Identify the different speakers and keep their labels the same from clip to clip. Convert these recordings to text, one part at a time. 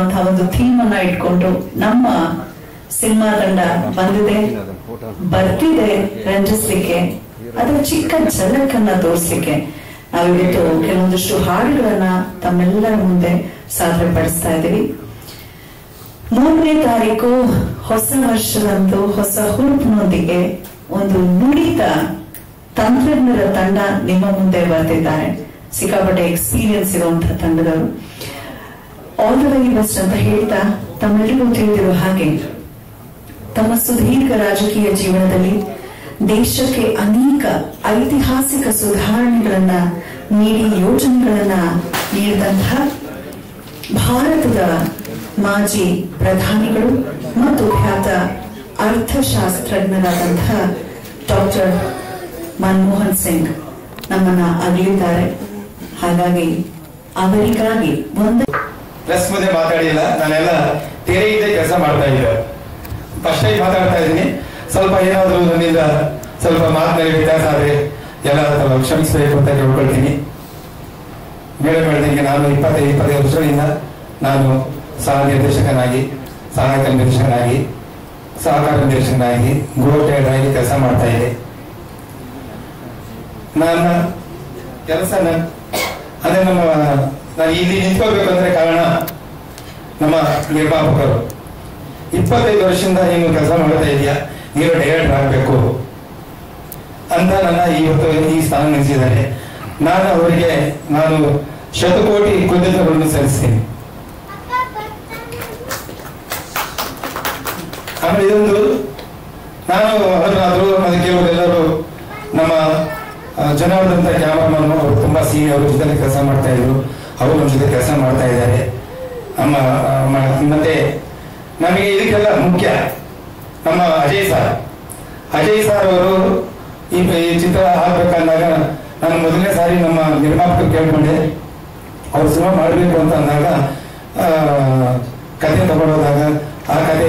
Speaker 1: ಅನ್ನುವಂತಹ ಒಂದು ಥೀಮ್ ಅನ್ನ ಇಟ್ಕೊಂಡು ನಮ್ಮ ಸಿನಿಮಾ ತಂಡ ಬಂದಿದೆ, ಬರ್ತಿದೆ ರಂಜಿಸ್ಲಿಕ್ಕೆ, ಅದರ ಚಿಕ್ಕ ಝಲಕನ್ನ ತೋರಿಸ್ಲಿಕ್ಕೆ ನಾವಿವತ್ತು ಕೆಲವೊಂದಷ್ಟು ಹಾಡುಗಳನ್ನ ತಮ್ಮೆಲ್ಲರ ಮುಂದೆ ಸಾಧನೆ ಪಡಿಸ್ತಾ ಇದ್ದೀವಿ. 3ನೇ ತಾರೀಕು ಹೊಸ ವರ್ಷದಂದು ಹೊಸ ಹುರುಪಿನೊಂದಿಗೆ ಒಂದು ನುಡಿತ ತಂತ್ರಜ್ಞರ ತಂಡ ನಿಮ್ಮ ಮುಂದೆ ಬರ್ತಿದ್ದಾರೆ. ಸಿಕ್ಕಾಪಟ್ಟೆ ಎಕ್ಸ್ಪೀರಿಯನ್ಸ್ ಇರುವಂತಹ ತಂಡದವರು. ಆಲ್ ದ ವೆರಿ ಬೆಸ್ಟ್ ಅಂತ ಹೇಳ್ತಾ, ತಮ್ಮೆಲ್ಲರಿಗೂ ತಿಳಿದಿರುವ ಹಾಗೆ ತಮ್ಮ ಸುದೀರ್ಘ ರಾಜಕೀಯ ಜೀವನದಲ್ಲಿ ದೇಶಕ್ಕೆ ಅನೇಕ ಐತಿಹಾಸಿಕ ಸುಧಾರಣೆಗಳನ್ನ ನೀಡಿ ಯೋಜನೆಗಳನ್ನ ನೀಡಿದಂತಹ ಭಾರತದ ಮಾಜಿ ಪ್ರಧಾನಿಗಳು ಮತ್ತು ಖ್ಯಾತ ಅರ್ಥಶಾಸ್ತ್ರಜ್ಞರಾದಂತಹ ಡಾಕ್ಟರ್ ಮನಮೋಹನ್ ಸಿಂಗ್ ನಮ್ಮನ್ನ ಅಗಲಿದ್ದಾರೆ. ಹಾಗಾಗಿ ಅವರಿಗಾಗಿ ಒಂದು
Speaker 2: ಪ್ರೆಸ್ ಮುಂದೆ ಮಾತಾಡಿಲ್ಲ, ನಾನೆಲ್ಲ ತೆರೆಯಿದ್ದೆ ಕೆಲಸ ಮಾಡ್ತಾ ಇದ್ದೆ. ಫಸ್ಟ್ ಟೈಮ್ ಮಾತಾಡ್ತಾ ಇದ್ದೀನಿ. ಸ್ವಲ್ಪ ಏನಾದರೂ ನನ್ನಿಂದ ಸ್ವಲ್ಪ ಮಾತಿನಲ್ಲಿ ವ್ಯತ್ಯಾಸ ಆದರೆ ಎಲ್ಲ ಕ್ಷಮಿಸಬೇಕು ಅಂತ ಕೇಳ್ಕೊಳ್ತೀನಿ. ಮೇಡಮ್ ಹೇಳಿದಂಗೆ ನಾನು 25 ವರ್ಷಗಳಿಂದ ನಾನು ಸಹ ನಿರ್ದೇಶಕನಾಗಿ, ಸಹಾಯಕ ನಿರ್ದೇಶಕನಾಗಿ, ಸಹಕಾರ ನಿರ್ದೇಶಕನಾಗಿ, ಗೋಟೆಡ್ ಆಗಿ ಕೆಲಸ ಮಾಡ್ತಾ ಇದ್ದೆ. ನನ್ನ ಕೆಲಸ ಅಂದ್ರೆ ನಾನು ಇಲ್ಲಿ ನಿಂತ್ಕೋಬೇಕಂದ್ರೆ ಕಾರಣ ನಮ್ಮ ನಿರ್ಮಾಪಕರು. 25 ವರ್ಷದಿಂದ ನೀನು ಕೆಲಸ ಮಾಡ್ತಾ ಇದೆಯಾ, ನೀನು ಡೈರೆಕ್ಟರ್ ಆಗಬೇಕು ಅಂತ ನನ್ನ ಇವತ್ತು ಈ ಸ್ಥಾನ ನಿಲ್ಲಿಸಿದ್ದಾರೆ. ನಾನು ಅವರಿಗೆ ಶತಕೋಟಿ ಕೃತಜ್ಞತೆಗಳನ್ನು ಸಲ್ಲಿಸ್ತೀನಿ. ಆಮೇಲೆ ಇದೊಂದು ನಾನು ಅದನ್ನಾದರೂ ಕೆಲವರೆಲ್ಲರೂ ನಮ್ಮ ಜನಾರ್ದಂತ ಕ್ಯಾಮರಾಮನ್ ಅವರು ತುಂಬಾ ಸೀನಿಯರ್, ಅವ್ರ ಜೊತೆ ಕೆಲಸ ಮಾಡ್ತಾ ಇದ್ರು, ಅವರು ನಮ್ಮ ಜೊತೆ ಕೆಲಸ ಮಾಡ್ತಾ ಇದ್ದಾರೆ. ಮತ್ತೆ ನಮಗೆ ಇದಕ್ಕೆಲ್ಲ ಮುಖ್ಯ ನಮ್ಮ ಅಜಯ್ ಸಾರ್ ಅವರು ಈ ಚಿತ್ರ ಹಾಕ್ಬೇಕಂದಾಗ ನಾನು ಮೊದಲನೇ ಸಾರಿ ನಮ್ಮ ನಿರ್ಮಾಪಕರು ಕೇಳ್ಕೊಂಡೆ. ಅವ್ರು ಸಿನಿಮಾ ಮಾಡಬೇಕು ಅಂತ ಅಂದಾಗ ಕತೆ ತಗೊಂಡೋದಾಗ ಆ ಕತೆ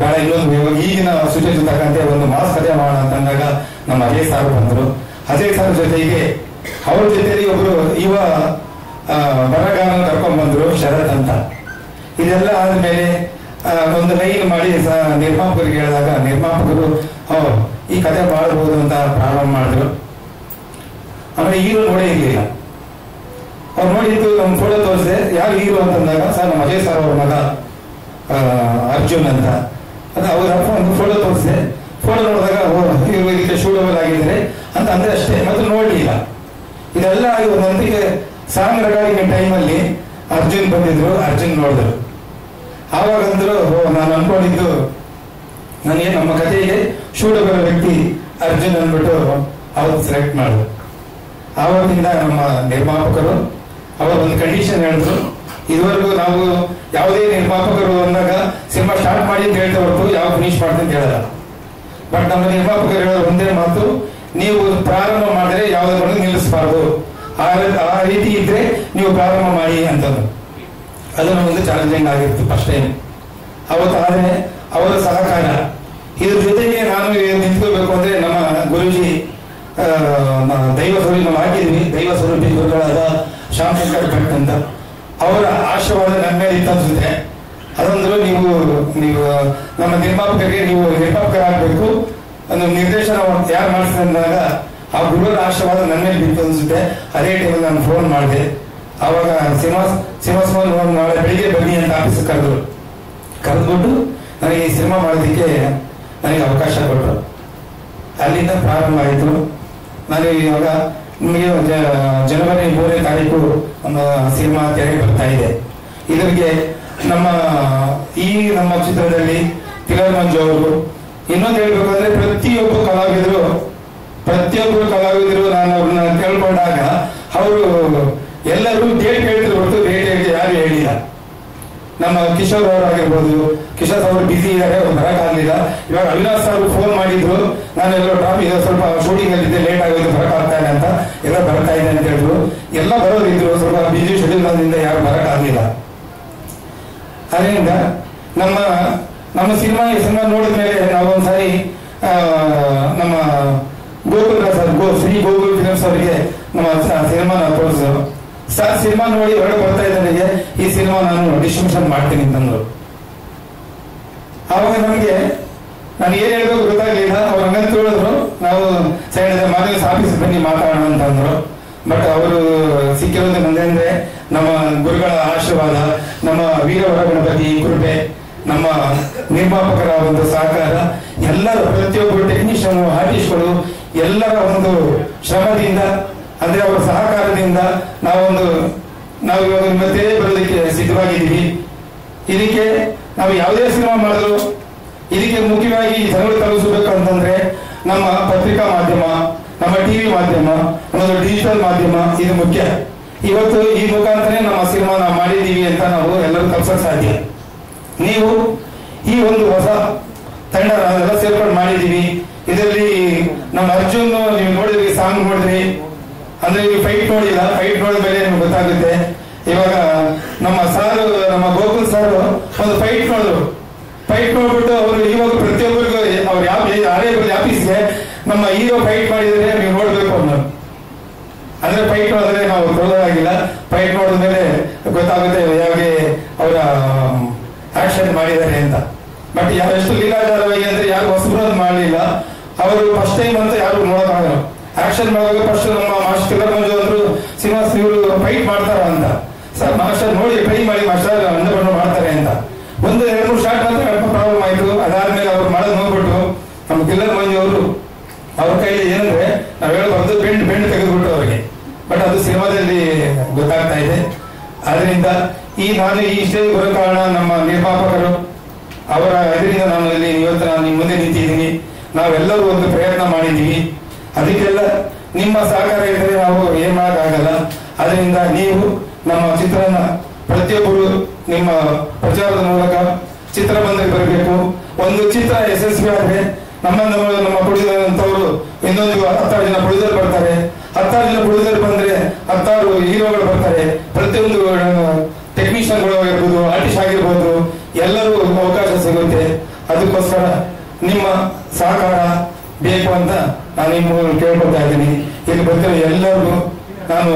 Speaker 2: ಬಹಳ ಇನ್ನೊಂದು ಈಗಿನ ಸುಚೇತ ತಕ್ಕಂತೆ ಒಂದು ಮಾಸ್ ಕತೆ ಮಾಡೋಣ ಅಂತ ಅಂದಾಗ ನಮ್ಮ ಅಜಯ್ ಸಾರ್ ಬಂದರು. ಅಜಯ್ ಸಾರ್ ಜೊತೆಗೆ ಅವ್ರ ಜೊತೆಲಿ ಒಬ್ರು ಯುವ ಬರಗಾರನ ಕರ್ಕೊಂಡ್ ಬಂದ್ರು, ಶರತ್ ಅಂತ. ಇದೆಲ್ಲ ಆದ್ಮೇಲೆ ಒಂದು ಲೈನ್ ಮಾಡಿ ನಿರ್ಮಾಪಕರಿಗೆ ಹೇಳಿದಾಗ ನಿರ್ಮಾಪಕರು ಈ ಕತೆ ಮಾಡಬಹುದು ಅಂತ ಪ್ರಾರಂಭ ಮಾಡಿದ್ರು. ಆಮೇಲೆ ಹೀರೋ ನೋಡೇ ಇರ್ಲಿಲ್ಲ. ಅವ್ರು ನೋಡಿದ್ದು ನಮ್ಮ ಫೋಟೋ ತೋರಿಸಿದೆ, ಯಾರು ಹೀರೋ ಅಂತಂದಾಗ ಸರ್ ನಮ್ಮ ಅಜಯ್ ಸರ್ ಅವ್ರ ಮಗ ಅರ್ಜುನ್ ಅಂತ. ಅದು ಅವ್ರ ಒಂದು ಫೋಟೋ ತೋರಿಸಿದೆ. ಫೋಟೋ ನೋಡಿದಾಗ ಇದಕ್ಕೆ ಶೂಟಬಲ್ ಆಗಿದ್ದಾರೆ ಅಂತ ಅಂದ್ರೆ ಅಷ್ಟೇ, ಮತ್ತು ನೋಡ್ಲಿಲ್ಲ. ಇದೆಲ್ಲ ಆಗಿ ಒಂದೊಂದಿಗೆ ಸಾಂಗ್ ರೆಕಾರ್ಡಿಂಗ್ ಟೈಮಲ್ಲಿ ಅರ್ಜುನ್ ಬಂದಿದ್ರು, ಅರ್ಜುನ್ ನೋಡಿದ್ರು. ಆವಾಗ ಅಂದ್ರು ನಾನು ಅನ್ಕೊಂಡಿದ್ದು ನನಗೆ ನಮ್ಮ ಕಥೆಗೆ ಶೂಟಬಲ್ ವ್ಯಕ್ತಿ ಅರ್ಜುನ್ ಅಂದ್ಬಿಟ್ಟು ಅವತ್ತು ಸೆಲೆಕ್ಟ್ ಮಾಡಿದ್ರು. ಆವಾಗಿಂದ ನಮ್ಮ ನಿರ್ಮಾಪಕರು ಅವರು ಒಂದು ಕಂಡೀಷನ್ ಹೇಳಿದ್ರು, ಇದುವರೆಗೂ ನಾವು ಯಾವುದೇ ನಿರ್ಮಾಪಕರು ಅಂದಾಗ ಸಿನಿಮಾ ಸ್ಟಾರ್ಟ್ ಮಾಡಿ ಅಂತ ಹೇಳ್ತಾ ಹೊರತು ಯಾವ ಫಿನಿಶ್ ಮಾಡ್ತೀನಿ ಅಂತ ಹೇಳಲ್ಲ. ಬಟ್ ನಮ್ಮ ನಿರ್ಮಾಪಕರು ಹೇಳೋದು ಒಂದೇ ಮಾತು, ನೀವು ಪ್ರಾರಂಭ ಮಾಡಿದ್ರೆ ಯಾವುದನ್ನು ನಿಲ್ಲಿಸಬಾರ್ದು, ಆ ರೀತಿ ಇದ್ರೆ ನೀವು ಪ್ರಾರಂಭ ಮಾಡಿ ಅಂತಂದು. ಅದು ನಮಗೊಂದು ಚಾಲೆಂಜಿಂಗ್ ಆಗಿತ್ತು ಫಸ್ಟ್ ಟೈಮ್ ಅವತ್ತು. ಆದರೆ ಅವರ ಸಹಕಾರ, ಇದ್ರ ಜೊತೆಗೆ ನಾನು ನಿಂತ್ಕೋಬೇಕು ಅಂದ್ರೆ ನಮ್ಮ ಗುರುಜಿ ದೈವ ಸ್ವರೂಪಿ ನಾವು ಹಾಕಿದ್ವಿ, ದೈವ ಸ್ವರೂಪಿ ಗುರುಗಳಾದ ಶ್ಯಾಮಶಂಕರ್ ಭಟ್ ಅಂತ. ಅವರ ಆಶೀರ್ವಾದ ನನ್ನ ಮೇಲೆ ಇತ್ತು ಅನ್ಸುತ್ತೆ. ಅದಂದ್ರು ನೀವು ನಮ್ಮ ನಿರ್ಮಾಪಕರಿಗೆ ನೀವು ನಿರ್ಮಾಪಕರಾಗಬೇಕು, ಒಂದು ನಿರ್ದೇಶನ ಯಾರು ಮಾಡಿಸಿದಾಗ ಆ ಗುರುಗಳ ಆಶೀರ್ವಾದ ನನ್ನ ಮೇಲೆ ಬಿತ್ತು ಅನ್ಸುತ್ತೆ. ಅದೇ ಟೈಮಲ್ಲಿ ನಾನು ಫೋನ್ ಮಾಡಿದೆ. ಆವಾಗ ಸಿನಿಮಾ ನಾಳೆ ಬೆಳಿಗ್ಗೆ ಬನ್ನಿ ಅಂತ ಆಫೀಸ್ ಕರೆದ್ಬಿಟ್ಟು ನನಗೆ ಈ ಸಿನಿಮಾ ಮಾಡೋದಕ್ಕೆ ನನಗೆ ಅವಕಾಶ ಕೊಟ್ಟರು. ಅಲ್ಲಿಂದ ಪ್ರಾರಂಭ ಆಯಿತು. ನಾನು ಇವಾಗ ನಿಮಗೆ ಜನವರಿ 3ನೇ ತಾರೀಕು ಒಂದು ಸಿನಿಮಾ ತೆರೆ ಬರ್ತಾ ಇದೆ. ಇದಕ್ಕೆ ನಮ್ಮ ಚಿತ್ರದಲ್ಲಿ ತಿಲಕ್ ಮಂಜು ಅವರು, ಇನ್ನೊಂದು ಹೇಳ್ಬೇಕಂದ್ರೆ ಪ್ರತಿಯೊಬ್ಬರು ಕಲಾವಿದರು ನಾನು ಅವ್ರನ್ನ ಕೇಳ್ಕೊಂಡಾಗ ಅವರು ಎಲ್ಲರೂ ಡೇಟ್ ಹೇಳ್ತಿದ್ರು ಹೊರತು ಡೇಟ್ ಯಾರು ಹೇಳಿಲ್ಲ. ನಮ್ಮ ಕಿಶೋರ್ ಅವರು ಆಗಿರ್ಬೋದು, ಕಿಶೋರ್ ಅವರು ಬಿಸಿ ಇದ್ದಾರೆ, ಅವ್ರು ಬರಕ್ಕಾಗಲಿಲ್ಲ. ಇವಾಗ ಅವಿನಾಶ್ ಅವರು ಫೋನ್ ಮಾಡಿದ್ರು, ನಾನು ಎಲ್ಲೋ ಟ್ರಾಫಿಕ್ ಸ್ವಲ್ಪ ಶೂಟಿಂಗ್ ಅಲ್ಲಿ ಇದ್ದೆ, ಲೇಟ್ ಆಗೋದು ಬರಕ್ಕಾಗ್ತಾ ಇದೆ ಅಂತ, ಎಲ್ಲ ಬರ್ತಾ ಇದೆ ಅಂತ ಹೇಳಿದ್ರು. ಎಲ್ಲ ಬರೋದಿದ್ರು, ಸ್ವಲ್ಪ ಬಿಸಿ ಶೆಡ್ಯೂಲ್ ಯಾರು ಬರಕ್ಕಾಗಲಿಲ್ಲ. ಅದರಿಂದ ನಮ್ಮ ಸಿನಿಮಾ ನೋಡಿದ್ಮೇಲೆ ನಾವೊಂದ್ಸಾರಿ ನಮ್ಮ ಗೋಕುಲ್ ಸರ್ ಶ್ರೀ ಗೋಕುಲ್ ಫಿಲ್ಮ್ಸ್ ಅವರಿಗೆ ನಮ್ಮ ಸಿನಿಮಾನ ತೋರಿಸಿದ್ರು. ಸರ್ ಸಿನಿಮಾ ನೋಡಿ ಹೊರಗೆ ಬರ್ತಾ ಇದ್ದಾರೆ, ಈ ಸಿನಿಮಾ ನಾನು ಡಿಸ್ಟ್ರಿಬ್ಯೂಷನ್ ಮಾಡ್ತೀನಿ ಅಂತಂದ್ರು. ಆವಾಗ ನಮ್ಗೆ ನಾನು ಏನ್ ಹೇಳ್ಬೇಕು ಗೊತ್ತಾಗ್ಲಿಲ್ಲ. ಅವ್ರು ಹಂಗಂತ ಹೇಳಿದ್ರು, ನಾವು ಸೈಡ್ ಮಾದೇವ್ಸ್ ಆಫೀಸ್ ಬನ್ನಿ ಮಾತಾಡೋಣ ಅಂತಂದ್ರು. ಬಟ್ ಅವರು ಸಿಕ್ಕಿರೋದು ನಂದ್ರೆ ನಮ್ಮ ಗುರುಗಳ ಆಶೀರ್ವಾದ, ನಮ್ಮ ವೀರವರ ಗಣಪತಿ ಕೃಪೆ, ನಮ್ಮ ನಿರ್ಮಾಪಕರ ಒಂದು ಸಹಕಾರ, ಎಲ್ಲರ ಪ್ರತಿಯೊಬ್ಬರು ಟೆಕ್ನಿಷಿಯನ್ ಆರ್ಟಿಸ್ಟ್ಗಳು ಎಲ್ಲರ ಒಂದು ಶ್ರಮದಿಂದ ಅಂದ್ರೆ ಅವರ ಸಹಕಾರದಿಂದ ನಾವು ಇವಾಗ ಮತ್ತೆ ಬರೋದಕ್ಕೆ ಸಿದ್ಧವಾಗಿದ್ದೀವಿ. ಇದಕ್ಕೆ ನಾವು ಯಾವುದೇ ಸಿನಿಮಾ ಮಾಡಿದ್ರು ಇದಕ್ಕೆ ಮುಖ್ಯವಾಗಿ ಜನಗಳು ತಲುಪಿಸಬೇಕು ಅಂತಂದ್ರೆ ನಮ್ಮ ಪತ್ರಿಕಾ ಮಾಧ್ಯಮ, ನಮ್ಮ ಟಿವಿ ಮಾಧ್ಯಮ, ನಮ್ಮದು ಡಿಜಿಟಲ್ ಮಾಧ್ಯಮ ಇದು ಮುಖ್ಯ. ಇವತ್ತು ಈ ಮುಖಾಂತರ ನಮ್ಮ ಸಿನಿಮಾ ನಾವು ಮಾಡಿದ್ದೀವಿ ಅಂತ ನಾವು ಎಲ್ಲರೂ ತಲುಪಿಸಕ್ಕೆ ಸಾಧ್ಯ. ನೀವು ಈ ಒಂದು ಹೊಸ ತಂಡ ನಾವೆಲ್ಲ ಸೇರ್ಕೊಂಡು ಮಾಡಿದೀವಿ. ಇದರಲ್ಲಿ ನಮ್ಮ ಅರ್ಜುನ್ ನೀವು ನೋಡಿದ್ರಿ, ಸಾಂಗ್ ನೋಡಿದ್ರಿ, ಅಂದ್ರೆ ನೀವು ಫೈಟ್ ನೋಡಿಲ್ಲ, ಫೈಟ್ ನೋಡಿದ ಮೇಲೆ ನಿಮ್ಗೆ ಗೊತ್ತಾಗುತ್ತೆ. ಇವಾಗ ನಮ್ಮ ಸಾರು, ನಮ್ಮ ಗೋಕುಲ್ ಸಾರು ಒಂದು ಫೈಟ್ ನೋಡಿದ್ರು. ಫೈಟ್ ನೋಡ್ಬಿಟ್ಟು ಅವರು ಇವಾಗ ಪ್ರತಿಯೊಬ್ಬರಿಗೂ ಅವ್ರು ಯಾವ ಆಫೀಸ್ಗೆ ನಮ್ಮ ಹೀರೋ ಫೈಟ್ ಮಾಡಿದ್ರೆ ನೀವು ನೋಡ್ಬೇಕು ಅನ್ನೋದು. ಅಂದ್ರೆ ಫೈಟ್ ನೋಡಿದ್ರೆ ನಾವು ಕೊಡೋದಾಗಿಲ್ಲ, ಫೈಟ್ ನೋಡಿದ್ಮೇಲೆ ಗೊತ್ತಾಗುತ್ತೆ ಯಾವಾಗ ಅವರ ಆಕ್ಷನ್ ಮಾಡಿದ್ದಾರೆ ಅಂತ. ಬಟ್ ಎಷ್ಟು ಲೀಲಾಚಾರವಾಗಿ ಅಂದ್ರೆ ಯಾರು ಹೊಸಬ್ರದ್ದು ಮಾಡಲಿಲ್ಲ. ಅವರು ಫಸ್ಟ್ ಟೈಮ್ ಅಂತ ಯಾರು ನೋಡೋಕ್ಕಾಗಲ್ಲ. ಆಕ್ಷನ್ ಮಾಡುವಾಗ ಫಸ್ಟ್ ನಮ್ಮ ಮಾಸ್ಟರ್ ಮಂಜು ಅಂದ್ರು ಶ್ರೀನಿವಾಸ್ ಇವರು ಫೈಟ್ ಮಾಡ್ತಾರ ಅಂತ. ಸರ್ ಮಾಸ್ಟರ್ ನೋಡಿ ಟ್ರೈ ಮಾಡಿ ಮಾಸ್ಟರ್ ಅಂದಕೊಂಡು ಮಾಡ್ತಾರೆ ಅಂತ. ಒಂದು 2-3 ಶಾಟ್ ಮಾತ್ರ ಸ್ವಲ್ಪ ಪ್ರಾಬ್ಲಮ್ ಆಯ್ತು. ಅದಾದ್ಮೇಲೆ ಅವ್ರು ಮಾಡೋದು ನೋಡ್ಬಿಟ್ಟು ನಮ್ಮ ಕಿಲ್ಲರ್ ಮಂಜು ಅವರು ಅವ್ರ ಕೈಲಿ ಏನಂದ್ರೆ ನಾವ್ ಹೇಳ್ಬಾರ್ದು ಬೆಂಡ್ ತೆಗೆದ್ಬಿಟ್ಟು ಅವ್ರಿಗೆ. ಬಟ್ ಅದು ಸಿನಿಮಾದಲ್ಲಿ ಗೊತ್ತಾಗ್ತಾ ಇದೆ. ಆದ್ರಿಂದ ನಾನು ಈ ಸ್ಟೇಜ್ ಬರೋ ಕಾರಣ ನಮ್ಮ ನಿರ್ಮಾಪಕರು ಅವರ ಇದರಿಂದ ನಾನು ಇಲ್ಲಿ ಇವತ್ತು ನಾನು ನಿಮ್ಮ ಮುಂದೆ ನಿಂತಿದ್ದೀನಿ. ನಾವೆಲ್ಲರೂ ಒಂದು ಪ್ರಯತ್ನ ಮಾಡಿದ್ದೀವಿ. ಅದಕ್ಕೆಲ್ಲ ನಿಮ್ಮ ಸಹಕಾರ ಇದ್ದರೆ ನಾವು ಏನ್ ಮಾಡೋಕ್ಕಾಗಲ್ಲ. ಅದರಿಂದ ನೀವು ನಮ್ಮ ಚಿತ್ರನ ಪ್ರತಿಯೊಬ್ಬರು ನಿಮ್ಮ ಪ್ರಚಾರದ ಮೂಲಕ ಚಿತ್ರಮಂದಿರಕ್ಕೆ ಬರಬೇಕು. ಒಂದು ಚಿತ್ರ ಯಶಸ್ವಿ ಆದ್ರೆ ನಮ್ಮ ಪ್ರೊಡ್ಯೂಸರ್ ಇನ್ನೊಂದು 16 ಜನ ಪ್ರೊಡ್ಯೂಸರ್ ಬರ್ತಾರೆ. 16 ಜನ ಪ್ರೊಡ್ಯೂಸರ್ ಬಂದ್ರೆ 16 ಹೀರೋಗಳು ಬರ್ತಾರೆ. ಪ್ರತಿಯೊಂದು ಟೆಕ್ನಿಷಿಯನ್ಗಳು ಆಗಿರ್ಬೋದು, ಆರ್ಟಿಸ್ಟ್ ಆಗಿರ್ಬೋದು, ಎಲ್ಲರೂ ಅವಕಾಶ ಸಿಗುತ್ತೆ. ಅದಕ್ಕೋಸ್ಕರ ನಿಮ್ಮ ಸಹಕಾರ ಬೇಕು ಅಂತ ನಾನು ನಿಮ್ಮ ಕೇಳ್ಕೊಳ್ತಾ ಇದ್ದೀನಿ. ಇಲ್ಲಿ ಬರ್ತಿರೋ ಎಲ್ಲರಿಗೂ ನಾನು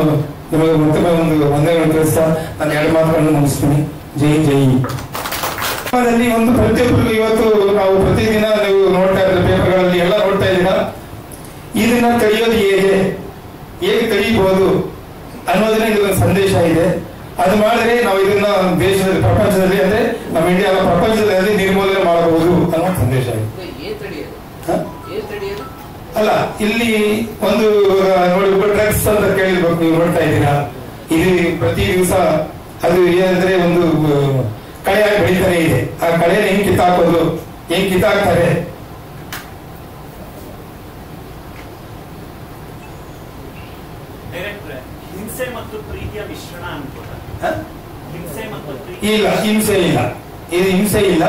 Speaker 2: ನಿಮಗೆ ಮತ್ತೊಮ್ಮೆ ಒಂದು ವಂದನೆಗಳನ್ನು ತಿಳಿಸ್ತಾ ನಾನು 2 ಮಾತುಗಳನ್ನು ಮುಗಿಸ್ತೀನಿ. ಜೈ ಜೈ. ಒಂದು ಪ್ರತಿಯೊಬ್ಬರಿಗೂ ಇವತ್ತು ನಾವು ಪ್ರತಿದಿನ ನೀವು ನೋಡ್ತಾ ಇದ್ರೆ ಪೇಪರ್ಗಳಲ್ಲಿ ಎಲ್ಲ ನೋಡ್ತಾ ಇದ್ದೀರಾ. ಇದನ್ನ ಕಲಿಯೋದು ಹೇಗೆ ಕಲಿಯಬಹುದು ಅನ್ನೋದನ್ನ ಇದೊಂದು ಸಂದೇಶ ಇದೆ. ಅದು ಮಾಡಿದ್ರೆ ನಾವು ಇದನ್ನ ದೇಶದಲ್ಲಿ, ಪ್ರಪಂಚದಲ್ಲಿ ಅಂದ್ರೆ ನಮ್ಮ ಇಂಡಿಯಾ ಪ್ರಪಂಚದಲ್ಲಿ ನಿರ್ಮೂಲನೆ ಮಾಡಬಹುದು ಅನ್ನೋ ಸಂದೇಶ ಇದೆ. ಅಲ್ಲ, ಇಲ್ಲಿ ಒಂದು ನೋಡಿ ಡ್ರಗ್ಸ್ ಅಂತ ಕೇಳಿರ್ಬೇಕು, ನೀವು ನೋಡ್ತಾ ಇದ್ದೀರಾ. ಇಲ್ಲಿ ಪ್ರತಿ ದಿವಸ ಅದು ಏನಂದ್ರೆ ಒಂದು ಕಳೆಯಾಗಿ ಬೆಳೀತಾನೆ ಇದೆ. ಆ ಕಳೆನ ಹೆಂಗ್ ಕಿತ್ತಾಕೋದು, ಹೆಂಗ್ ಕಿತ್ತಾಕ್ತಾರೆ.
Speaker 3: ಹಿಂಸೆ ಮತ್ತು ಪ್ರೀತಿಯ ಮಿಶ್ರಣ ಅನ್ಕೋತ.
Speaker 2: ಇಲ್ಲ, ಹಿಂಸೆ ಇಲ್ಲ, ಇದು ಹಿಂಸೆ ಇಲ್ಲ.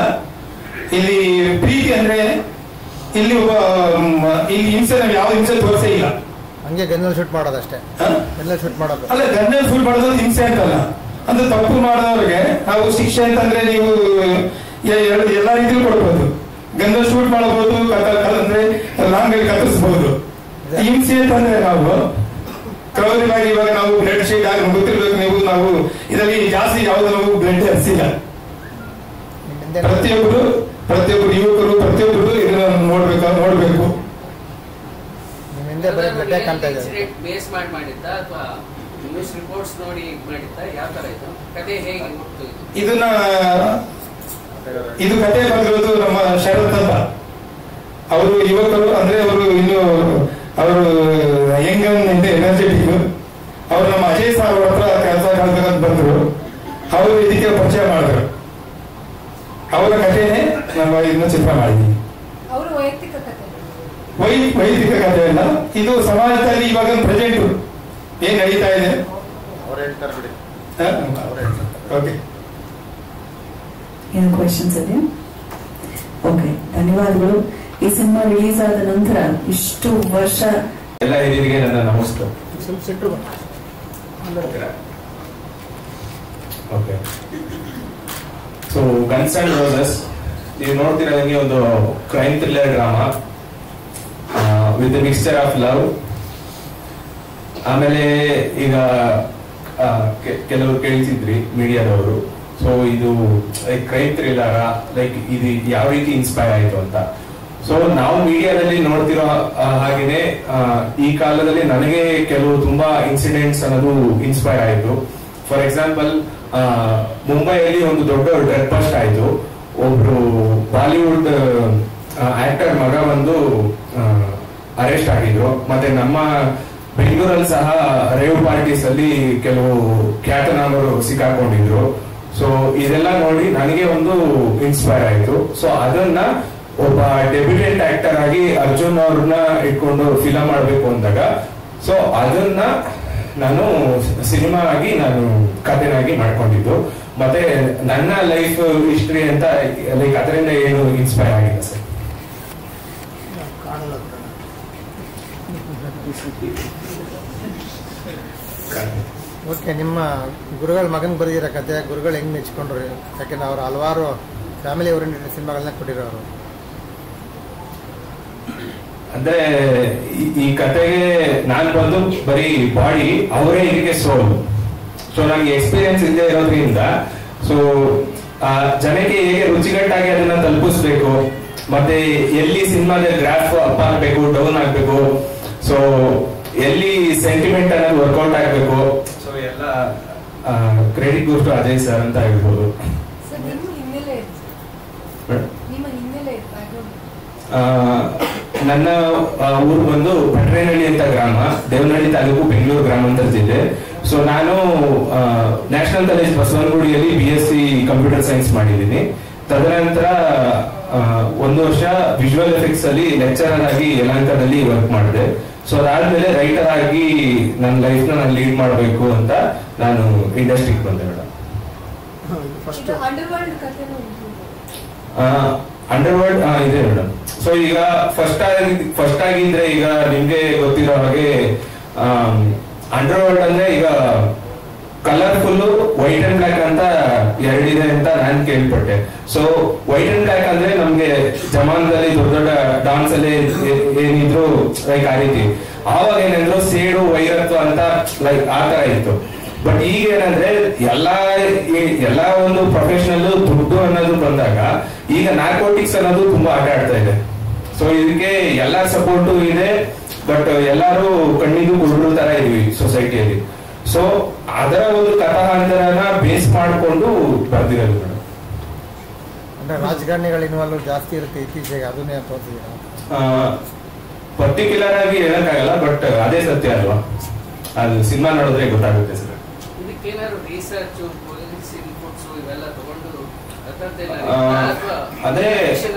Speaker 2: ಇಲ್ಲಿ ಪ್ರೀತಿ ಅಂದ್ರೆ ಇಲ್ಲಿ ಇಲ್ಲಿ ಹಿಂಸೆ ನಾವು ಯಾವ ಹಿಂಸೆ ತೋರಿಸೇ ಇಲ್ಲ.
Speaker 4: ಹಂಗೆ ಗನ್ನಲ್ಲಿ ಶೂಟ್ ಮಾಡೋದಷ್ಟೇ. ಗನ್ನಲ್ಲಿ ಶೂಟ್ ಮಾಡೋದು
Speaker 2: ಅಲ್ಲ, ಗನ್ನಲ್ಲಿ ಶೂಟ್ ಮಾಡೋದು ಹಿಂಸೆ ಅಂತಲ್ಲ. ಅಂದ್ರೆ ತಪ್ಪು ಮಾಡಿದವ್ರಿಗೆ ನಾವು ಶಿಕ್ಷೆ ಅಂತಂದ್ರೆ ನೀವು ಎಲ್ಲಾ ರೀತಿಯಲ್ಲಿ ಕೊಡ್ಬೋದು. ಗನ್ನಲ್ಲಿ ಶೂಟ್ ಮಾಡಬಹುದು, ಅಂದ್ರೆ ಲಾಂಗ್ ಅಲ್ಲಿ ಕತ್ತರಿಸಬಹುದು. ಹಿಂಸೆ ಅಂತಂದ್ರೆ ನಾವು ಕ್ರೌರ್ಯವಾಗಿ ಇವಾಗ ನಾವು ಬ್ಲಡ್ ಶೇಡ್ ಆಗಿ ಗೊತ್ತಿರ್ಬೇಕು ನೀವು. ನಾವು ಇದರಲ್ಲಿ ಜಾಸ್ತಿ ಯಾವ್ದು ನಾವು ಬ್ಲಡ್ ಹರಿಸಿಲ್ಲ. ಪ್ರತಿಯೊಬ್ಬರು ಯುವಕರು ಪ್ರತಿಯೊಬ್ಬರು ಇದನ್ನ ನೋಡ್ಬೇಕು.
Speaker 5: ಬೇಸ್ ಮಾಡಿದ್ದ ಅಥವಾ ನ್ಯೂಸ್ ರಿಪೋರ್ಟ್ಸ್ ನೋಡಿ ಮಾಡಿದ್ದ, ಯಾವ ತರ ಇದು ಕತೆ ಹೇಗೆ
Speaker 2: ಇದು ಕತೆ ಬಂದಿರೋದು ನಮ್ಮ ಶರತ್ ಅಂತ. ಅವರು ಯುವಕರು ಅಂದ್ರೆ ಅವರು ಯಂಗ್ ಎನರ್ಜೆಟಿಕ್. ಅವರು ನಮ್ಮ ಅಜಯ್ ಸಾರ್ ಅವ್ರ ಹತ್ರ ಕೆಲಸ ಕಳ್ಬೇಕಂತ ಬಂದ್ರು. ಅವರು ಇದಕ್ಕೆ ಪರಿಚಯ ಮಾಡಿದ್ರು. ಅವರ ಕಥೆನೇ ನಮ್ಮ ಇದನ್ನ ಚಿತ್ರ ಮಾಡಿದ್ವಿ. ವೈಯಕ್ತಿಕ ಕಥೆ ಅಲ್ಲ, ಇದು ಸಮಾಜದಲ್ಲಿ ಇವಾಗ ಪ್ರೆಸೆಂಟ್ ಏನ್ ನಡೀತಾ ಇದೆ. ಓಕೆ,
Speaker 1: ಏನು ಕ್ವೆಶನ್ಸ್ ಇದೆಯಾ? ಓಕೆ, ಧನ್ಯವಾದಗಳು. ಈ ಸಿನಿಮಾ ರಿಲೀಸ್ ಆದ ನಂತರ ಇಷ್ಟು ವರ್ಷ
Speaker 6: ಎಲ್ಲ ಹಿರಿಯರಿಗೆ ನನ್ನ ನಮಸ್ಕಾರ. Okay, so guns and roses ನೀವು ನೋಡ್ತಿರೋದಂಗೆ ಒಂದು crime thriller drama with mixture of love. ಆಮೇಲೆ ಈಗ ಕೆಲವರು ಕೇಳಿಸಿದ್ರಿ ಮೀಡಿಯಾದವರು. ಸೊ ಇದು ಲೈಕ್ ಕ್ರೈಮ್ ಥ್ರಿಲ್ಲರ, ಲೈಕ್ ಇದು ಯಾವ ರೀತಿ ಇನ್ಸ್ಪೈರ್ ಆಯ್ತು ಅಂತ. ಸೊ ನಾವು ಮೀಡಿಯಾದಲ್ಲಿ ನೋಡ್ತಿರೋ ಹಾಗೇನೆ ಈ ಕಾಲದಲ್ಲಿ ನನಗೆ ಕೆಲವು ತುಂಬಾ ಇನ್ಸಿಡೆಂಟ್ಸ್ ಅನ್ನೋದು ಇನ್ಸ್ಪೈರ್ ಆಯ್ತು. ಫಾರ್ ಎಕ್ಸಾಂಪಲ್, ಮುಂಬೈಯಲ್ಲಿ ಒಂದು ದೊಡ್ಡ ಡ್ರಗ್ ಬಸ್ಟ್ ಆಯ್ತು. ಒಬ್ರು ಬಾಲಿವುಡ್ ಆಕ್ಟರ್ ಮಗ ಒಂದು ಅರೆಸ್ಟ್ ಆಗಿದ್ರು. ಮತ್ತೆ ನಮ್ಮ ಬೆಂಗಳೂರಲ್ಲಿ ಸಹ ರೇವ್ ಪಾರ್ಟೀಸ್ ಅಲ್ಲಿ ಕೆಲವು ಖ್ಯಾತನಾಮರು ಸಿಕ್ಕಾಕೊಂಡಿದ್ರು. ಸೊ ಇದೆಲ್ಲ ನೋಡಿ ನನಗೆ ಒಂದು ಇನ್ಸ್ಪೈರ್ ಆಯ್ತು. ಸೊ ಅದನ್ನ ಒಬ್ಬ ಡೆಬ್ಯೂಟೆಂಟ್ ಆಕ್ಟರ್ ಆಗಿ ಅರ್ಜುನ್ ಅವ್ರನ್ನ ಇಟ್ಕೊಂಡು ಫಿಲಂ ಮಾಡ್ಬೇಕು ಅಂದಾಗ, ಸೊ ಅದನ್ನ ನಾನು ಸಿನಿಮಾ ಆಗಿ ನಾನು ಕಥೆನಾಗಿ ಮಾಡ್ಕೊಂಡಿದ್ದು. ಮತ್ತೆ ನನ್ನ ಲೈಫ್ ಹಿಸ್ಟ್ರಿ ಅಂತ ಲೈಕ್ ಅದರಿಂದ ಏನು ಇನ್ಸ್ಪೈರ್ ಆಗಿದೆ ಸರ್.
Speaker 4: ಓಕೆ, ನಿಮ್ಮ ಗುರುಗಳ ಮಗನ್ ಬರೆದಿರೋ ಕತೆ ಗುರುಗಳು ಹೆಂಗ್ ಮೆಚ್ಕೊಂಡ್ರು? ಯಾಕೆಂದ್ರೆ ಅವ್ರು ಹಲವಾರು ಫ್ಯಾಮಿಲಿ ಓರಿಯೆಂಟೆಡ್ ಸಿನಿಮಾಗಳನ್ನ ಕೊಟ್ಟಿರೋರು.
Speaker 6: ಅಂದ್ರೆ ಈ ಕತೆಗೆ ನಾನು ಬಂದು ಬರೀ ಬಾಡಿ, ಅವರೇ ಇದಕ್ಕೆ ಸೋಲ್. ಸೊ ನನಗೆ ಎಕ್ಸ್ಪೀರಿಯನ್ಸ್ ಇಲ್ಲದೆ ಇರೋದ್ರಿಂದ ಸೊ ಜನಕ್ಕೆ ಹೇಗೆ ರುಚಿಗಟ್ಟಾಗಿ ಅದನ್ನ ತಲುಪಿಸ್ಬೇಕು, ಮತ್ತೆ ಎಲ್ಲಿ ಸಿನಿಮಾದ ಗ್ರಾಫ್ ಅಪ್ ಆಗ್ಬೇಕು, ಡೌನ್ ಆಗ್ಬೇಕು, ಸೊ ಎಲ್ಲಿ ಸೆಂಟಿಮೆಂಟ್ ಅನ್ನೋದು ವರ್ಕೌಟ್ ಆಗ್ಬೇಕು, ಸೊ ಎಲ್ಲ credit goes to Ajay sir ಅಂತ ಹೇಳ್ಬೋದು. ನನ್ನ ಊರು ಬಂದು ಭಟ್ರೇನಹಳ್ಳಿ ಅಂತ ಗ್ರಾಮ, ದೇವನಹಳ್ಳಿ ತಾಲೂಕು, ಬೆಂಗಳೂರು ಗ್ರಾಮಾಂತರ ಜಿಲ್ಲೆ. ಸೊ ನಾನು ನ್ಯಾಷನಲ್ ಕಾಲೇಜ್ ಬಸವನಗುಡಿಯಲ್ಲಿ BSc ಕಂಪ್ಯೂಟರ್ ಸೈನ್ಸ್ ಮಾಡಿದ್ದೀನಿ. ತದನಂತರ 1 ವರ್ಷ ವಿಜುವಲ್ ಎಫೆಕ್ಟ್ಸ್ ಅಲ್ಲಿ ಲೆಕ್ಚರರ್ ಆಗಿ ಯಲಹಂಕದಲ್ಲಿ ವರ್ಕ್ ಮಾಡಿದೆ. ಸೊ ಅದಾದ್ಮೇಲೆ ರೈಟರ್ ಆಗಿ ನನ್ನ ಲೈಫ್ ನ ನಾನು ಲೀಡ್ ಮಾಡಬೇಕು ಅಂತ ನಾನು ಇಂಡಸ್ಟ್ರಿಗೆ ಬಂದೆ ಮೇಡಮ್. ಅಂಡರ್ವರ್ಲ್ಡ್ ಇದೆ ಮೇಡಮ್. ಸೊ ಈಗ ಫಸ್ಟ್ ಆಗಿದ್ರೆ ಈಗ ನಿಮ್ಗೆ ಗೊತ್ತಿರೋ ಹಾಗೆ ಅಂಡರ್ವರ್ಲ್ಡ್ ಅಂದ್ರೆ ಈಗ ಕಲರ್ಫುಲ್ ವೈಟ್ ಅಂಡ್ ಬ್ಲಾಕ್ ಅಂತ ಎರಡಿದೆ ಅಂತ ನಾನು ಕೇಳ್ಪಟ್ಟೆ. ಸೊ ವೈಟ್ ಅಂಡ್ ಬ್ಲಾಕ್ ಅಂದ್ರೆ ನಮ್ಗೆ ಜಮಾನದಲ್ಲಿ ದೊಡ್ಡ ದೊಡ್ಡ ಡಾನ್ಸ್ ಅಲ್ಲಿ ಏನಿದ್ರು ಲೈಕ್ ಆ ರೀತಿ. ಆವಾಗ ಏನಂದ್ರು ಸೇಡು ವೈರತ್ವ ಅಂತ ಲೈಕ್ ಆ ತರ ಇತ್ತು. ಬಟ್ ಈಗ ಏನಂದ್ರೆ ಎಲ್ಲಾ ಒಂದು ಪ್ರೊಫೆಷನಲ್ ದುಡ್ಡು ಅನ್ನೋದು ಬಂದಾಗ ಈಗ ನಾರ್ಕೋಟಿಕ್ಸ್ ಅನ್ನೋದು ತುಂಬಾ ಆಟ ಆಡ್ತಾ ಇದೆ. ಸೊ ಇದಕ್ಕೆ ಎಲ್ಲಾ ಸಪೋರ್ಟು ಇದೆ, ಬಟ್ ಎಲ್ಲಾರು ಕಣ್ಣಿಗೂ ಕುರುಡು ತರ ಇದೀವಿ ಸೊಸೈಟಿಯಲ್ಲಿ. ಸೊ ಅದರ ಒಂದು ಕಥಾಂತರನ ಬೇಸ್ ಮಾಡಿಕೊಂಡು ಬರ್ದಿರೋದು ಮೇಡಮ್.
Speaker 4: ಅಂದ್ರೆ ರಾಜಕಾರಣಿಗಳ ಇನ್ವಾಲ್ವ್ ಜಾಸ್ತಿ ಇರುತ್ತೆ ಇತ್ತೀಚೆಗೆ, ಅದನ್ನೇ ತೋರಿಸಿದ್ದೀರಾ?
Speaker 6: ಪರ್ಟಿಕ್ಯುಲರ್ ಆಗಿ ಹೇಳಕ್ಕಾಗಲ್ಲ, ಬಟ್ ಅದೇ ಸತ್ಯ ಅಲ್ವಾ, ಅದು ಸಿನಿಮಾ ನೋಡಿದ್ರೆ ಗೊತ್ತಾಗುತ್ತೆ ಸರ್.
Speaker 5: ಇದಕ್ಕೇನಾದ್ರು ರಿಸರ್ಚ್, ಪೊಲೀಸ್ ಇನ್ಪುಟ್ಸ್ ಇವೆಲ್ಲ ತಗೊಂಡು
Speaker 6: ಅದೇ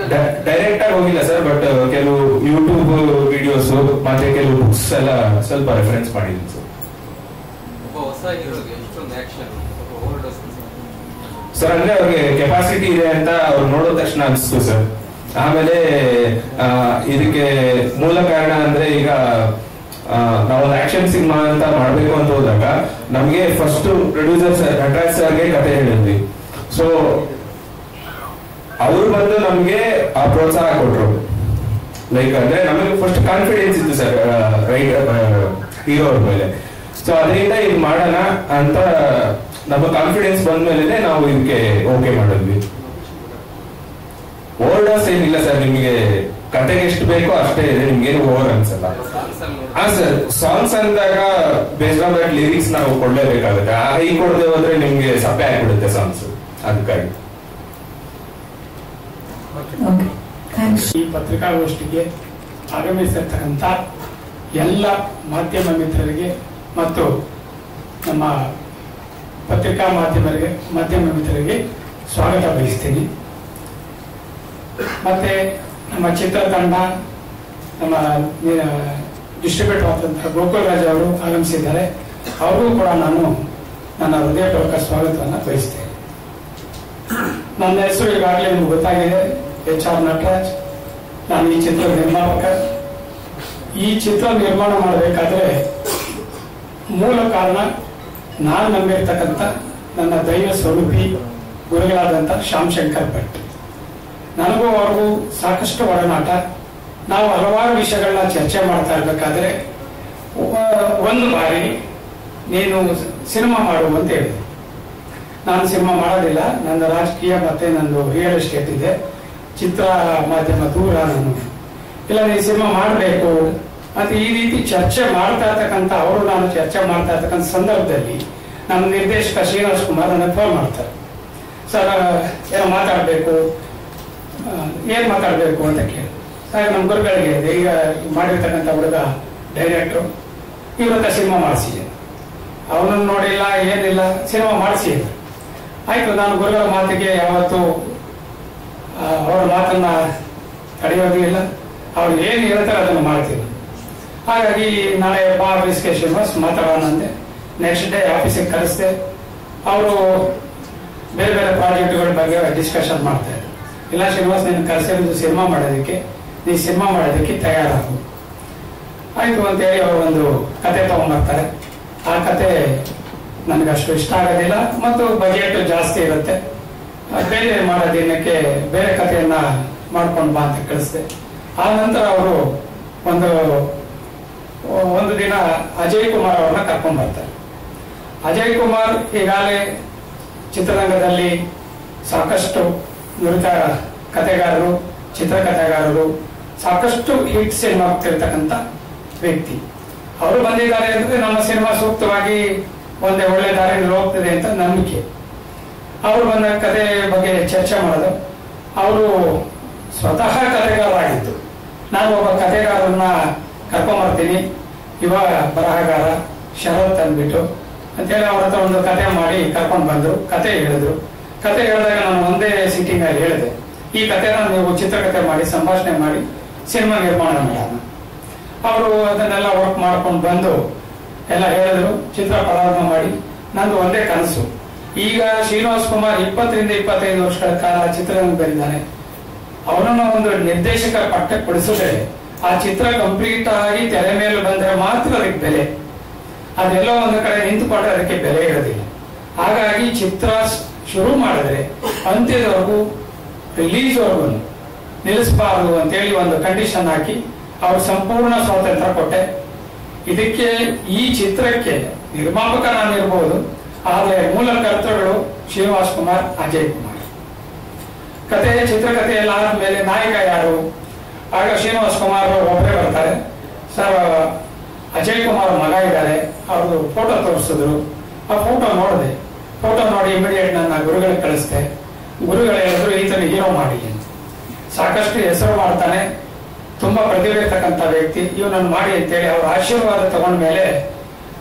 Speaker 6: ಡೈರೆಕ್ಟ್ ಆಗಿ ಹೋಗಿಲ್ಲ ಸರ್, ಬಟ್ ಕೆಲವು ಯೂಟ್ಯೂಬ್ ವಿಡಿಯೋಸ್ ಮತ್ತೆ ಕೆಲವು ಬುಕ್ಸ್ ಎಲ್ಲ ಸ್ವಲ್ಪ ರೆಫರೆನ್ಸ್ ಮಾಡಿದ್ದೀನಿ ಸರ್. ಸರ್ ಅಂದ್ರೆ ಅವ್ರಿಗೆ ಕೆಪಾಸಿಟಿ ಇದೆ ಅಂತ ಅವ್ರು ನೋಡಿದ ತಕ್ಷಣ ಅನಿಸ್ತು ಸರ್. ಆಮೇಲೆ ಇದಕ್ಕೆ ಮೂಲ ಕಾರಣ ಅಂದ್ರೆ ಈಗ ನಾವೊಂದು ಆಕ್ಷನ್ ಸಿನಿಮಾ ಅಂತ ಮಾಡ್ಬೇಕು ಅಂತ ಹೋದಾಗ ನಮ್ಗೆ ಫಸ್ಟ್ ಪ್ರೊಡ್ಯೂಸರ್ ನಟರಾಜ್ ಸರ್ಗೆ ಕತೆ ಹೇಳಿದ್ವಿ. ಸೊ ಅವ್ರು ಬಂದು ನಮ್ಗೆ ಆ ಪ್ರೋತ್ಸಾಹ ಕೊಟ್ರು. ಲೈಕ್ ಅಂದ್ರೆ ನಮಗೆ ಫಸ್ಟ್ ಕಾನ್ಫಿಡೆನ್ಸ್ ಇತ್ತು ಸರ್ ಹೀರೋ ಅವ್ರ ಮೇಲೆ. ಸೊ ಅದರಿಂದ ಇದು ಮಾಡೋಣ ಅಂತ ನಮ್ಮ ಕಾನ್ಫಿಡೆನ್ಸ್ ಬಂದ್ಮೇಲೆ ನಾವು ಇದಕ್ಕೆ ಓಕೆ ಮಾಡಿದ್ವಿ. ಓವರ್ಡೋಸ್ ಏನಿಲ್ಲ ಸರ್, ನಿಮ್ಗೆ ಕತೆಗೆ ಎಷ್ಟು ಬೇಕೋ ಅಷ್ಟೇ ಇದೆ, ನಿಮ್ಗೇನು ಓವರ್ ಅನ್ಸಲ್ಲ. ಹಾ ಸರ್, ಸಾಂಗ್ಸ್ ಅಂದಾಗ ಬೇಸ್ಡ್ ಆನ್ ದಟ್ ಲಿರಿಕ್ಸ್ ನಾವು ಕೊಡ್ಲೇಬೇಕಾಗುತ್ತೆ. ಹೈ ಕೊಡದೆ ಹೋದ್ರೆ ನಿಮ್ಗೆ ಸಪ್ಪೆ ಆಗ್ಬಿಡುತ್ತೆ ಸಾಂಗ್ಸ್, ಅದಕ್ಕಾಗಿ.
Speaker 7: ಈ ಪತ್ರಿಕಾಗೋಷ್ಠಿಗೆ ಆಗಮಿಸಿರ್ತಕ್ಕಂಥ ಎಲ್ಲ ಮಾಧ್ಯಮ ಮಿತ್ರರಿಗೆ ಮತ್ತು ನಮ್ಮ ಪತ್ರಿಕಾ ಮಾಧ್ಯಮ ಮಿತ್ರರಿಗೆ ಸ್ವಾಗತ ಬಯಸ್ತೀನಿ. ಮತ್ತೆ ನಮ್ಮ ಚಿತ್ರತಂಡ, ನಮ್ಮ ಡಿಸ್ಟ್ರಿಬ್ಯೂಟರ್ ಆದಂತಹ ಗೋಕುಲ್ ರಾಜ್ ಅವರು ಆಗಮಿಸಿದ್ದಾರೆ. ಅವ್ರಿಗೂ ಕೂಡ ನಾನು ನನ್ನ ಹೃದಯಪೂರ್ವಕ ಸ್ವಾಗತವನ್ನು ಬಯಸ್ತೇನೆ. ನನ್ನ ಹೆಸರು ಈಗಾಗಲೇ ನಿಮ್ಗೆ ಗೊತ್ತಾಗಿದೆ, HR ನಟರಾಜ್. ನಾನು ಈ ಚಿತ್ರದ ನಿರ್ಮಾಪಕ. ಈ ಚಿತ್ರ ನಿರ್ಮಾಣ ಮಾಡಬೇಕಾದ್ರೆ ಮೂಲ ಕಾರಣ ನಾನು ನಂಬಿರ್ತಕ್ಕಂಥ ನನ್ನ ದೈವ ಸ್ವರೂಪಿ ಗುರುಗಳಾದಂಥ ಶ್ಯಾಮ್ ಶಂಕರ್ ಭಟ್. ನನಗೂ ಅವ್ರಿಗೂ ಸಾಕಷ್ಟು ಒಡನಾಟ. ನಾವು ಹಲವಾರು ವಿಷಯಗಳನ್ನ ಚರ್ಚೆ ಮಾಡ್ತಾ ಇರಬೇಕಾದ್ರೆ ಒಂದು ಬಾರಿ ನೀನು ಸಿನಿಮಾ ಮಾಡು ಅಂತ ಹೇಳಿದೆ. ನಾನು ಸಿನಿಮಾ ಮಾಡೋದಿಲ್ಲ, ನನ್ನ ರಾಜಕೀಯ ಮತ್ತೆ ನಂದು ರಿಯಲ್ ಎಸ್ಟೇಟ್ ಇದೆ, ಚಿತ್ರ ಮಾಧ್ಯಮ ದೂರ, ನಾನು ಇಲ್ಲ ನೀನು ಸಿನಿಮಾ ಮಾಡಬೇಕು ಅಂತ ಈ ರೀತಿ ಚರ್ಚೆ ಮಾಡ್ತಾ ಇರ್ತಕ್ಕಂಥ ಅವರು ನಾನು ಚರ್ಚೆ ಮಾಡ್ತಾ ಇರ್ತಕ್ಕಂಥ ಸಂದರ್ಭದಲ್ಲಿ ನಮ್ಮ ನಿರ್ದೇಶಕ ಶ್ರೀನಿವಾಸ್ ಕುಮಾರ್ ನನಗೆ ಫೋನ್ ಮಾಡ್ತಾರೆ. ಸರ್ ಏನೋ ಮಾತಾಡಬೇಕು, ಏನ್ ಮಾತಾಡಬೇಕು ಅಂತ ಕೇಳಿ, ಸರ್ ನಮ್ಮ ಗುರುಗಳಿಗೆ ಈಗ ಮಾಡಿರ್ತಕ್ಕಂಥ ಹುಡುಗ ಡೈರೆಕ್ಟ್ರು ಇವ್ರ ಹತ್ರ ಸಿನಿಮಾ ಮಾಡಿಸಿದೆ, ಅವನನ್ನು ನೋಡಿಲ್ಲ ಏನಿಲ್ಲ, ಸಿನಿಮಾ ಮಾಡಿಸಿದೆ. ಆಯ್ತು, ನಾನು ಗುರುಗಳ ಮಾತಿಗೆ ಯಾವತ್ತು ಅವರ ಮಾತನ್ನ ತಡೆಯೋದು ಇಲ್ಲ, ಅವ್ರು ಏನು ಹೇಳ್ತಾರೆ ಅದನ್ನು ಮಾಡ್ತೀನಿ. ಹಾಗಾಗಿ ನಾಳೆ ಬಾ ಆಫೀಸ್ಗೆ ಶ್ರೀನಿವಾಸ್ ಮಾತಾಡೋಣ ಅಂದೆ. ನೆಕ್ಸ್ಟ್ ಡೇ ಆಫೀಸಿಗೆ ಕರೆಸ್ದೆ. ಅವರು ಬೇರೆ ಬೇರೆ ಪ್ರಾಜೆಕ್ಟ್ಗಳ ಬಗ್ಗೆ ಡಿಸ್ಕಷನ್ ಮಾಡ್ತಾ ಇದ್ರು. ಇಲ್ಲ ಶ್ರೀನಿವಾಸ್, ನೀನು ಕರೆಸಿರೋದು ಸಿನಿಮಾ ಮಾಡೋದಕ್ಕೆ, ನೀ ಸಿನಿಮಾ ಮಾಡೋದಕ್ಕೆ ತಯಾರಾಗು ಆಯ್ತು ಅಂತೇಳಿ ಅವರು ಒಂದು ಕತೆ ತಗೊಂಡ್ಬರ್ತಾರೆ. ಆ ಕತೆ ನನಗಷ್ಟು ಇಷ್ಟ ಆಗೋದಿಲ್ಲ ಮತ್ತು ಬಜೆಟ್ ಜಾಸ್ತಿ ಇರುತ್ತೆ, ಬೇರೆ ಮಾಡೋ ದಿನಕ್ಕೆ ಬೇರೆ ಕಥೆಯನ್ನ ಮಾಡ್ಕೊಂಡು ಬಾ ಅಂತ ಕಳಿಸ್ದೆ. ಆ ನಂತರ ಅವರು ಒಂದು ದಿನ ಅಜಯ್ ಕುಮಾರ್ ಅವ್ರನ್ನ ಕರ್ಕೊಂಡು ಬರ್ತಾರೆ. ಅಜಯ್ ಕುಮಾರ್ ಈಗಾಗಲೇ ಚಿತ್ರರಂಗದಲ್ಲಿ ಸಾಕಷ್ಟು ನುರಿತ ಕಥೆಗಾರರು, ಚಿತ್ರಕಥೆಗಾರರು, ಸಾಕಷ್ಟು ಹಿಟ್ ಸಿನಿಮಾ ಆಗ್ತಿರ್ತಕ್ಕಂಥ ವ್ಯಕ್ತಿ. ಅವರು ಬಂದಿದ್ದಾರೆ ಅಂದ್ರೆ ನಮ್ಮ ಸಿನಿಮಾ ಸೂಕ್ತವಾಗಿ ಒಂದೇ ಒಳ್ಳೆ ದಾರಿಯಲ್ಲಿ ಹೋಗ್ತದೆ ಅಂತ ನಂಬಿಕೆ. ಅವರು ಬಂದ ಕತೆ ಬಗ್ಗೆ ಚರ್ಚೆ ಮಾಡೋದು. ಅವರು ಸ್ವತಃ ಕಥೆಗಾರರಾಗಿದ್ದು, ನಾನು ಒಬ್ಬ ಕಥೆಗಾರರನ್ನ ಕರ್ಕೊಂಬರ್ತೀನಿ, ಯುವ ಬರಹಗಾರ ಶರತ್ ಅಂದ್ಬಿಟ್ಟು ಅಂತೇಳಿ ಅವ್ರ ಹತ್ರ ಒಂದು ಕತೆ ಮಾಡಿ ಕರ್ಕೊಂಡು ಬಂದ್ರು. ಕತೆ ಹೇಳಿದ್ರು. ಕತೆ ಹೇಳಿದಾಗ ನಾನು ಒಂದೇ ಸಿಟ್ಟಿಂಗ್ ಅಲ್ಲಿ ಹೇಳಿದೆ, ಈ ಕಥೆನ ನೀವು ಚಿತ್ರಕಥೆ ಮಾಡಿ ಸಂಭಾಷಣೆ ಮಾಡಿ ಸಿನಿಮಾ ನಿರ್ಮಾಣ ಮಾಡೋಣ. ಅವರು ಅದನ್ನೆಲ್ಲ ವರ್ಕ್ ಮಾಡ್ಕೊಂಡು ಬಂದು ಎಲ್ಲ ಹೇಳಿದ್ರು, ಚಿತ್ರ ಪ್ರಾರಂಭ ಮಾಡಿ. ನಂದು ಒಂದೇ ಕನಸು, ಈಗ ಶ್ರೀನಿವಾಸ್ ಕುಮಾರ್ 20 ರಿಂದ 25 ವರ್ಷಗಳ ಕಾಲ ಚಿತ್ರರಂಗದಲ್ಲಿದ್ದಾನೆ, ಅವನನ್ನ ಒಂದು ನಿರ್ದೇಶಕ ಪಟ್ಟಕ್ಕೆ ಕೊಡಿಸಿದ್ರೆ ಆ ಚಿತ್ರ ಕಂಪ್ಲೀಟ್ ಆಗಿ ತೆರೆ ಮೇಲೆ ಬಂದ್ರೆ ಮಾತ್ರ ಅದಕ್ಕೆ ಬೆಲೆ. ಅದೆಲ್ಲೋ ಒಂದು ಕಡೆ ನಿಂತುಕೊಂಡ್ರೆ ಅದಕ್ಕೆ ಬೆಲೆ ಇರೋದಿಲ್ಲ. ಹಾಗಾಗಿ ಚಿತ್ರ ಶುರು ಮಾಡಿದ್ರೆ ಅಂತ್ಯದವರೆಗೂ ರಿಲೀಸ್ವರೆಗೂ ನಿಲ್ಲಿಸಬಾರದು ಅಂತೇಳಿ ಒಂದು ಕಂಡೀಷನ್ ಹಾಕಿ ಅವ್ರ ಸಂಪೂರ್ಣ ಸ್ವಾತಂತ್ರ್ಯ ಕೊಟ್ಟೆ. ಇದಕ್ಕೆ ಈ ಚಿತ್ರಕ್ಕೆ ನಿರ್ಮಾಪಕ ನಾನಿರ್ಬೋದು, ಆದರೆ ಮೂಲ ಕರ್ತೃಗಳು ಶ್ರೀನಿವಾಸ್ ಕುಮಾರ್, ಅಜಯ್ ಕುಮಾರ್. ಕತೆ ಚಿತ್ರಕಥೆ ಎಲ್ಲ ಆದ್ಮೇಲೆ ನಾಯಕ ಯಾರು? ಆಗ ಶ್ರೀನಿವಾಸ್ ಕುಮಾರ್ ಒಬ್ಬರೇ ಬರ್ತಾರೆ. ಸರ್ ಅಜಯ್ ಕುಮಾರ್ ಮಗ ಇದ್ದಾರೆ, ಅವ್ರದ್ದು ಫೋಟೋ ತೋರಿಸಿದ್ರು. ಆ ಫೋಟೋ ನೋಡಿದೆ. ಫೋಟೋ ನೋಡಿ ಇಮಿಡಿಯೇಟ್ ನನ್ನ ಗುರುಗಳಿಗೆ ಕಳಿಸ್ದೆ. ಗುರುಗಳು ಹೇಳಿದ್ರು, ಈತನ ಹೀರೋ ಮಾಡಿ ಅಂತ. ಸಾಕಷ್ಟು ಹೆಸರು ಮಾಡ್ತಾನೆ, ತುಂಬಾ ಪ್ರತಿಭೆ ಇರ್ತಕ್ಕಂಥ ವ್ಯಕ್ತಿ, ಇವನನ್ನು ಮಾಡಿ ಅಂತೇಳಿ ಅವ್ರ ಆಶೀರ್ವಾದ ತಗೊಂಡ ಮೇಲೆ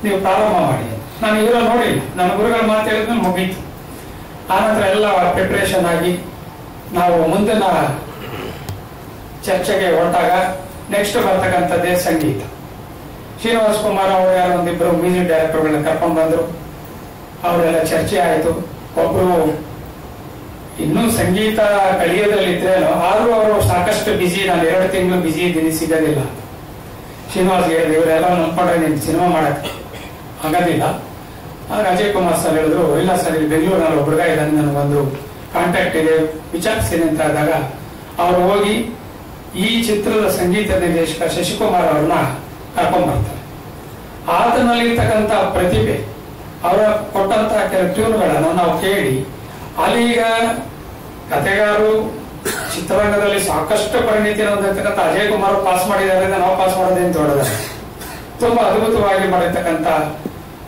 Speaker 7: ನೀವು ಪ್ರಾರಂಭ ಮಾಡಿ. ನಾನು ಹೀರೋ ನೋಡಿಲ್ಲ, ನನ್ನ ಗುರುಗಳ ಮಾತು ಹೇಳಿದ್ರೆ ಮುಗೀತು. ಆನಂತರ ಎಲ್ಲ ಪ್ರಿಪರೇಷನ್ ಆಗಿ ನಾವು ಮುಂದಿನ ಚರ್ಚೆಗೆ ಹೊರಟಾಗ ನೆಕ್ಸ್ಟ್ ಬರ್ತಕ್ಕಂಥದ್ದೇ ಸಂಗೀತ. ಶ್ರೀನಿವಾಸ್ ಕುಮಾರ್ ಅವರು ಯಾರು ಒಂದಿಬ್ಬರು ಮ್ಯೂಸಿಕ್ ಡೈರೆಕ್ಟರ್ಗಳನ್ನ ಕರ್ಕೊಂಡು ಬಂದ್ರು. ಅವರೆಲ್ಲ ಚರ್ಚೆ ಆಯಿತು. ಒಬ್ರು ಇನ್ನೂ ಸಂಗೀತ ಕಲಿಯೋದ್ರಲ್ಲಿದ್ರೇನೋ, ಆದ್ರೂ ಅವರು ಸಾಕಷ್ಟು ಬಿಸಿ, ನಾನು 2 ತಿಂಗಳು ಬಿಸಿ ಇದ್ದೀನಿ, ಸಿಗೋದಿಲ್ಲ. ಶ್ರೀನಿವಾಸ್ ಹೇಳಿದ್ರು, ಇವರೆಲ್ಲ ನಂಬ್ಕೊಂಡ್ರೆ ನೀನು ಸಿನಿಮಾ ಮಾಡಕ್ ಆಗೋದಿಲ್ಲ. ಆಗ ಅಜಯ್ ಕುಮಾರ್ ಸರ್ ಹೇಳಿದ್ರು, ಇಲ್ಲ ಸರ್, ಇಲ್ಲಿ ಬೆಂಗಳೂರಿನಲ್ಲಿ ಒಬ್ಬರುಗ ಇದ್ದಾನೆ, ನನಗೊಂದು ಕಾಂಟ್ಯಾಕ್ಟ್ ಇದೆ, ವಿಚಾರಿಸ್ತೀನಿ ಅಂತ ಆದಾಗ ಅವರು ಹೋಗಿ ಈ ಚಿತ್ರದ ಸಂಗೀತ ನಿರ್ದೇಶಕ ಶಶಿಕುಮಾರ್ ಅವ್ರನ್ನ ಕರ್ಕೊಂಡ್ ಬರ್ತಾರೆ. ಆತನಲ್ಲಿರ್ತಕ್ಕಂಥ ಪ್ರತಿಭೆ, ಅವರ ಕೊಟ್ಟಂತ ಕೆಲವು ಟ್ಯೂನ್ಗಳನ್ನ ನಾವು ಕೇಳಿ, ಅಲ್ಲಿಗ ಕಥೆಗಾರರು ಚಿತ್ರರಂಗದಲ್ಲಿ ಸಾಕಷ್ಟು ಪರಿಣಿತಿ ಹೊಂದಿರತಕ್ಕಂಥ ಅಜಯ್ ಕುಮಾರ್ ಪಾಸ್ ಮಾಡಿದ್ದಾರೆ, ನಾವು ಪಾಸ್ ಮಾಡೋದೇನು ದೊಡ್ಡದಾರೆ. ತುಂಬಾ ಅದ್ಭುತವಾಗಿ ಮಾಡಿರ್ತಕ್ಕಂಥ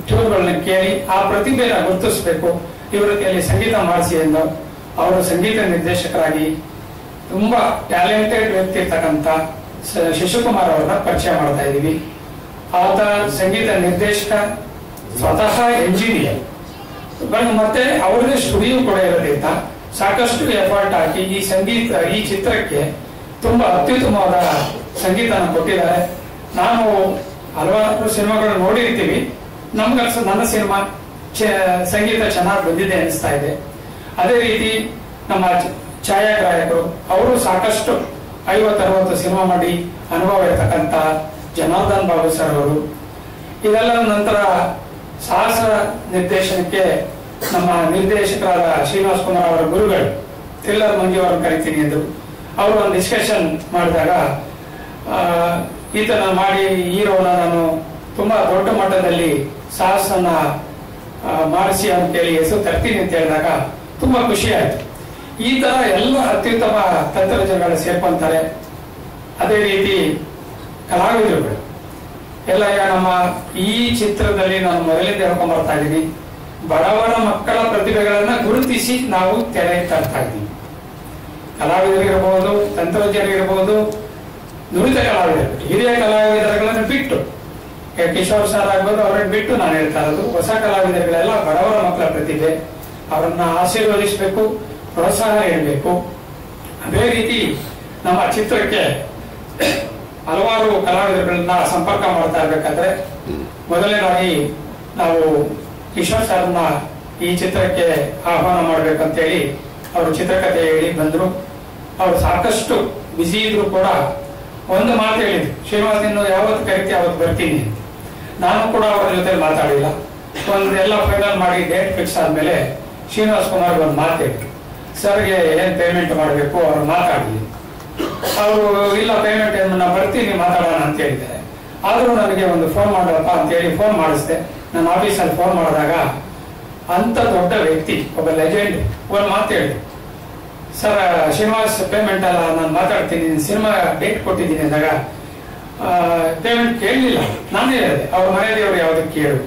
Speaker 7: ಟ್ಯೂನ್ಗಳನ್ನ ಕೇಳಿ ಆ ಪ್ರತಿಭೆನ ಗುರುತಿಸಬೇಕು, ಇವರ ಕೈಯಲ್ಲಿ ಸಂಗೀತ ಮಾಡಿಸಿ ಎಂದು ಅವರು ಸಂಗೀತ ನಿರ್ದೇಶಕರಾಗಿ ತುಂಬಾ ಟ್ಯಾಲೆಂಟೆಡ್ ವ್ಯಕ್ತಿ ಇರ್ತಕ್ಕಂಥ ಶಶಿಕುಮಾರ್ ಅವರನ್ನ ಪರಿಚಯ ಮಾಡ್ತಾ ಇದ್ದೀವಿ. ಆತ ಸಂಗೀತ ನಿರ್ದೇಶಕ, ಸ್ವತಃ ಎಂಜಿನಿಯರ್, ಮತ್ತೆ ಅವ್ರದೇ ಸ್ಟುಡಿಯೋ ಕೂಡ ಇರೋದ್ರಿಂದ ಸಾಕಷ್ಟು ಎಫರ್ಟ್ ಹಾಕಿ ಈ ಚಿತ್ರಕ್ಕೆ ತುಂಬಾ ಅತ್ಯುತ್ತಮವಾದ ಸಂಗೀತನ ಕೊಟ್ಟಿದ್ದಾರೆ. ನಾನು ಹಲವಾರು ಸಿನಿಮಾಗಳು ನೋಡಿರ್ತೀವಿ, ನಮ್ಗನ್ಸ ನನ್ನ ಸಿನಿಮಾ ಸಂಗೀತ ಚೆನ್ನಾಗಿ ಬಂದಿದೆ ಅನಿಸ್ತಾ ಇದೆ. ಅದೇ ರೀತಿ ನಮ್ಮ ಛಾಯಾಗ್ರಾಹಕರು, ಅವರು ಸಾಕಷ್ಟು 50-60 ಸಿನಿಮಾ ಮಾಡಿ ಅನುಭವ ಇರತಕ್ಕಂತ ಜನಾರ್ದನ್ ಬಾಬು ಸರ್ ಅವರು. ಇದೆಲ್ಲ ನಂತರ ಸಾಹಸ ನಿರ್ದೇಶನಕ್ಕೆ ನಮ್ಮ ನಿರ್ದೇಶಕರಾದ ಶ್ರೀನಿವಾಸ್ ಕುಮಾರ್ ಅವರ ಗುರುಗಳು ಥ್ರಿಲ್ಲರ್ ಮಂಜು ಅವರನ್ನು ಕರಿತೀನಿ ಎಂದು ಅವರು ಒಂದು ಡಿಸ್ಕಷನ್ ಮಾಡಿದಾಗ, ಈತನ ಮಾಡಿ ಹೀರೋನ ನಾನು ತುಂಬಾ ದೊಡ್ಡ ಮಟ್ಟದಲ್ಲಿ ಸಾಹಸನ ಮಾಡಿಸಿ ಅಂತೇಳಿ ಹೆಸರು ತರ್ತೀನಿ ಅಂತ ಹೇಳಿದಾಗ ತುಂಬಾ ಖುಷಿ ಆಯ್ತು. ಈ ತರ ಎಲ್ಲ ಅತ್ಯುತ್ತಮ ತಂತ್ರಜ್ಞಗಳು ಸೇರ್ಕೊಂತಾರೆ. ಅದೇ ರೀತಿ ಕಲಾವಿದರುಗಳು ಎಲ್ಲ ನಮ್ಮ ಈ ಚಿತ್ರದಲ್ಲಿ ನಾನು ಮೊದಲಿಂದ ಹೇಳ್ಕೊಂಡ್ ಬರ್ತಾ ಇದ್ದೀನಿ, ಬಡವರ ಮಕ್ಕಳ ಪ್ರತಿಭೆಗಳನ್ನ ಗುರುತಿಸಿ ನಾವು ತೆರೆಗೆ ತರ್ತಾ ಇದ್ದೀವಿ. ಕಲಾವಿದರಿಗಿರ್ಬೋದು, ತಂತ್ರಜ್ಞರಿಗಿರ್ಬೋದು, ನುರಿತ ಕಲಾವಿದರು, ಹಿರಿಯ ಕಲಾವಿದರುಗಳನ್ನು ಬಿಟ್ಟು, ಕಿಶೋರ್ ಸರ್ ಆಗ್ಬೋದು, ಅವರನ್ನು ಬಿಟ್ಟು ನಾನು ಹೇಳ್ತಾ ಇರೋದು ಹೊಸ ಕಲಾವಿದರುಗಳೆಲ್ಲ ಬಡವರ ಮಕ್ಕಳ ಪ್ರತಿಭೆ, ಅವರನ್ನ ಆಶೀರ್ವದಿಸಬೇಕು, ಪ್ರೋತ್ಸಾಹ ನೀಡಬೇಕು. ಅದೇ ರೀತಿ ನಮ್ಮ ಚಿತ್ರಕ್ಕೆ ಹಲವಾರು ಕಲಾವಿದರುಗಳನ್ನ ಸಂಪರ್ಕ ಮಾಡ್ತಾ ಇರ್ಬೇಕಾದ್ರೆ ಮೊದಲನೇದಾಗಿ ನಾವು ಕಿಶೋರ್ ಸರ್ನ ಈ ಚಿತ್ರಕ್ಕೆ ಆಹ್ವಾನ ಮಾಡ್ಬೇಕಂತೇಳಿ ಅವರು ಚಿತ್ರಕಥೆ ಹೇಳಿ ಬಂದ್ರು. ಅವರು ಸಾಕಷ್ಟು ಬಿಸಿ ಇದ್ರು ಕೂಡ ಒಂದು ಮಾತು ಹೇಳಿದ್ರು, ಶ್ರೀನಿವಾಸ್ ಇನ್ನು ಯಾವತ್ತು ಕರಿತಿ ಅವತ್ತು ಬರ್ತೀನಿ. ನಾನು ಕೂಡ ಅವರ ಜೊತೆ ಮಾತಾಡಿಲ್ಲ. ಒಂದೆಲ್ಲ ಫೈನಲ್ ಮಾಡಿ ಡೇಟ್ ಫಿಕ್ಸ್ ಆದ್ಮೇಲೆ ಶ್ರೀನಿವಾಸ್ ಕುಮಾರ್ ಒಂದು ಮಾತು ಹೇಳಿದ್ರು, ಸರ್ಗೆ ಏನ್ ಪೇಮೆಂಟ್ ಮಾಡಬೇಕು ಅವ್ರು ಮಾತಾಡಿ. ಅವರು ಇಲ್ಲ ಪೇಮೆಂಟ್ ಏನು ನಾ ಬರ್ತೀನಿ ಮಾತಾಡೋಣ ಅಂತ ಹೇಳಿದ್ದಾರೆ. ಆದ್ರೂ ನನಗೆ ಒಂದು ಫೋನ್ ಮಾಡಪ್ಪ ಅಂತೇಳಿ ಫೋನ್ ಮಾಡಿಸ್ದೆ. ನನ್ನ ಆಫೀಸಲ್ಲಿ ಫೋನ್ ಮಾಡಿದಾಗ ಅಂತ ದೊಡ್ಡ ವ್ಯಕ್ತಿ, ಒಬ್ಬ ಲೆಜೆಂಡ್ ಒಂದು ಮಾತು ಹೇಳಿದ್ರು, ಸರ್ ಶ್ರೀನಿವಾಸ್ ಪೇಮೆಂಟ್ ಅಲ್ಲ ನಾನು ಮಾತಾಡ್ತೀನಿ, ಸಿನಿಮಾ ಡೇಟ್ ಕೊಟ್ಟಿದ್ದೀನಿ ಅಂದಾಗ ಪೇಮೆಂಟ್ ಕೇಳಲಿಲ್ಲ. ನಾನೇ ಹೇಳಿದೆ ಅವ್ರ ಮನೆ ದೇವರು ಯಾವ್ದಕ್ಕೆ ಕೇಳು,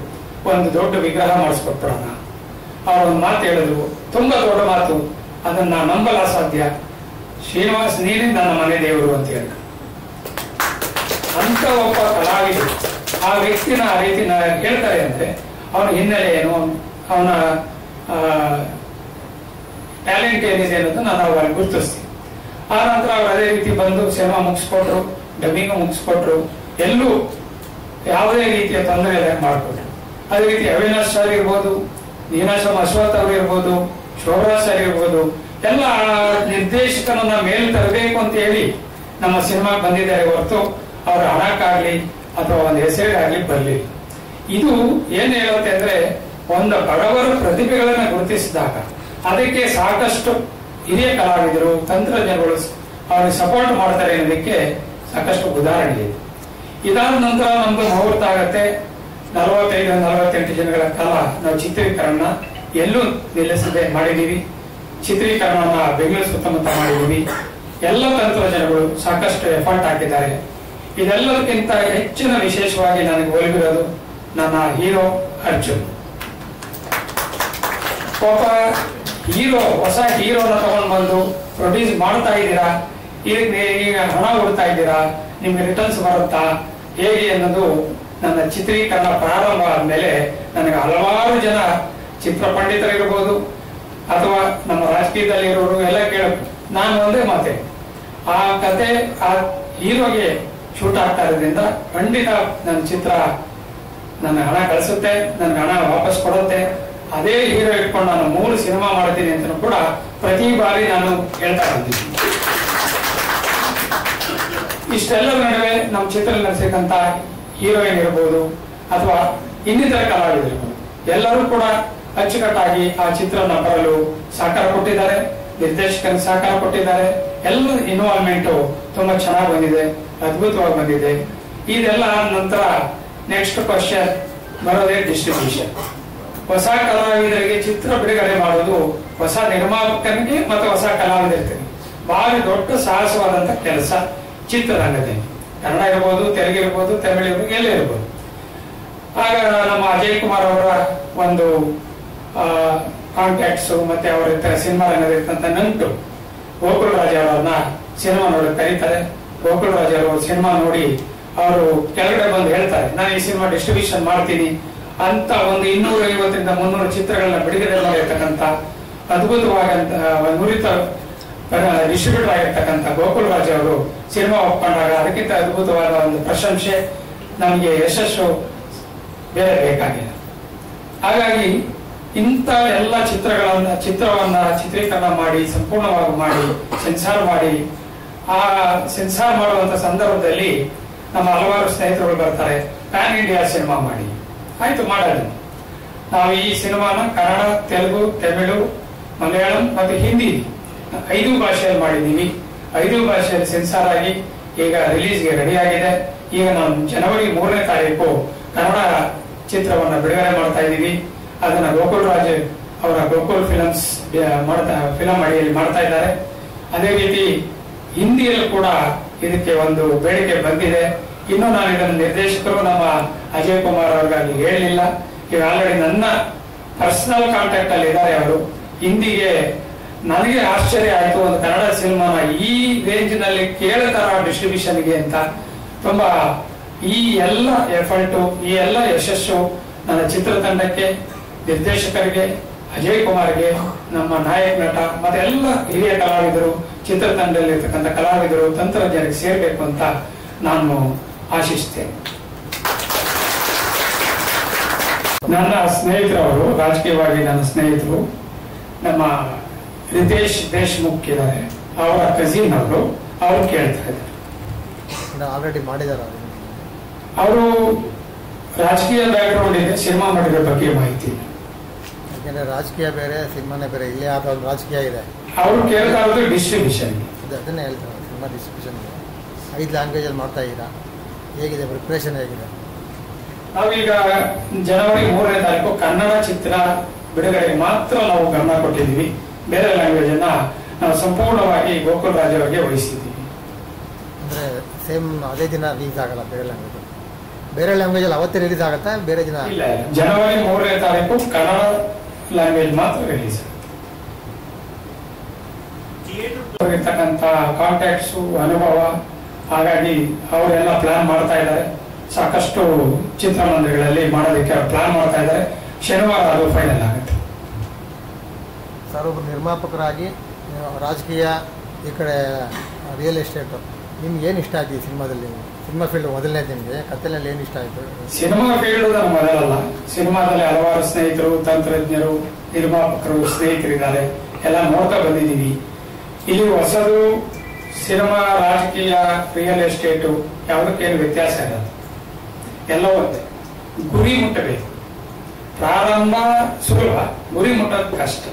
Speaker 7: ಒಂದು ದೊಡ್ಡ ವಿಗ್ರಹ ಮಾಡಿಸ್ಕೊಟ್ಬಿಡೋಣ. ಅವ್ರೊಂದು ಮಾತು ಹೇಳಿದ್ರು, ತುಂಬಾ ದೊಡ್ಡ ಮಾತು, ಅದನ್ನ ನಂಬಲ್ಲ ಸಾಧ್ಯ, ಶ್ರೀನಿವಾಸ್ ನೀನೇ ನನ್ನ ಮನೆ ದೇವರು ಅಂತ ಹೇಳಿದ್ರು. ಅಂತ ಒಬ್ಬ ಕಲಾವಿದ ಆ ವ್ಯಕ್ತಿನ ಆ ರೀತಿ ಹೇಳ್ತಾರೆ ಅಂದ್ರೆ ಅವನ ಹಿನ್ನೆಲೆ ಏನು, ಅವನ ಟ್ಯಾಲೆಂಟ್ ಏನಿದೆ ಅನ್ನೋದು ನಾನು ಅವ್ರಿಗೆ ಗುರುತಿಸ್ತೀನಿ. ಆ ನಂತರ ಅವ್ರು ಅದೇ ರೀತಿ ಬಂದು ಸಿನಿಮಾ ಮುಗಿಸ್ಕೊಟ್ರು, ಡಬ್ಬಿಂಗ್ ಮುಗಿಸ್ಕೊಟ್ರು, ಎಲ್ಲೂ ಯಾವುದೇ ರೀತಿಯ ತೊಂದರೆ ಇಲ್ಲ ಮಾಡಿಕೊಟ್ರು. ಅದೇ ರೀತಿ ಅವಿನಾಶ್ ಸರ್ ಇರ್ಬೋದು, ನೀನಾಶಂ ಅಶ್ವಥ್ ಅವರು ಇರ್ಬೋದು, ಶೋಭರಾಜ್ ಸರ್ ಇರ್ಬೋದು, ಎಲ್ಲ ನಿರ್ದೇಶಕನನ್ನ ಮೇಲೆ ತರಬೇಕು ಅಂತ ಹೇಳಿ ನಮ್ಮ ಸಿನಿಮಾಗೆ ಬಂದಿದ್ದಾರೆ ಹೊರತು ಅವರ ಹಣಕ್ಕಾಗ್ಲಿ ಅಥವಾ ಒಂದು ಹೆಸರಿಗಾಗ್ಲಿ ಬರಲಿಲ್ಲ. ಇದು ಏನ್ ಹೇಳುತ್ತೆ ಅಂದ್ರೆ ಒಂದು ಬಡವರ ಪ್ರತಿಭೆಗಳನ್ನ ಗುರುತಿಸಿದಾಗ ಅದಕ್ಕೆ ಸಾಕಷ್ಟು ಹಿರಿಯ ಕಲಾವಿದರು, ತಂತ್ರಜ್ಞರು ಅವ್ರಿಗೆ ಸಪೋರ್ಟ್ ಮಾಡ್ತಾರೆ ಅನ್ನೋದಕ್ಕೆ ಸಾಕಷ್ಟು ಉದಾಹರಣೆ ಇದೆ. ಇದಾದ ನಂತರ ನಮ್ದು ಮುಹೂರ್ತ ಆಗತ್ತೆ. 45-48 ಜನಗಳ ಕಾಲ ನಾವು ಚಿತ್ರೀಕರಣ ಎಲ್ಲೂ ನಿಲ್ಲಿಸದೆ ಮಾಡಿದೀವಿ. ಚಿತ್ರೀಕರಣವನ್ನ ಬೆಂಗಳೂರು ಸುತ್ತಮುತ್ತ ಮಾಡಿದೀವಿ. ಎಲ್ಲ ತಂತ್ರಜ್ಞರು ಸಾಕಷ್ಟು ಎಫರ್ಟ್ ಹಾಕಿದ್ದಾರೆ. ಇದೆಲ್ಲದಕ್ಕಿಂತ ಹೆಚ್ಚಿನ ವಿಶೇಷವಾಗಿ ನನಗೆ ಒಲಿದಿರೋದು ನನ್ನ ಹೀರೋ ಅರ್ಜುನ್. ಪಾಪ ಹೀರೋ, ಹೊಸ ಹೀರೋನ ತಗೊಂಡು ಬಂದು ಪ್ರೊಡ್ಯೂಸ್ ಮಾಡ್ತಾ ಇದ್ದೀರಾ, ಈಗ ಹಣ ಕೊಡ್ತಾ ಇದ್ದೀರಾ, ನಿಮ್ಗೆ ರಿಟರ್ನ್ಸ್ ಬರುತ್ತಾ ಹೇಗೆ ಅನ್ನೋದು ನನ್ನ ಚಿತ್ರೀಕರಣ ಪ್ರಾರಂಭ ಆದ್ಮೇಲೆ ನನಗೆ ಹಲವಾರು ಜನ ಚಿತ್ರ ಪಂಡಿತರಿರ್ಬೋದು ಅಥವಾ ನಮ್ಮ ರಾಜಕೀಯದಲ್ಲಿ ಇರೋರು ಎಲ್ಲ ಕೇಳಬೇಕು. ನಾನು ಒಂದೇ ಮಾತೆ, ಆ ಕತೆ ಆ ಹೀರೋಗೆ ಶೂಟ್ ಆಗ್ತಾ ಇರೋದ್ರಿಂದ ಖಂಡಿತ ನನ್ನ ಚಿತ್ರ ನನ್ನ ಹಣ ಕಳಿಸುತ್ತೆ, ನನ್ಗೆ ಹಣ ವಾಪಸ್ ಕೊಡುತ್ತೆ. ಅದೇ ಹೀರೋ ಇಟ್ಕೊಂಡು ನಾನು 3 ಸಿನಿಮಾ ಮಾಡ್ತೀನಿ ಅಂತ ಕೂಡ ಪ್ರತಿ ಬಾರಿ ನಾನು ಹೇಳ್ತಾ ಇದ್ದೀನಿ. ಇಷ್ಟೆಲ್ಲರ ನಡುವೆ ನಮ್ಮ ಚಿತ್ರ ನಡೆಸಕ್ಕಂತ ಹೀರೋಯಿನ್ ಇರ್ಬೋದು ಅಥವಾ ಇನ್ನಿತರ ಕಲಾವಿದರಿರ್ಬೋದು, ಎಲ್ಲರೂ ಕೂಡ ಅಚ್ಚುಕಟ್ಟಾಗಿ ಆ ಚಿತ್ರನ ಬರಲು ಸಹಕಾರ ಕೊಟ್ಟಿದ್ದಾರೆ, ನಿರ್ದೇಶಕರಿಗೆ ಸಹಕಾರ ಕೊಟ್ಟಿದ್ದಾರೆ. ಎಲ್ಲ ಇನ್ವಾಲ್ವ್ಮೆಂಟ್ ತುಂಬಾ ಚೆನ್ನಾಗಿ ಬಂದಿದೆ, ಅದ್ಭುತವಾಗಿ ಬಂದಿದೆ. ಇದೆಲ್ಲ ನಂತರ ನೆಕ್ಸ್ಟ್ ಕ್ವಶನ್ ಬರೋದೇ ಡಿಸ್ಟ್ರಿಬ್ಯೂಷನ್. ಹೊಸ ಕಲಾವಿದರಿಗೆ ಚಿತ್ರ ಬಿಡುಗಡೆ ಮಾಡೋದು ಹೊಸ ನಿರ್ಮಾಪಕನಿಗೆ ಮತ್ತು ಹೊಸ ಕಲಾವಿದರಿಗೆ ಭಾರಿ ದೊಡ್ಡ ಸಾಹಸವಾದಂತ ಕೆಲಸ ಚಿತ್ರರಂಗದಲ್ಲಿ. ಕನ್ನಡ ಇರ್ಬೋದು, ತೆಲುಗು ಇರ್ಬೋದು, ತಮಿಳು ಇರ್ಬೋದು, ಎಲ್ಲ ಇರ್ಬೋದು. ಆಗ ನಮ್ಮ ಅಜಯ್ ಕುಮಾರ್ ಅವರ ಒಂದು ಕಾಂಟ್ಯಾಕ್ಟ್ಸ್ ಮತ್ತೆ ಅವರ ಸಿನಿಮಾ ರಂಗದ ನಂಟು ಗೋಕುಲ್ ರಾಜ್ ಅವರನ್ನ ಸಿನಿಮಾ ನೋಡಿ ಕರೀತಾರೆ. ಗೋಕುಲ್ ರಾಜ್ ಅವರು ಸಿನಿಮಾ ನೋಡಿ ಅವರು ಕೆಳಗಡೆ ಬಂದು ಹೇಳ್ತಾರೆ, ನಾನು ಈ ಸಿನಿಮಾ ಡಿಸ್ಟ್ರಿಬ್ಯೂಷನ್ ಮಾಡ್ತೀನಿ ಅಂತ. ಒಂದು 250-300 ಚಿತ್ರಗಳನ್ನ ಬಿಡುಗಡೆ ಮಾಡಿರ್ತಕ್ಕಂಥ ಅದ್ಭುತವಾದಂತ ನುರಿತ ಡಿಸ್ಟ್ರಿಬ್ಯೂಟರ್ ಆಗಿರ್ತಕ್ಕಂಥ ಗೋಕುಲ್ ರಾಜ್ ಅವರು ಸಿನಿಮಾ ಒಪ್ಕೊಂಡಾಗ ಅದಕ್ಕಿಂತ ಅದ್ಭುತವಾದ ಒಂದು ಪ್ರಶಂಸೆ, ನಮಗೆ ಯಶಸ್ಸು ಬೇರೆ ಬೇಕಾಗಿಲ್ಲ. ಹಾಗಾಗಿ ಇಂಥ ಎಲ್ಲ ಚಿತ್ರವನ್ನ ಚಿತ್ರೀಕರಣ ಮಾಡಿ ಸಂಪೂರ್ಣವಾಗಿ ಮಾಡಿ ಸೆನ್ಸಾರ್ ಮಾಡಿ, ಆ ಸೆನ್ಸಾರ್ ಮಾಡುವಂತ ಸಂದರ್ಭದಲ್ಲಿ ನಮ್ಮ ಹಲವಾರು ಸ್ನೇಹಿತರುಗಳು ಬರ್ತಾರೆ, ಪ್ಯಾನ್ ಇಂಡಿಯಾ ಸಿನಿಮಾ ಮಾಡಿ. ಆಯ್ತು, ಮಾಡೋಣ. ನಾವು ಈ ಸಿನಿಮಾನ ಕನ್ನಡ, ತೆಲುಗು, ತಮಿಳು, ಮಲಯಾಳಂ ಮತ್ತು ಹಿಂದಿ 5 ಭಾಷೆಯಲ್ಲಿ ಮಾಡಿದ್ದೀವಿ. 5 ಭಾಷೆಯಲ್ಲಿ ಸೆನ್ಸಾರ್ ಆಗಿ ಈಗ ರಿಲೀಸ್ಗೆ ರೆಡಿ ಆಗಿದೆ. ಈಗ ನಾವು ಜನವರಿ 3ನೇ ತಾರೀಕು ಕನ್ನಡ ಚಿತ್ರವನ್ನ ಬಿಡುಗಡೆ ಮಾಡ್ತಾ ಇದ್ದೀವಿ. ಅದನ್ನ ಗೋಕುಲ್ ರಾಜ್ ಅವರ ಗೋಕುಲ್ ಫಿಲಮ್ಸ್ ಫಿಲಂ ಅಡಿಯಲ್ಲಿ ಮಾಡ್ತಾ ಇದ್ದಾರೆ. ಅದೇ ರೀತಿ ಹಿಂದಿಯಲ್ಲೂ ಕೂಡ ಇದಕ್ಕೆ ಒಂದು ಬೇಡಿಕೆ ಬಂದಿದೆ. ಇನ್ನು ನಾನು ಇದನ್ನು ನಿರ್ದೇಶಕರು ನಮ್ಮ ಅಜಯ್ ಕುಮಾರ್ ಅವ್ರಿಗಾಗಿ ಹೇಳಲಿಲ್ಲ. ಈಗ ಆಲ್ರೆಡಿ ನನ್ನ ಪರ್ಸನಲ್ ಕಾಂಟ್ಯಾಕ್ಟ್ ಅಲ್ಲಿ ಇದ್ದಾರೆ ಅವರು. ಹಿಂದಿಗೆ ನನಗೆ ಆಶ್ಚರ್ಯ ಆಯ್ತು, ಒಂದು ಕನ್ನಡ ಸಿನಿಮಾನ ಈ ರೇಂಜ್ ನಲ್ಲಿ ಕೇಳ್ತಾರ ಡಿಸ್ಟ್ರಿಬ್ಯೂಷನ್ಗೆ ಅಂತ. ತುಂಬಾ ಈ ಎಲ್ಲ ಎಫರ್ಟು, ಈ ಎಲ್ಲ ಯಶಸ್ಸು ನನ್ನ ಚಿತ್ರತಂಡಕ್ಕೆ, ನಿರ್ದೇಶಕರಿಗೆ, ಅಜಯ್ ಕುಮಾರ್ಗೆ, ನಮ್ಮ ನಾಯಕ ನಟ ಮತ್ತೆ ಎಲ್ಲ ಹಿರಿಯ ಕಲಾವಿದರು, ಚಿತ್ರತಂಡದಲ್ಲಿರ್ತಕ್ಕಂಥ ಕಲಾವಿದರು, ತಂತ್ರಜ್ಞರಿಗೆ ಸೇರ್ಬೇಕು ಅಂತ ನಾನು ಆಶಿಸ್ತೇನೆ. ನನ್ನ ಸ್ನೇಹಿತರವರು, ರಾಜಕೀಯವಾಗಿ ನನ್ನ ಸ್ನೇಹಿತರು, ನಮ್ಮ ರಿತೇಶ್ ದೇಶ್ಮುಖ್ ಇದ್ದಾರೆ, ಅವರ ಕಸಿನ್ ಅವರು ಕೇಳ್ತಾ ಇದ್ದಾರೆ.
Speaker 4: ಆಲ್ರೆಡಿ ಮಾಡಿದಾರ
Speaker 7: ಅವರು ರಾಜಕೀಯ ಬ್ಯಾಕ್ಗ್ರೌಂಡ್ ಇದೆ, ಸಿನಿಮಾ ಮಾಡಿರೋ ಬಗ್ಗೆ ಮಾಹಿತಿ.
Speaker 4: ಯಾಕೆಂದ್ರೆ ರಾಜಕೀಯ ಬೇರೆ, ಸಿನಿಮಾನೇ ಬೇರೆ. ಇಲ್ಲೇ ಆದ ಒಂದು ರಾಜಕೀಯ ಇದೆ.
Speaker 7: ಅವರು ಕೇಳ್ತಾ ಇರೋದು ಡಿಸ್ಟ್ರಿಬ್ಯೂಷನ್.
Speaker 4: ಅದನ್ನೇ ಹೇಳ್ತಾರೆ, ಸಿನಿಮಾ ಡಿಸ್ಟ್ರಿಬ್ಯೂಷನ್ 5 ಲ್ಯಾಂಗ್ವೇಜಲ್ಲಿ ಮಾಡ್ತಾ ಇದ್ದೀರಾ, ಹೇಗಿದೆ ಪ್ರಿಪ್ರೇಷನ್ ಹೇಗಿದೆ?
Speaker 7: ನಾವೀಗ ಜನವರಿ 3ನೇ ತಾರೀಕು ಕನ್ನಡ ಚಿತ್ರ ಬಿಡುಗಡೆಗೆ ಮಾತ್ರ ನಾವು ಗಮನ ಕೊಟ್ಟಿದ್ದೀವಿ. ಬೇರೆ ಲ್ಯಾಂಗ್ವೇಜ್ ಅನ್ನ ನಾವು ಸಂಪೂರ್ಣವಾಗಿ ಗೋಕುಲ್ ರಾಜ್ ಅವರಿಗೆ ವಹಿಸಿದ್ದೀವಿ.
Speaker 4: ಅಂದ್ರೆ ಸೇಮ್ ಅದೇ ದಿನ ರಿಲೀಸ್ ಆಗಲ್ಲ ಬೇರೆ ಲ್ಯಾಂಗ್ವೇಜ್? ಬೇರೆ ಲ್ಯಾಂಗ್ವೇಜಲ್ಲಿ ಅವತ್ತೇ ರಿಲೀಸ್ ಆಗುತ್ತಾ ಬೇರೆ ದಿನ?
Speaker 7: ಇಲ್ಲ, ಜನವರಿ 3ನೇ ತಾರೀಕು ಕನ್ನಡ ಲ್ಯಾಂಗ್ವೇಜ್ ಮಾತ್ರ ರಿಲೀಸ್ ಇರ್ತಕ್ಕಂಥ ಕಾಂಟ್ಯಾಕ್ಟ್ಸ್, ಅನುಭವ, ಹಾಗಾಗಿ ಅವರೆಲ್ಲ ಪ್ಲಾನ್ ಮಾಡ್ತಾ ಇದ್ದಾರೆ. ಸಾಕಷ್ಟು ಚಿತ್ರಮಂದಿರಗಳಲ್ಲಿ ಮಾಡೋದಕ್ಕೆ ಪ್ಲಾನ್ ಮಾಡ್ತಾ ಇದ್ದಾರೆ. ಶನಿವಾರ ಅದು ಫೈನಲ್ ಆಗುತ್ತೆ.
Speaker 4: ಸರ್, ಒಬ್ಬರು ನಿರ್ಮಾಪಕರಾಗಿ ರಾಜಕೀಯ, ಈ ಕಡೆ ರಿಯಲ್ ಎಸ್ಟೇಟು, ನಿಮ್ಗೆ ಏನು ಇಷ್ಟ ಆಯ್ತು ಈ ಸಿನಿಮಾದಲ್ಲಿ? ಸಿನಿಮಾ ಫೀಲ್ಡ್ ಮೊದಲನೇದು ನಿಮಗೆ, ಕಥೆಯಲ್ಲಿ ಏನು ಇಷ್ಟ ಆಯಿತು?
Speaker 7: ಸಿನಿಮಾ ಫೀಲ್ಡ್ ನನ್ನ ಮೊದಲಲ್ಲ. ಸಿನಿಮಾದಲ್ಲಿ ಹಲವಾರು ಸ್ನೇಹಿತರು, ತಂತ್ರಜ್ಞರು, ನಿರ್ಮಾಪಕರು, ಸ್ನೇಹಿತರಿದ್ದಾರೆ. ಎಲ್ಲ ನೋಡ್ತಾ ಬಂದಿದ್ದೀವಿ. ಇಲ್ಲಿ ಹೊಸದು ಸಿನಿಮಾ, ರಾಜಕೀಯ, ರಿಯಲ್ ಎಸ್ಟೇಟು ಯಾವುದಕ್ಕೇನು ವ್ಯತ್ಯಾಸ ಇರಲ್ಲ, ಎಲ್ಲ ಒಂದೇ. ಗುರಿ ಮುಟ್ಟಬೇಕು. ಪ್ರಾರಂಭ ಸುಲಭ, ಗುರಿ ಮುಟ್ಟೋದು ಕಷ್ಟ.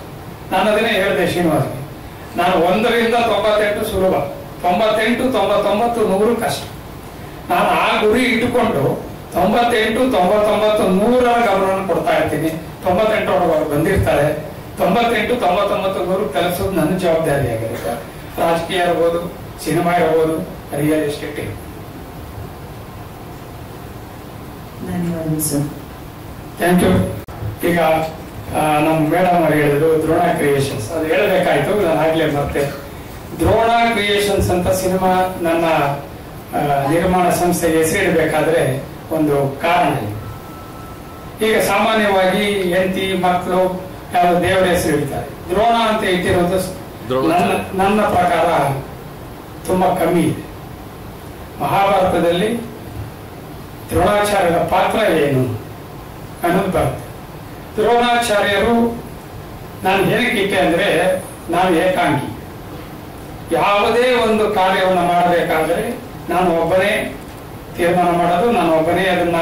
Speaker 7: ನಾನು ಅದನ್ನೇ ಹೇಳಿದೆ ಶ್ರೀನಿವಾಸ್ಗೆ. ನಾನು 1ರಿಂದ 98 ಸುಲಭ, 98, 99, 100 ಕಷ್ಟ. ನಾನು ಆ ಗುರಿ ಇಟ್ಟುಕೊಂಡು 98, 99, 100ರ ಗಮನ ಕೊಡ್ತಾ ಇರ್ತೀನಿ. 98 ಒಳಗೆ ಬಂದಿರ್ತಾರೆ. 98, 99, 100 ಕಲಿಸೋದು ನನ್ನ ಜವಾಬ್ದಾರಿ ಆಗಿರುತ್ತೆ. ರಾಜಕೀಯ ಇರ್ಬೋದು, ಸಿನಿಮಾ ಇರ್ಬೋದು, ರಿಯಲ್ ಎಸ್ಟೇಟ್ ಇರ್ಬೋದು.
Speaker 1: ಧನ್ಯವಾದ ಸರ್.
Speaker 7: Thank you. ಈಗ ನಮ್ಮ ಮೇಡಮ್ ಅವರು ಹೇಳಿದ್ರು ದ್ರೋಣ ಕ್ರಿಯೇಷನ್ಸ್, ಅದು ಹೇಳಬೇಕಾಯ್ತು, ನಾನು ಆಗ್ಲೇ ಮತ್ತೆ. ದ್ರೋಣ ಕ್ರಿಯೇಷನ್ಸ್ ಅಂತ ಸಿನಿಮಾ ನನ್ನ ನಿರ್ಮಾಣ ಸಂಸ್ಥೆಗೆ ಹೆಸರಿಡಬೇಕಾದ್ರೆ ಒಂದು ಕಾರಣ ಇದೆ. ಈಗ ಸಾಮಾನ್ಯವಾಗಿ ಹೆಂಡತಿ, ಮಕ್ಕಳು ಯಾವ್ದು ದೇವರ ಹೆಸರು ಇಡ್ತಾರೆ. ದ್ರೋಣ ಅಂತ ಇಟ್ಟಿರೋದು ನನ್ನ ಪ್ರಕಾರ ತುಂಬಾ ಕಮ್ಮಿ ಇದೆ. ಮಹಾಭಾರತದಲ್ಲಿ ದ್ರೋಣಾಚಾರ್ಯರ ಪಾತ್ರ ಏನು ಅನ್ನೋದು ಬರುತ್ತೆ. ದ್ರೋಣಾಚಾರ್ಯರು ನಾನು ಏನಕ್ಕೆ ಇಟ್ಟೆ ಅಂದ್ರೆ, ನಾನು ಏಕಾಂಗಿ. ಯಾವುದೇ ಒಂದು ಕಾರ್ಯವನ್ನು ಮಾಡಬೇಕಾದ್ರೆ ನಾನು ಒಬ್ಬನೇ ತೀರ್ಮಾನ ಮಾಡೋದು, ನಾನು ಒಬ್ಬನೇ ಅದನ್ನ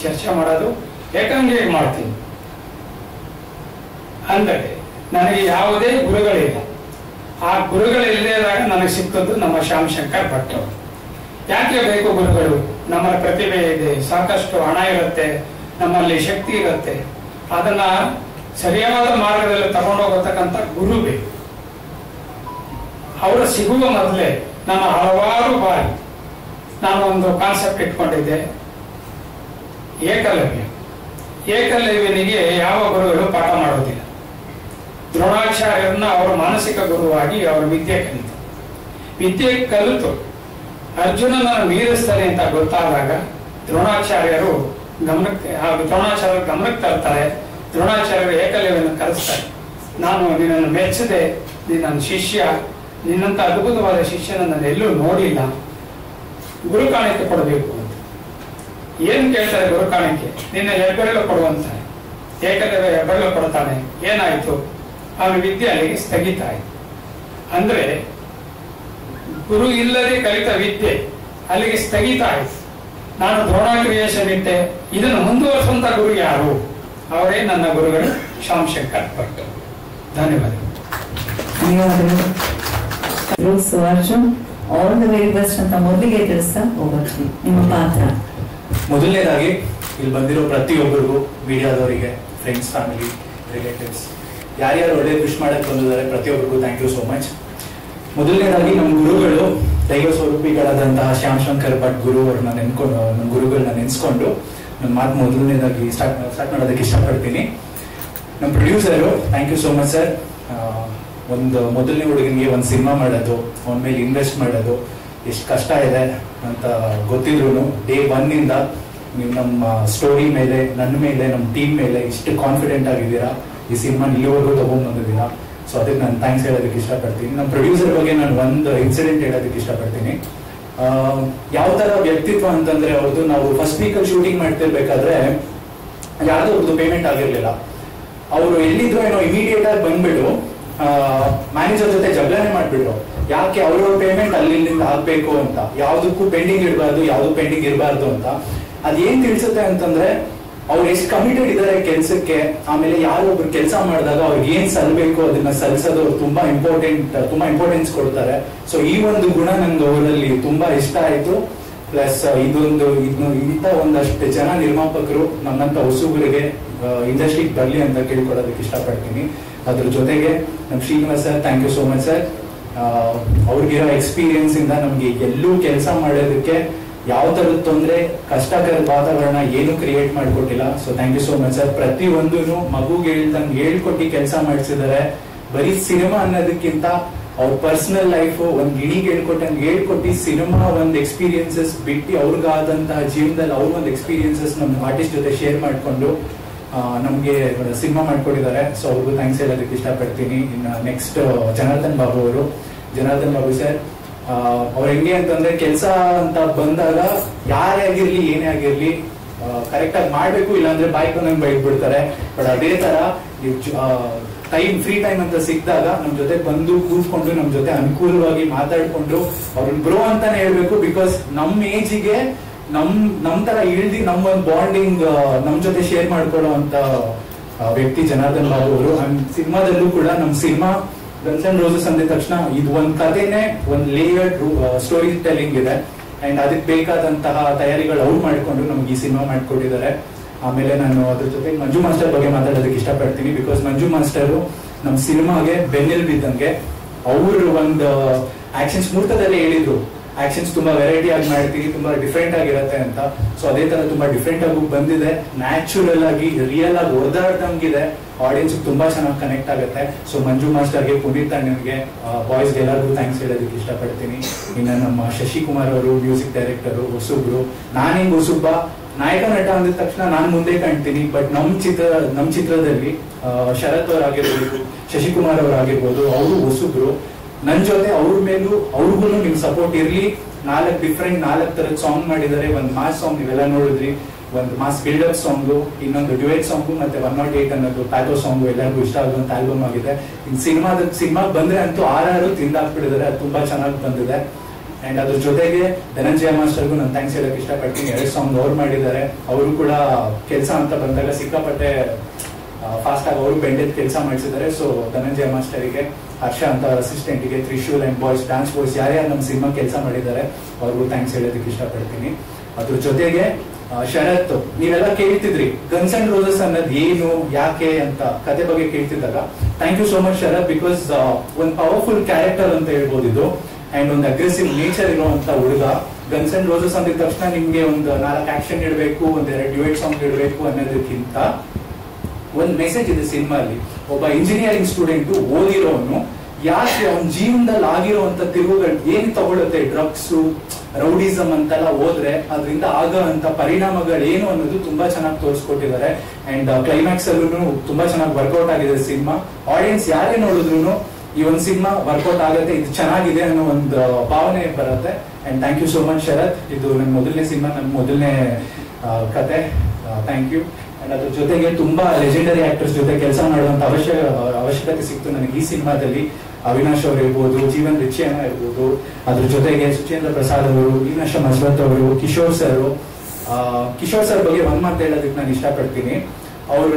Speaker 7: ಚರ್ಚೆ ಮಾಡೋದು, ಏಕಾಂಗಿಯಾಗಿ ಮಾಡ್ತೀನಿ. ಅಂದರೆ ನನಗೆ ಯಾವುದೇ ಗುರುಗಳಿಲ್ಲ. ಆ ಗುರುಗಳಿಲ್ಲದಾಗ ನನಗೆ ಸಿಕ್ಕದ್ದು ನಮ್ಮ ಶ್ಯಾಮ್ ಶಂಕರ್ ಭಟ್ ಅವರು. ಯಾಕೆ ಬೇಕು ಗುರುಗಳು? ನಮ್ಮಲ್ಲಿ ಪ್ರತಿಭೆ ಇದೆ, ಸಾಕಷ್ಟು ಹಣ ಇರುತ್ತೆ, ನಮ್ಮಲ್ಲಿ ಶಕ್ತಿ ಇರುತ್ತೆ. ಅದನ್ನ ಸರಿಯಾದ ಮಾರ್ಗದಲ್ಲಿ ತಗೊಂಡೋಗತಕ್ಕಂಥ ಗುರು ಬೇಕು. ಅವರು ಸಿಗುವ ಮೊದಲೇ ನಾನು ಹಲವಾರು ಬಾರಿ ನಾನು ಒಂದು ಕಾನ್ಸೆಪ್ಟ್ ಇಟ್ಕೊಂಡಿದ್ದೆ. ಏಕಲವ್ಯನಿಗೆ ಯಾವ ಗುರುಗಳು ಪಾಠ ಮಾಡೋದಿಲ್ಲ. ದ್ರೋಣಾಚಾರ್ಯರನ್ನ ಅವರ ಮಾನಸಿಕ ಗುರುವಾಗಿ ಅವರ ವಿದ್ಯೆ ಕಲಿತು ಅರ್ಜುನನ ಮೀರಿಸ್ತಾನೆ ಅಂತ ಗೊತ್ತಾದಾಗ ದ್ರೋಣಾಚಾರ್ಯರು ಗಮನಕ್ಕೆ ತರ್ತಾರೆ. ದ್ರೋಣಾಚಾರ್ಯರು ಏಕಲವ್ಯನ ಕರೆಸ್ತಾರೆ. ನಾನು ನಿನ್ನನ್ನು ಮೆಚ್ಚಿದೆ, ನೀನು ನನ್ನ ಶಿಷ್ಯ, ನಿನ್ನಂತ ಅದ್ಭುತವಾದ ಶಿಷ್ಯನ ನಾನು ಎಲ್ಲೂ ನೋಡಿಲ್ಲ, ಗುರು ಕಾಣಿಕೆ ಕೊಡಬೇಕು ಅಂತ. ಏನ್ ಕೇಳ್ತಾರೆ ಗುರು ಕಾಣಿಕೆ? ನಿನ್ನ ಹೆಬ್ಬೆರಳು ಕೊಡುವಂತಾರೆ. ಏಕಲವ್ಯ ಹೆಬ್ಬೆರಳು ಕೊಡ್ತಾನೆ. ಏನಾಯ್ತು? ಅವನ ವಿದ್ಯೆ ಅಲ್ಲಿಗೆ ಸ್ಥಗಿತ ಆಯ್ತು. ಅಂದ್ರೆ ಗುರು ಇಲ್ಲದೆ ಕಲಿತ ವಿದ್ಯೆ ಅಲ್ಲಿಗೆ ಸ್ಥಗಿತ ಆಯ್ತು. ನಾನು ದ್ರೋಣ ಕ್ರಿಯೇಷನ್ ಇಟ್ಟೆ. ಇದನ್ನು ಮುಂದುವರಿಸುವಂತ ಗುರು ಯಾರು? ಅವರೇ ನನ್ನ ಗುರುಗಳು ಶ್ಯಾಮ್ ಶಂಕರ್ ಭಟ್. ಧನ್ಯವಾದಗಳು.
Speaker 1: Arjun, all the very best ಅಂತ ಮೊದಲಿಗೆ ತಿಳಿಸ್ತಾ ಹೋಗ್ತೀವಿ. ನಿಮ್ಮ ಪಾತ್ರ
Speaker 6: ಮೊದಲನೇದಾಗಿ ಇಲ್ಲಿ ಬಂದಿರೋ ಪ್ರತಿಯೊಬ್ಬರಿಗೂ, ಮೀಡಿಯಾದವರಿಗೆ
Speaker 8: ಫ್ರೆಂಡ್ಸ್, ಫ್ಯಾಮಿಲಿ, ರಿಲೇಟಿವ್ಸ್, ಯಾರ್ಯಾರು ಒಳ್ಳೆ ವಿಶ್ ಮಾಡಕ್ಕೆ ಬಂದಿದ್ದಾರೆ ಪ್ರತಿಯೊಬ್ಬರಿಗೂ ಥ್ಯಾಂಕ್ ಯು ಸೋ ಮಚ್. ಮೊದಲನೇದಾಗಿ ನಮ್ಮ ಗುರುಗಳು, ದೈವ ಸ್ವರೂಪಿಗಳಾದಂತಹ ಶ್ಯಾಮ್ ಶಂಕರ್ ಭಟ್ ಗುರು ಅವ್ರನ್ನ ನಮ್ಮ ಗುರುಗಳನ್ನ ನೆನೆಸ್ಕೊಂಡು ನನ್ನ ಮಾತು ಮೊದಲನೇದಾಗಿ ಸ್ಟಾರ್ಟ್ ಮಾಡೋದಕ್ಕೆ ಇಷ್ಟಪಡ್ತೀನಿ. ನಮ್ಮ producer, thank you so much sir. ಒಂದು ಮೊದಲನೇ ಹುಡುಗನಿಗೆ ಒಂದು ಸಿನಿಮಾ ಮಾಡೋದು, ಅವನ ಮೇಲೆ ಇನ್ವೆಸ್ಟ್ ಮಾಡೋದು ಎಷ್ಟು ಕಷ್ಟ ಇದೆ ಅಂತ ಗೊತ್ತಿದ್ರು ಡೇ 1 ಇಂದ ನೀವು ನಮ್ಮ ಸ್ಟೋರಿ ಮೇಲೆ, ನನ್ನ ಮೇಲೆ, ನಮ್ಮ ಟೀಮ್ ಮೇಲೆ ಇಷ್ಟು ಕಾನ್ಫಿಡೆಂಟ್ ಆಗಿದ್ದೀರಾ. ಈ ಸಿನಿಮಾ ಇಲ್ಲಿವರೆಗೂ ತಗೊಂಡ್ಬಂದಿದ್ದೀರಾ. ಸೊ ಅದಕ್ಕೆ ನಾನು ಥ್ಯಾಂಕ್ಸ್ ಹೇಳೋದಕ್ಕೆ ಇಷ್ಟಪಡ್ತೀನಿ. ನಮ್ಮ ಪ್ರೊಡ್ಯೂಸರ್ ಬಗ್ಗೆ ನಾನು ಒಂದು ಇನ್ಸಿಡೆಂಟ್ ಹೇಳೋದಕ್ಕೆ ಇಷ್ಟಪಡ್ತೀನಿ. ಯಾವ ತರ ವ್ಯಕ್ತಿತ್ವ ಅಂತಂದ್ರೆ ಅವ್ರದ್ದು, ನಾವು ಫಸ್ಟ್ ವೀಕಲ್ಲಿ ಶೂಟಿಂಗ್ ಮಾಡ್ತಿರ್ಬೇಕಾದ್ರೆ ಯಾರ್ದು ಅವ್ರದ್ದು ಪೇಮೆಂಟ್ ಆಗಿರ್ಲಿಲ್ಲ. ಅವರು ಎಲ್ಲಿದ್ರು ಏನೋ ಇಮಿಡಿಯೇಟ್ ಆಗಿ ಬಂದ್ಬಿಟ್ಟು ಮ್ಯಾನೇಜರ್ ಜೊತೆ ಜಗಳನೆ ಮಾಡ್ಬಿಟ್ರು. ಯಾಕೆ ಅವ್ರವ್ರ ಪೇಮೆಂಟ್ ಅಲ್ಲಿಂದ ಆಗ್ಬೇಕು ಅಂತ, ಯಾವ್ದಕ್ಕೂ ಪೆಂಡಿಂಗ್ ಇಡಬಾರ್ದು, ಯಾವ್ದು ಪೆಂಡಿಂಗ್ ಇರಬಾರ್ದು ಅಂತ. ಅದೇನ್ ತಿಳಿಸುತ್ತೆ ಅಂತಂದ್ರೆ ಅವ್ರು ಎಷ್ಟು ಕಮಿಟೆಡ್ ಇದಾರೆ ಕೆಲ್ಸಕ್ಕೆ. ಆಮೇಲೆ ಯಾರು ಒಬ್ರು ಕೆಲಸ ಮಾಡಿದಾಗ ಅವ್ರಿಗೆ ಏನ್ ಸಲ್ಬೇಕು ಅದನ್ನ ಸಲ್ಲಿಸೋದು ತುಂಬಾ ಇಂಪಾರ್ಟೆನ್ಸ್ ಕೊಡ್ತಾರೆ. ಸೊ ಈ ಒಂದು ಗುಣ ನಂಗೆ ಅವರಲ್ಲಿ ತುಂಬಾ ಇಷ್ಟ ಆಯ್ತು. ಪ್ಲಸ್ ಇಂಥ ಒಂದಷ್ಟು ಜನ ನಿರ್ಮಾಪಕರು ನಮ್ಮಂತ ಹೊಸಬರಿಗೆ ಇಂಡಸ್ಟ್ರಿಗೆ ಬರ್ಲಿ ಅಂತ ಕೇಳ್ಕೊಳ್ಳೋದಕ್ಕೆ ಇಷ್ಟಪಡ್ತೀನಿ. ಅದ್ರ ಜೊತೆಗೆ ನಮ್ಮ Srinivas sir, thank you so much sir. ಅವ್ರಿಗಿರೋ ಎಕ್ಸ್ಪೀರಿಯನ್ಸ್ ಇಂದ ನಮ್ಗೆ ಎಲ್ಲೂ ಕೆಲಸ ಮಾಡೋದಕ್ಕೆ ಯಾವ ತರದ ತೊಂದರೆ, ಕಷ್ಟಕರ ವಾತಾವರಣ ಏನು ಕ್ರಿಯೇಟ್ ಮಾಡ್ಕೊಟ್ಟಿಲ್ಲ. So thank you so much sir. ಪ್ರತಿಯೊಂದು ಮಗುಗೆ ಹೇಳ್ಕೊಟ್ಟು ಕೆಲಸ ಮಾಡಿಸಿದ್ದಾರೆ. ಬರೀ ಸಿನಿಮಾ ಅನ್ನೋದಕ್ಕಿಂತ ಅವ್ರ ಪರ್ಸನಲ್ ಲೈಫ್ ಒಂದ್ ಗಿಣಿಗೆ ಹೇಳ್ಕೊಟ್ಟು ಸಿನಿಮಾ ಒಂದ್ ಎಕ್ಸ್ಪೀರಿಯನ್ಸಸ್ ಬಿಟ್ಟು ಅವ್ರಿಗಾದಂತಹ ಜೀವನದಲ್ಲಿ ಅವ್ರ ಒಂದು ಎಕ್ಸ್ಪೀರಿಯನ್ಸಸ್ ನಮ್ಮ ಆರ್ಟಿಸ್ಟ್ ಜೊತೆ ಶೇರ್ ಮಾಡ್ಕೊಂಡು ನಮ್ಗೆ ಸಿನಿಮಾ ಮಾಡ್ಕೊಟ್ಟಿದ್ದಾರೆ. ಸೊ ಅವ್ರಿಗೂ ಥ್ಯಾಂಕ್ಸ್ ಹೇಳೋದಕ್ಕೆ ಇಷ್ಟಪಡ್ತೀನಿ. ಇನ್ನು ನೆಕ್ಸ್ಟ್ ಜನಾರ್ದನ್ ಬಾಬು ಸರ್, ಅವ್ರ ಹೆಂಗೆ ಅಂತಂದ್ರೆ ಕೆಲಸ ಅಂತ ಬಂದಾಗ ಯಾರೇ ಆಗಿರ್ಲಿ ಏನೇ ಆಗಿರ್ಲಿ ಕರೆಕ್ಟ್ ಆಗಿ ಮಾಡ್ಬೇಕು, ಇಲ್ಲಾಂದ್ರೆ ಬಾಯ್ಕೊಂಡಂಗೆ ಬೈದ್ಬಿಡ್ತಾರೆ. ಬಟ್ ಅದೇ ತರ ಫ್ರೀ ಟೈಮ್ ಅಂತ ಸಿಕ್ಕಿದಾಗ ನಮ್ ಜೊತೆ ಬಂದು ಕೂತ್ಕೊಂಡು ನಮ್ ಜೊತೆ ಅನುಕೂಲವಾಗಿ ಮಾತಾಡ್ಕೊಂಡು ಅವ್ರನ್ನ ಬ್ರೋ ಅಂತಾನೆ ಹೇಳ್ಬೇಕು. ಬಿಕಾಸ್ ನಮ್ ಏಜಿಗೆ ನಮ್ ತರ ಇಳ್ದಿ ನಮ್ಮ ಒಂದು ಬಾಂಡಿಂಗ್ ನಮ್ ಜೊತೆ ಶೇರ್ ಮಾಡ್ಕೊಳ್ಳೋ ಅಂತ ವ್ಯಕ್ತಿ ಜನಾರ್ದನ್ ಬಾಬು ಅವರು. ಸಿನಿಮಾದಲ್ಲೂ ಕೂಡ ನಮ್ ಸಿನಿಮಾ ಗನ್ಸ್ ಅಂಡ್ ರೋಸಸ್ ಅಂದ ತಕ್ಷಣ ಇದು ಒಂದ್ ಕಥೆನೆ, ಒಂದ್ ಲೇಯರ್ಡ್ ಸ್ಟೋರಿ ಟೆಲ್ಲಿಂಗ್ ಇದೆ. ಅಂಡ್ ಅದಕ್ಕೆ ಬೇಕಾದಂತಹ ತಯಾರಿಗಳು ಅವ್ರು ಮಾಡ್ಕೊಂಡು ನಮ್ಗೆ ಈ ಸಿನಿಮಾ ಮಾಡ್ಕೊಟ್ಟಿದ್ದಾರೆ. ಆಮೇಲೆ ನಾನು ಅದ್ರ ಜೊತೆ ಮಂಜು ಮಾಸ್ಟರ್ ಬಗ್ಗೆ ಮಾತಾಡೋದಕ್ಕೆ ಇಷ್ಟಪಡ್ತೀನಿ. ಬಿಕಾಸ್ ಮಂಜು ಮಾಸ್ಟರ್ ನಮ್ ಸಿನಿಮಾಗೆ ಬೆನ್ನೆಲುಬಿದ್ದಂಗೆ. ಅವರು ಒಂದು ಆಕ್ಷನ್ಸ್ ಮುಹೂರ್ತದಲ್ಲೇ ಹೇಳಿದ್ರು, ಆಕ್ಷನ್ಸ್ ತುಂಬಾ ವೆರೈಟಿ ಆಗಿ ಮಾಡ್ತೀವಿ, ತುಂಬಾ ಡಿಫ್ರೆಂಟ್ ಆಗಿರುತ್ತೆ ಅಂತ. ಸೊ ಅದೇ ತರ ತುಂಬಾ ಡಿಫ್ರೆಂಟ್ ಆಗಿ ಬಂದಿದೆ. ನ್ಯಾಚುರಲ್ ಆಗಿ, ರಿಯಲ್ ಆಗಿ ಹೊಡೆದಾಡ್ದಂಗಿದೆ. ಆಡಿಯನ್ಸ್ ತುಂಬಾ ಚೆನ್ನಾಗಿ ಕನೆಕ್ಟ್ ಆಗುತ್ತೆ. ಸೊ ಮಂಜು ಮಾಸ್ಟರ್ಗೆ, ಪುನೀತ್ ಅಣ್ಣನ್ಗೆ, ಬಾಯ್ಸ್ಗೆ ಎಲ್ಲರಿಗೂ ಥ್ಯಾಂಕ್ಸ್ ಹೇಳೋದಕ್ಕೆ ಇಷ್ಟಪಡ್ತೀನಿ. ಇನ್ನು ನಮ್ಮ ಶಶಿಕುಮಾರ್ ಅವರು ಮ್ಯೂಸಿಕ್ ಡೈರೆಕ್ಟರ್, ಹೊಸಬ್ರು. ನಾನಿಂಗ್ ಹೊಸಬ್ಬ, ನಾಯಕ ನಟ ಅಂದಿದ ತಕ್ಷಣ ನಾನು ಮುಂದೆ ಕಾಣ್ತೀನಿ. ಬಟ್ ನಮ್ ಚಿತ್ರದಲ್ಲಿ ಶರತ್ ಅವರಾಗಿರ್ಬೋದು, ಶಶಿಕುಮಾರ್ ಅವರಾಗಿರ್ಬೋದು, ಅವರು ಹೊಸಬ್ರು. ನನ್ ಜೊತೆ ಅವ್ರ ಮೇಲೂ ಅವ್ರಿಗೂ ನಿಮ್ ಸಪೋರ್ಟ್ ಇರ್ಲಿ. 4 ತರದ ಸಾಂಗ್ ಮಾಡಿದ್ದಾರೆ. ಒಂದ್ ಮಾಸ್ ಸಾಂಗ್ ನೀವೆಲ್ಲ ನೋಡಿದ್ರಿ, ಒಂದು ಮಾಸ್ ಬಿಲ್ಡಪ್ ಸಾಂಗ್, ಇನ್ನೊಂದು ಡ್ಯುಯೆಟ್ ಸಾಂಗ್, ಮತ್ತೆ 108 ಅನ್ನೋದು ಪ್ಯಾಟೋ ಸಾಂಗ್ ಎಲ್ಲರಿಗೂ ಇಷ್ಟ ಆಗುವಂತ ಆಲ್ಬಮ್ ಆಗಿದೆ. ಇನ್ ಸಿನಿಮಾ ಬಂದ್ರೆ ಅಂತೂ 6 ತಿಂದಾಕ್ಬಿಟ್ಟಿದ್ದಾರೆ. ಅದು ತುಂಬಾ ಚೆನ್ನಾಗಿ ಬಂದಿದೆ. ಅಂಡ್ ಅದ್ರ ಜೊತೆಗೆ ಧನಂಜಯ ಮಾಸ್ಟರ್ಗೂ ನಾನು ಥ್ಯಾಂಕ್ಸ್ ಹೇಳಕ್ ಇಷ್ಟಪಡ್ತೀನಿ. 2 ಸಾಂಗ್ ಅವ್ರು ಮಾಡಿದ್ದಾರೆ. ಅವರು ಕೂಡ ಕೆಲಸ ಅಂತ ಬಂದಾಗ ಸಿಕ್ಕಾಪಟ್ಟೆ ಫಾಸ್ಟ್ ಆಗಿ ಅವರು ಬೆಂಡೆದ್ ಕೆಲಸ ಮಾಡಿಸಿದ್ದಾರೆ. ಸೊ ಧನಂಜಯ ಮಾಸ್ಟರಿಗೆ, ಹರ್ಷ ಅಂತ ಅಸಿಸ್ಟೆಂಟ್ಗೆ, Trishul and boys, dance boys ಯಾರ್ಯಾರು ನಮ್ಮ ಸಿನಿಮಾ ಕೆಲಸ ಮಾಡಿದ್ದಾರೆ ಅವ್ರಿಗೂ ಥ್ಯಾಂಕ್ಸ್ ಹೇಳೋದಕ್ಕೆ ಇಷ್ಟಪಡ್ತೀನಿ. ಅದ್ರ ಜೊತೆಗೆ ಶರತ್, ನೀವೆಲ್ಲ ಕೇಳ್ತಿದ್ರಿ ಗನ್ಸ್ ಅಂಡ್ ರೋಸಸ್ ಅನ್ನೋದು ಏನು, ಯಾಕೆ ಅಂತ ಕತೆ ಬಗ್ಗೆ ಕೇಳ್ತಿದ್ದಾಗ thank you so much Sharath. Because ಒಂದು ಪವರ್ಫುಲ್ ಕ್ಯಾರೆಕ್ಟರ್ ಅಂತ ಹೇಳ್ಬೋದು ಇದು. ಅಂಡ್ ಒಂದು ಅಗ್ರೆಸಿವ್ ನೇಚರ್ ಇರುವಂತ ಹುಡುಗ. ಗನ್ಸ್ ಅಂಡ್ ರೋಸಸ್ ಅಂದಿದ ತಕ್ಷಣ ನಿಮ್ಗೆ ಒಂದು 4 ಆಕ್ಷನ್ ಇಡಬೇಕು, 2 ಡ್ಯುಯೆಟ್ ಸಾಂಗ್ ಇಡಬೇಕು ಅನ್ನೋದಕ್ಕಿಂತ ಒಂದು ಮೆಸೇಜ್ ಇದೆ ಸಿನಿಮಾಲಿ. ಒಬ್ಬ ಇಂಜಿನಿಯರಿಂಗ್ ಸ್ಟೂಡೆಂಟ್ ಓದಿರೋನು ಯಾಕೆ ಅವನ ಜೀವನದಲ್ಲಿ ಆಗಿರುವಂತ ತಿರುವುಗಳು ಏನ್ ತಗೊಳುತ್ತೆ, ಡ್ರಗ್ಸ್, ರೌಡಿಸಮ್ ಅಂತೆಲ್ಲ ಹೋದ್ರೆ ಅದರಿಂದ ಆಗೋ ಅಂತ ಪರಿಣಾಮಗಳು ಏನು ಅನ್ನೋದು ತುಂಬಾ ಚೆನ್ನಾಗಿ ತೋರಿಸ್ಕೊಟ್ಟಿದ್ದಾರೆ. ಅಂಡ್ ಕ್ಲೈಮ್ಯಾಕ್ಸ್ ಅಲ್ಲೂ ತುಂಬಾ ಚೆನ್ನಾಗಿ ವರ್ಕೌಟ್ ಆಗಿದೆ ಸಿನಿಮಾ. ಆಡಿಯನ್ಸ್ ಯಾರೇ ನೋಡಿದ್ರು ಈ ಒಂದು ಸಿನಿಮಾ ವರ್ಕೌಟ್ ಆಗುತ್ತೆ, ಇದು ಚೆನ್ನಾಗಿದೆ ಅನ್ನೋ ಒಂದು ಭಾವನೆ ಬರುತ್ತೆ. And thank you so much Sharath. ಇದು ನನ್ನ ಮೊದಲನೇ ಸಿನಿಮಾ, ನನ್ನ ಮೊದಲನೇ ಕತೆ. Thank you. ಅಂಡ್ ಅದ್ರ ಜೊತೆಗೆ ತುಂಬಾ ಲೆಜೆಂಡರಿ ಆಕ್ಟರ್ಸ್ ಜೊತೆ ಕೆಲಸ ಮಾಡುವಂತ ಅವಶ್ಯಕತೆ ಸಿಕ್ತು ನನಗೆ ಈ ಸಿನಿಮಾದಲ್ಲಿ. ಅವಿನಾಶ್ ಅವರು ಇರ್ಬೋದು, ಜೀವನ್ ರಿಚಿಯಣ್ಣ ಇರ್ಬೋದು, ಅದ್ರ ಜೊತೆಗೆ ಸುಚೇಂದ್ರ ಪ್ರಸಾದ್ ಅವರು, ವೀನಾಶ ಮಸ್ವತ್ ಅವರು, ಕಿಶೋರ್ ಸರ್ ಬಗ್ಗೆ ಒಂದ್ ಮಾತು ಹೇಳೋದಕ್ಕೆ ನಾನು ಇಷ್ಟಪಡ್ತೀನಿ. ಅವ್ರ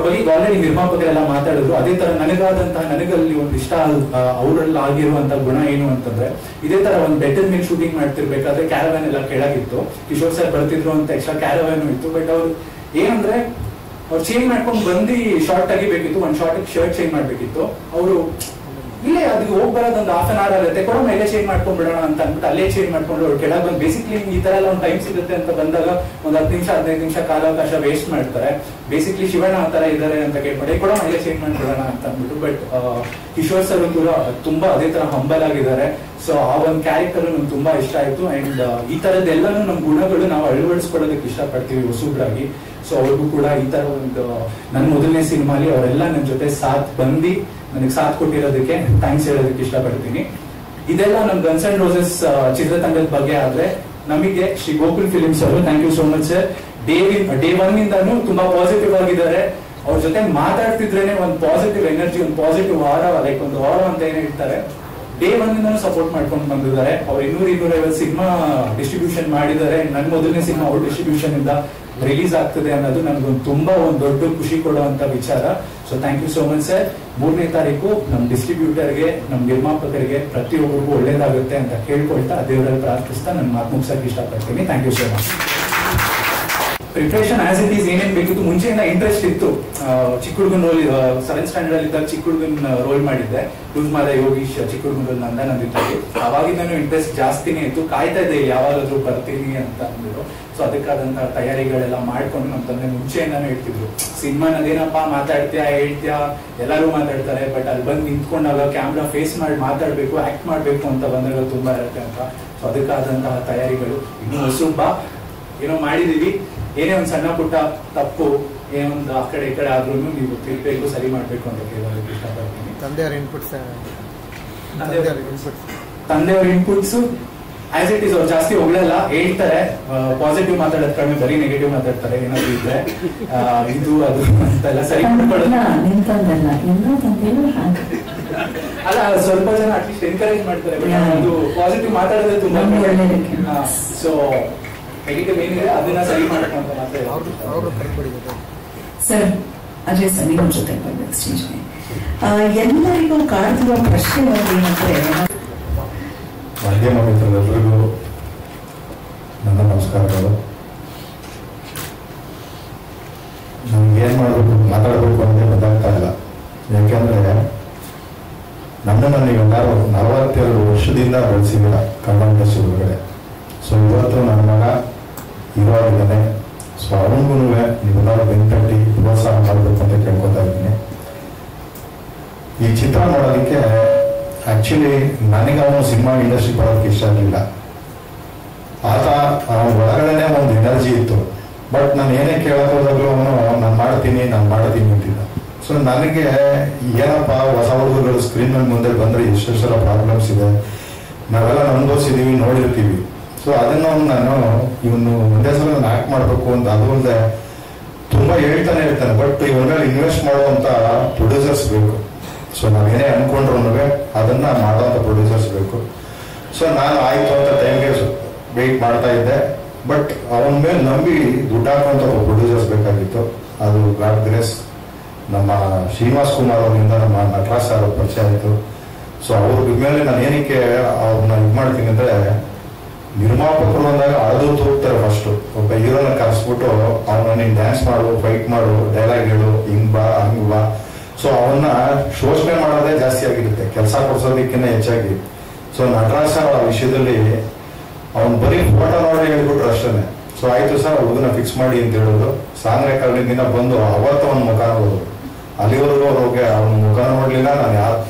Speaker 8: ಬಗ್ಗೆ ಆಲ್ರೆಡಿ ನಿರ್ಮಾಪಕರೆಲ್ಲ ಮಾತಾಡಿದ್ರು. ಅದೇ ತರ ನನಗಲ್ಲಿ ಒಂದು ಇಷ್ಟ ಅವರಲ್ಲಿ ಆಗಿರುವಂತ ಗುಣ ಏನು ಅಂತಂದ್ರೆ, ಇದೇ ತರ ಒಂದು ಬೆಟ್ಟದ ಮೇಲೆ ಶೂಟಿಂಗ್ ಮಾಡ್ತಿರ್ಬೇಕಾದ್ರೆ ಕ್ಯಾರವ್ಯಾನ್ ಎಲ್ಲ ಕೆಳಗಿತ್ತು. ಕಿಶೋರ್ ಸರ್ ಬರ್ತಿದ್ರು ಅಂತ ಎಕ್ಸ್ಟ್ರಾ ಕ್ಯಾರವ್ಯಾನ್ ಇತ್ತು. ಬಟ್ ಅವ್ರು ಏನಂದ್ರೆ ಅವ್ರು ಚೇಂಜ್ ಮಾಡ್ಕೊಂಡು ಬಂದು ಶಾರ್ಟ್ ತೆಗಿಬೇಕಿತ್ತು, ಒಂದು ಶಾರ್ಟ್ ಶರ್ಟ್ ಚೇಂಜ್ ಮಾಡ್ಬೇಕಿತ್ತು. ಅವರು ಇಲ್ಲೇ ಅದಕ್ಕೆ ಹೋಗಿ ಬರೋದೊಂದು ಹಾಫ್ ಅನ್ ಅವರ್ ಆಗುತ್ತೆ, ಕೊಡೋಣ ಇಲ್ಲೇ ಚೇಂಜ್ ಮಾಡ್ಕೊಂಡ್ ಬಿಡೋಣ ಅಂತ ಅಂದ್ಬಿಟ್ಟು ಅಲ್ಲೇ ಚೇಂಜ್ ಮಾಡ್ಕೊಂಡು ಅವ್ರು ಕೆಳಗೆ ಬಂದು ಬೇಸಿಕ್ಲಿ ಈ ತರ ಎಲ್ಲ ಒಂದು ಟೈಮ್ ಸಿಗುತ್ತೆ ಅಂತ ಬಂದಾಗ ಒಂದು 10 ನಿಮಿಷ 15 ನಿಮಿಷ ಕಾಲಾವಕಾಶ ವೇಸ್ಟ್ ಮಾಡ್ತಾರೆ. ಬೇಸಿಕ್ಲಿ ಶಿವಣ್ಣ ಆ ತರ ಇದ್ದಾರೆ ಅಂತ ಕೇಳ್ಬಿಟ್ಟು ಕೊಡೋಣ ಇಲ್ಲೇ ಚೇಂಜ್ ಮಾಡ್ಬಿಡೋಣ ಅಂತ ಅಂದ್ಬಿಟ್ಟು. ಬಟ್ ಕಿಶೋರ್ ಸರ್ ಕೂಡ ತುಂಬಾ ಅದೇ ತರ ಹಂಬಲ್ ಆಗಿದ್ದಾರೆ. ಸೊ ಆ ಒಂದು ಕ್ಯಾರೆಕ್ಟರ್ ನಮ್ಗೆ ತುಂಬಾ ಇಷ್ಟ ಆಯ್ತು. ಅಂಡ್ ಈ ತರದ್ದೆಲ್ಲಾನು ನಮ್ ಗುಣಗಳು ನಾವು ಅಳವಡಿಸ್ಕೊಳ್ಳೋದಕ್ಕೆ ಇಷ್ಟಪಡ್ತೀವಿ ಹೊಸಬ್ರಾಗಿ. ಸೊ ಅವ್ರಿಗೂ ಕೂಡ ಈ ತರ ಒಂದು ನನ್ನ ಮೊದಲನೇ ಸಿನಿಮಾಲಿ ಅವರೆಲ್ಲ ನನ್ನ ಜೊತೆ ಸಾಥ್ ಬಂದು ನನಗೆ ಸಾಥ್ ಕೊಟ್ಟಿರೋದಕ್ಕೆ ಥ್ಯಾಂಕ್ಸ್ ಹೇಳೋದಕ್ಕೆ ಇಷ್ಟಪಡ್ತೀನಿ. ಇದೆಲ್ಲ ನಮ್ ಗನ್ಸ್ ಅಂಡ್ ರೋಸಸ್ ಚಿತ್ರತಂಡದ ಬಗ್ಗೆ ಆದ್ರೆ ನಮಗೆ ಶ್ರೀ ಗೋಕುಲ್ ಫಿಲಿಮ್ಸ್ ಅವರು thank you so much sir. Day one ಇಂದಾನು ತುಂಬಾ ಪಾಸಿಟಿವ್ ಆಗಿದ್ದಾರೆ. ಅವ್ರ ಜೊತೆ ಮಾತಾಡ್ತಿದ್ರೇನೆ ಒಂದು ಪಾಸಿಟಿವ್ ಎನರ್ಜಿ, ಒಂದು ಪಾಸಿಟಿವ್ ಆರ, ಲೈಕ್ ಒಂದು ಆರ ಅಂತ ಏನ್ ಹೇಳ್ತಾರೆ, ಡೇ ಒನ್ ಇಂದಾನು ಸಪೋರ್ಟ್ ಮಾಡ್ಕೊಂಡು ಬಂದಿದ್ದಾರೆ. ಅವ್ರು 200-250 ಸಿನಿಮಾ ಡಿಸ್ಟ್ರಿಬ್ಯೂಷನ್ ಮಾಡಿದ್ದಾರೆ. ನನ್ನ ಮೊದಲನೇ ಸಿನಿಮಾ ಅವ್ರ ಡಿಸ್ಟ್ರಿಬ್ಯೂಷನ್ ಇಂದ ರಿಲೀಸ್ ಆಗ್ತದೆ ಅನ್ನೋದು ನನಗೊಂದು ತುಂಬಾ ಒಂದು ದೊಡ್ಡ ಖುಷಿ ಕೊಡುವಂತ ವಿಚಾರ. So thank you so much sir. 3ನೇ ತಾರೀಕು ನಮ್ ಡಿಸ್ಟ್ರಿಬ್ಯೂಟರ್ಗೆ, ನಮ್ ನಿರ್ಮಾಪಕರಿಗೆ ಪ್ರತಿಯೊಬ್ಬರಿಗೂ ಒಳ್ಳೇದಾಗುತ್ತೆ ಅಂತ ಕೇಳ್ಕೊಳ್ತಾ ದೇವರಲ್ಲಿ ಪ್ರಾರ್ಥಿಸ್ತಾ ನನ್ನ ಮಾತು ಮುಗಿಸಕ್ಕೆ ಇಷ್ಟಪಡ್ತೀನಿ. Thank you so much. Preparation as it is ಏನೇನ್ ಬೇಕಿತ್ತು, ಮುಂಚೆಯಿಂದ ಇಂಟ್ರೆಸ್ಟ್ ಇತ್ತು. ಚಿಕ್ಕ ಹುಡುಗನ್ ರೋಲ್ 7th ಸ್ಟ್ಯಾಂಡರ್ಡ್ ಅಲ್ಲಿ ಇದ್ದಾಗ ಚಿಕ್ಕ ಹುಡುಗನ್ ರೋಲ್ ಮಾಡಿದ್ದೆ. ಮಾದ ಯೋಗೀಶ್ ಚಿಕ್ಕ ಹುಡುಗನ್ ರೋಲ್ ನಂದಿದ್ದಲ್ಲಿ ಅವಾಗಿಂದನೂ ಇಂಟ್ರೆಸ್ಟ್ ಜಾಸ್ತಿನೇ ಇತ್ತು. ಕಾಯ್ತಾ ಇದೆ ಯಾವಾಗಾದ್ರೂ ಬರ್ತೀನಿ ಅಂತ ಅಂದ್ರು. ಸೊ ಅದಕ್ಕಾದಂತಹ ತಯಾರಿಗಳೆಲ್ಲ ಮಾಡ್ಕೊಂಡು ನಮ್ಮ ತಂದೆ ಮುಂಚೆಯಿಂದಾನು ಹೇಳ್ತಿದ್ರು, ಸಿನಿಮಾನದೇನಪ್ಪ ಮಾತಾಡ್ತೀಯಾ ಹೇಳ್ತೀಯಾ ಎಲ್ಲರೂ ಮಾತಾಡ್ತಾರೆ, ಬಟ್ ಅಲ್ಲಿ ಬಂದು ನಿಂತ್ಕೊಂಡಾಗ ಕ್ಯಾಮ್ರಾ ಫೇಸ್ ಮಾಡಿ ಮಾತಾಡ್ಬೇಕು, ಆಕ್ಟ್ ಮಾಡ್ಬೇಕು ಅಂತ ಬಂದಾಗ ತುಂಬಾ ಇರುತ್ತೆ ಅಂತ. ಸೊ ಅದಕ್ಕಾದಂತಹ ತಯಾರಿಗಳು ಇನ್ನೂ ಹೊಸಬ ಏನೋ ಮಾಡಿದೀವಿ. ಏನೇ ಒಂದ್ ಸಣ್ಣ ಪುಟ್ಟ ತಪ್ಪು ಏನೊಂದು ಆ ಕಡೆ ಈ ಕಡೆ ಆದ್ರೂ ನೀವು ತಿರ್ಬೇಕು, ಸರಿ ಮಾಡ್ಬೇಕು ಅಂತ ಕೇಳೋದಕ್ಕೆ ಇಷ್ಟಪಡ್ತೀನಿ.
Speaker 4: ತಂದೆಯವರ ಇನ್ಪುಟ್ಸ್
Speaker 8: ಆಸ್ ಇಟ್ ಈಸ್ ಅವ್ರು ಜಾಸ್ತಿ ಹೊಗಳಲ್ಲ, ಹೇಳ್ತಾರೆ. ಪಾಸಿಟಿವ್ ಮಾತಾಡೋದ್ ಕಡಿಮೆ, ಬರೀ ನೆಗೆಟಿವ್ ಮಾತಾಡ್ತಾರೆ. ಏನಾದ್ರು ಇದ್ರೆ ಇದು ಅದು ಅಂತೆಲ್ಲ ಸರಿ ಮಾಡ್ಕೊಳ್ಳೋದು ಅಲ್ಲ, ಸ್ವಲ್ಪ ಜನ ಅಟ್ಲೀಸ್ಟ್ ಎನ್ಕರೇಜ್ ಮಾಡ್ತಾರೆ. ಬಟ್ ಅದು ಪಾಸಿಟಿವ್ ಮಾತಾಡೋದೇ ತುಂಬಾ. ಸೊ ನೆಗೆಟಿವ್ ಏನಿದೆ ಅದನ್ನ ಸರಿ ಮಾಡಕ್ಕಂತ ಮಾತಾಡ್ತಾರೆ.
Speaker 1: ಸರ್ ಅಜಯ್ ಸರ್ ನಿಮ್ಮ ಜೊತೆ ಬರ್ಬೇಕು ಸ್ಟೇಜ್ಗೆ. ಎಲ್ಲರಿಗೂ ಕಾಡ್ತಿರುವ ಪ್ರಶ್ನೆ ಏನಂದ್ರೆ,
Speaker 9: ಮಾಧ್ಯಮ ಮಿತ್ರರೆಲ್ಲರಿಗೂ ನನ್ನ ನಮಸ್ಕಾರಗಳು. ನಮ್ಗೆ ಏನ್ ಮಾಡಬೇಕು, ಮಾತಾಡಬೇಕು ಅಂದ್ರೆ ಗೊತ್ತಾಗ್ತಾ ಇಲ್ಲ. ಯಾಕೆಂದ್ರೆ ನನ್ನನ್ನು ನೀವೆಲ್ಲರೂ 42 ವರ್ಷದಿಂದ ಬೆಳೆಸಿದ್ದೀರ ಕನ್ನಡ ಇಂಡಸ್ಟ್ರಿ ಒಳಗಡೆ. ಸೊ ಇವತ್ತು ನನ್ನ ಮಗ ಹೀರೋ ಆಗಿದ್ದಾನೆ. ಸೊ ಅವನಿಗೂ ನೀವೆಲ್ಲರೂ ಬೆಂಕಟ್ಟಿ ಪ್ರೋತ್ಸಾಹ ಮಾಡಬೇಕು ಅಂತ ಕೇಳ್ಕೊತಾ ಇದ್ದೀನಿ. ಈ ಚಿತ್ರ ಮಾಡೋದಕ್ಕೆ ಆಕ್ಚುಲಿ ನನಗೆ ಅವನು ಸಿನಿಮಾ ಇಂಡಸ್ಟ್ರಿ ಬರೋದಕ್ಕೆ ಇಷ್ಟ ಆಗಲಿಲ್ಲ. ಆತ ಅವನ ಒಳಗಡೆನೆ ಒಂದು ಎನರ್ಜಿ ಇತ್ತು. ಬಟ್ ನಾನು ಏನೇ ಕೇಳಕ್ ಹೋದಾಗಲೂ ಅವನು ನಾನು ಮಾಡ್ತೀನಿ ಅಂತಿದ್ದ. ಸೊ ನನಗೆ ಏನಪ್ಪ ಹೊಸ ಹುಡುಗರು ಸ್ಕ್ರೀನ್ ಮೇಲೆ ಮುಂದೆ ಬಂದ್ರೆ ಎಷ್ಟೆಷ್ಟೆಲ್ಲ ಪ್ರಾಬ್ಲಮ್ಸ್ ಇದೆ, ನಾವೆಲ್ಲ ಅನುಭವಿಸಿದೀವಿ, ನೋಡಿರ್ತೀವಿ. ಸೊ ಅದನ್ನ ನಾನು ಇವನು ಒಂದೇ ಸಲ ನಾನು ಆಕ್ಟ್ ಮಾಡಬೇಕು ಅಂತ ಅದು ಒಂದೇ ತುಂಬಾ ಹೇಳ್ತಾನೆ ಇರ್ತಾನೆ. ಬಟ್ ಇವನ ಮೇಲೆ ಇನ್ವೆಸ್ಟ್ ಮಾಡುವಂತ ಪ್ರೊಡ್ಯೂಸರ್ಸ್ ಬೇಕು. ಸೊ ನಾವೇನೇ ಅನ್ಕೊಂಡ್ರು ಅದನ್ನ ಮಾಡುವಂತ ಪ್ರೊಡ್ಯೂಸರ್ಸ್ ಬೇಕು. ಸೊ ನಾನು ಆಯ್ತು ಅಂತ ಟೈಮ್ಗೆ ವೆಯ್ಟ್ ಮಾಡ್ತಾ ಇದ್ದೆ. ಬಟ್ ಅವನ ಮೇಲೆ ನಂಬಿ ದುಡ್ಡು ಹಾಕುವಂತ ಪ್ರೊಡ್ಯೂಸರ್ಸ್ ಬೇಕಾಗಿತ್ತು. ಅದು ಗಾಡ್ ಗ್ರೇಸ್ ನಮ್ಮ ಶ್ರೀನಿವಾಸ್ ಕುಮಾರ್ ಅವರಿಂದ ನಮ್ಮ ನಟರಾಜ್ ಸರ್ ಪರಿಚಯ ಆಯಿತು. ಸೊ ಅವ್ರ ಮೇಲೆ ನಾನು ಏನಕ್ಕೆ ಅವ್ರನ್ನ ಇದು ಮಾಡ್ತೀನಿ ಅಂದ್ರೆ, ನಿರ್ಮಾಪಕರು ಅಂದಾಗ ಅಳದು ತೂಗ್ತಾರೆ. ಫಸ್ಟ್ ಒಬ್ಬ ಹೀರೋನ ಕರೆಸ್ಬಿಟ್ಟು ಅವನ ನೀನ್ ಡ್ಯಾನ್ಸ್ ಮಾಡು, ಫೈಟ್ ಮಾಡು, ಡೈಲಾಗ್ ಹೇಳು, ಹಿಂಗ್ ಬಾ ಹಂಗ್ ಬಾ. ಸೊ ಅವನ್ನ ಶೋಷಣೆ ಮಾಡೋದೇ ಜಾಸ್ತಿ ಆಗಿರುತ್ತೆ, ಕೆಲಸ ಕೊಡ್ಸೋದಕ್ಕಿಂತ ಹೆಚ್ಚಾಗಿ. ಸೊ ನಟರಾಜ್ ಸರ್ ಆ ವಿಷಯದಲ್ಲಿ ಅವ್ನು ಬರೀ ಫೋಟೋ ನೋಡಿ ಹೇಳ್ಬಿಟ್ರು ಅಷ್ಟೇ. ಸೊ ಆಯ್ತು ಸರ್ ಹುಡುಗನ ಫಿಕ್ಸ್ ಮಾಡಿ ಅಂತ ಹೇಳೋದು. ಸಾಂಗ್ ರೆಕಾರ್ಡಿಂಗ್ ದಿನ ಬಂದು ಅವತ್ತು ಅವನ ಮುಖ ನೋಡೋದು. ಅಲ್ಲಿವರೆಗೂ ಅವ್ರಿಗೆ ಅವನ ಮುಖ ನೋಡ್ಲಿಲ್ಲ. ನಾನು